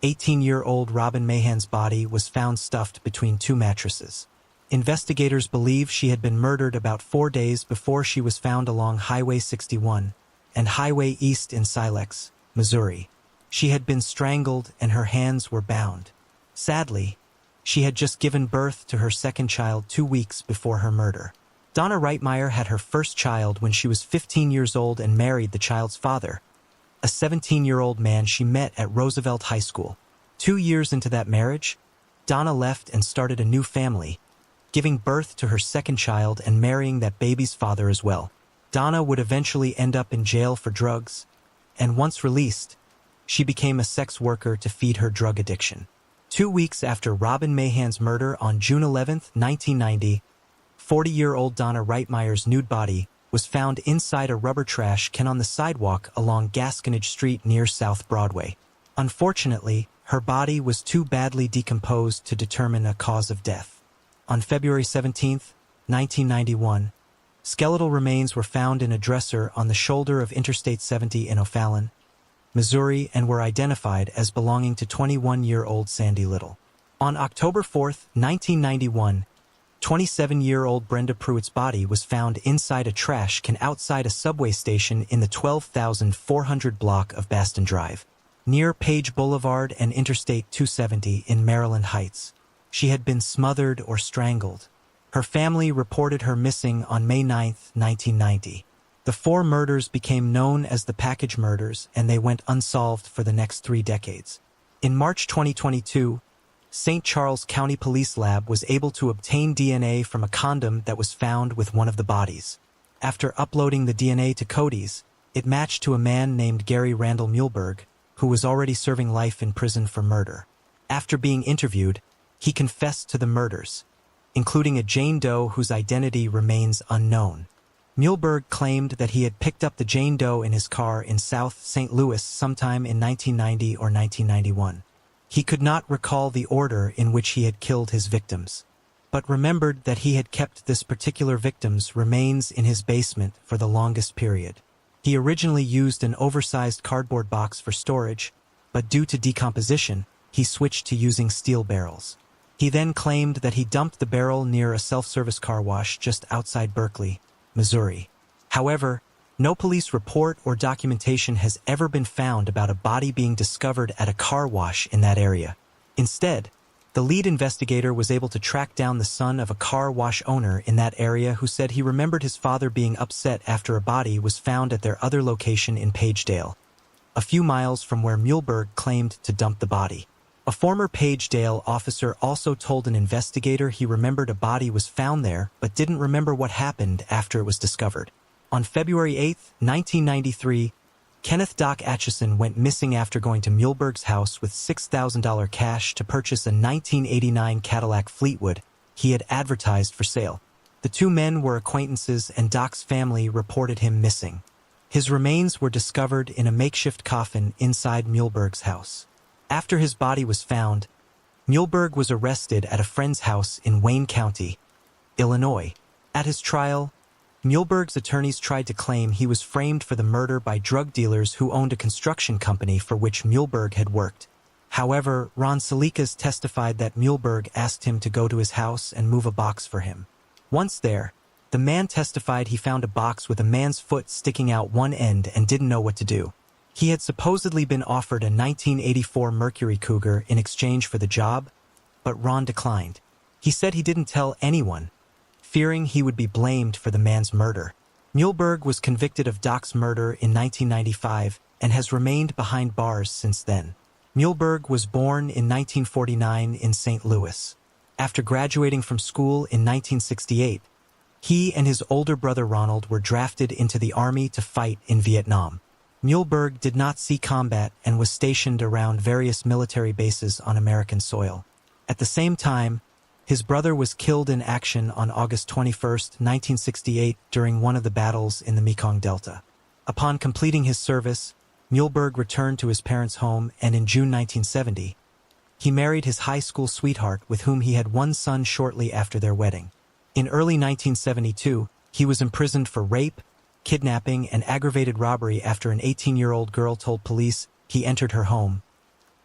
A: 18-year-old Robin Mahan's body was found stuffed between 2 mattresses. Investigators believe she had been murdered about 4 days before she was found along Highway 61 and Highway East in Silex, Missouri. She had been strangled and her hands were bound. Sadly, she had just given birth to her second child 2 weeks before her murder. Donna Reitmeyer had her first child when she was 15 years old and married the child's father, a 17-year-old man she met at Roosevelt High School. 2 years into that marriage, Donna left and started a new family, giving birth to her second child and marrying that baby's father as well. Donna would eventually end up in jail for drugs, and once released, she became a sex worker to feed her drug addiction. 2 weeks after Robin Mahan's murder on June 11, 1990, 40-year-old Donna Reitmeyer's nude body was found inside a rubber trash can on the sidewalk along Gasconage Street near South Broadway. Unfortunately, her body was too badly decomposed to determine a cause of death. On February 17, 1991, skeletal remains were found in a dresser on the shoulder of Interstate 70 in O'Fallon, Missouri, and were identified as belonging to 21-year-old Sandy Little. On October 4, 1991, 27-year-old Brenda Pruitt's body was found inside a trash can outside a subway station in the 12,400 block of Baston Drive, near Page Boulevard and Interstate 270 in Maryland Heights. She had been smothered or strangled. Her family reported her missing on May 9, 1990. The 4 murders became known as the package murders, and they went unsolved for the next 3 decades. In March 2022, St. Charles County Police Lab was able to obtain DNA from a condom that was found with one of the bodies. After uploading the DNA to Cody's, it matched to a man named Gary Randall Muehlberg, who was already serving life in prison for murder. After being interviewed, he confessed to the murders, including a Jane Doe whose identity remains unknown. Muehlberg claimed that he had picked up the Jane Doe in his car in South St. Louis sometime in 1990 or 1991. He could not recall the order in which he had killed his victims, but remembered that he had kept this particular victim's remains in his basement for the longest period. He originally used an oversized cardboard box for storage, but due to decomposition, he switched to using steel barrels. He then claimed that he dumped the barrel near a self-service car wash just outside Berkeley, Missouri. However, no police report or documentation has ever been found about a body being discovered at a car wash in that area. Instead, the lead investigator was able to track down the son of a car wash owner in that area who said he remembered his father being upset after a body was found at their other location in Pagedale, a few miles from where Muehlberg claimed to dump the body. A former Pagedale officer also told an investigator he remembered a body was found there but didn't remember what happened after it was discovered. On February 8, 1993, Kenneth Doc Atchison went missing after going to Muehlberg's house with $6,000 cash to purchase a 1989 Cadillac Fleetwood he had advertised for sale. The 2 men were acquaintances and Doc's family reported him missing. His remains were discovered in a makeshift coffin inside Muehlberg's house. After his body was found, Muehlberg was arrested at a friend's house in Wayne County, Illinois. At his trial, Muehlberg's attorneys tried to claim he was framed for the murder by drug dealers who owned a construction company for which Muehlberg had worked. However, Ron Salikas testified that Muehlberg asked him to go to his house and move a box for him. Once there, the man testified he found a box with a man's foot sticking out one end and didn't know what to do. He had supposedly been offered a 1984 Mercury Cougar in exchange for the job, but Ron declined. He said he didn't tell anyone, fearing he would be blamed for the man's murder. Muehlberg was convicted of Doc's murder in 1995 and has remained behind bars since then. Muehlberg was born in 1949 in St. Louis. After graduating from school in 1968, he and his older brother Ronald were drafted into the Army to fight in Vietnam. Muehlberg did not see combat and was stationed around various military bases on American soil. At the same time, his brother was killed in action on August 21, 1968, during one of the battles in the Mekong Delta. Upon completing his service, Muehlberg returned to his parents' home, and in June 1970, he married his high school sweetheart with whom he had one son shortly after their wedding. In early 1972, he was imprisoned for rape, kidnapping, and aggravated robbery after an 18-year-old girl told police he entered her home,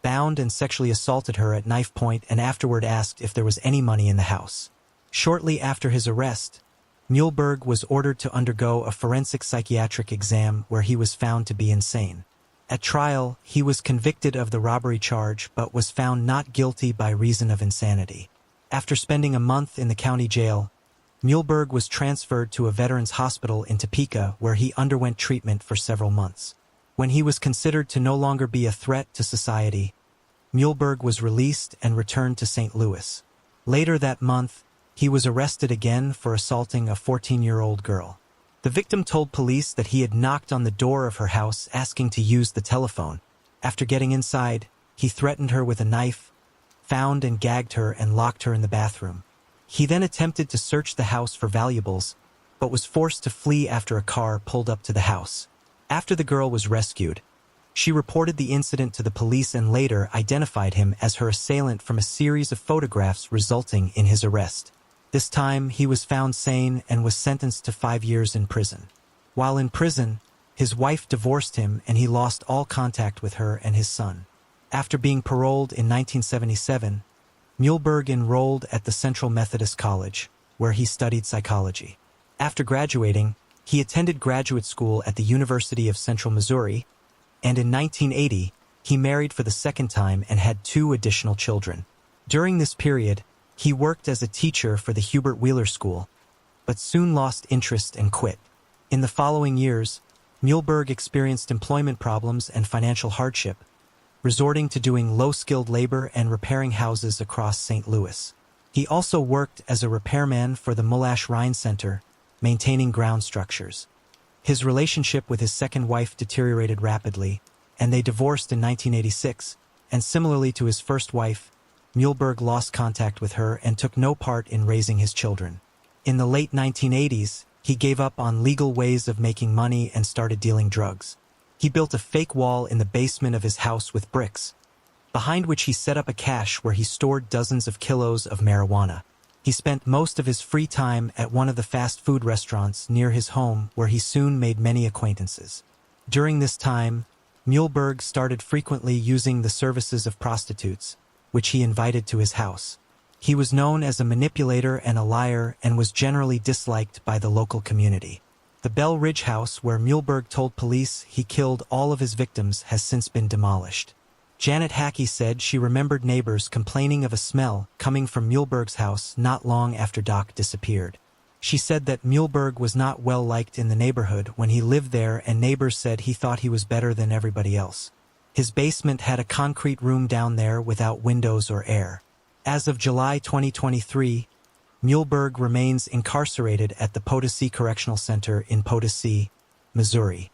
A: bound and sexually assaulted her at knife point, and afterward asked if there was any money in the house. Shortly after his arrest, Muehlberg was ordered to undergo a forensic psychiatric exam where he was found to be insane. At trial, he was convicted of the robbery charge but was found not guilty by reason of insanity. After spending a month in the county jail, Muehlberg was transferred to a veterans hospital in Topeka where he underwent treatment for several months. When he was considered to no longer be a threat to society, Muehlberg was released and returned to St. Louis. Later that month, he was arrested again for assaulting a 14-year-old girl. The victim told police that he had knocked on the door of her house asking to use the telephone. After getting inside, he threatened her with a knife, found and gagged her and locked her in the bathroom. He then attempted to search the house for valuables, but was forced to flee after a car pulled up to the house. After the girl was rescued, she reported the incident to the police and later identified him as her assailant from a series of photographs resulting in his arrest. This time, he was found sane and was sentenced to 5 years in prison. While in prison, his wife divorced him and he lost all contact with her and his son. After being paroled in 1977, Muehlberg enrolled at the Central Methodist College, where he studied psychology. After graduating, he attended graduate school at the University of Central Missouri, and in 1980, he married for the second time and had 2 additional children. During this period, he worked as a teacher for the Hubert Wheeler School, but soon lost interest and quit. In the following years, Muehlberg experienced employment problems and financial hardship, resorting to doing low-skilled labor and repairing houses across St. Louis. He also worked as a repairman for the Moulash Rhine Center, maintaining ground structures. His relationship with his second wife deteriorated rapidly, and they divorced in 1986, and similarly to his first wife, Muehlberg lost contact with her and took no part in raising his children. In the late 1980s, he gave up on legal ways of making money and started dealing drugs. He built a fake wall in the basement of his house with bricks, behind which he set up a cache where he stored dozens of kilos of marijuana. He spent most of his free time at one of the fast food restaurants near his home where he soon made many acquaintances. During this time, Muehlberg started frequently using the services of prostitutes, which he invited to his house. He was known as a manipulator and a liar and was generally disliked by the local community. The Bell Ridge house where Muehlberg told police he killed all of his victims has since been demolished. Janet Hackey said she remembered neighbors complaining of a smell coming from Muehlberg's house not long after Doc disappeared. She said that Muehlberg was not well liked in the neighborhood when he lived there, and neighbors said he thought he was better than everybody else. His basement had a concrete room down there without windows or air. As of July 2023, Muehlberg remains incarcerated at the Potosi Correctional Center in Potosi, Missouri.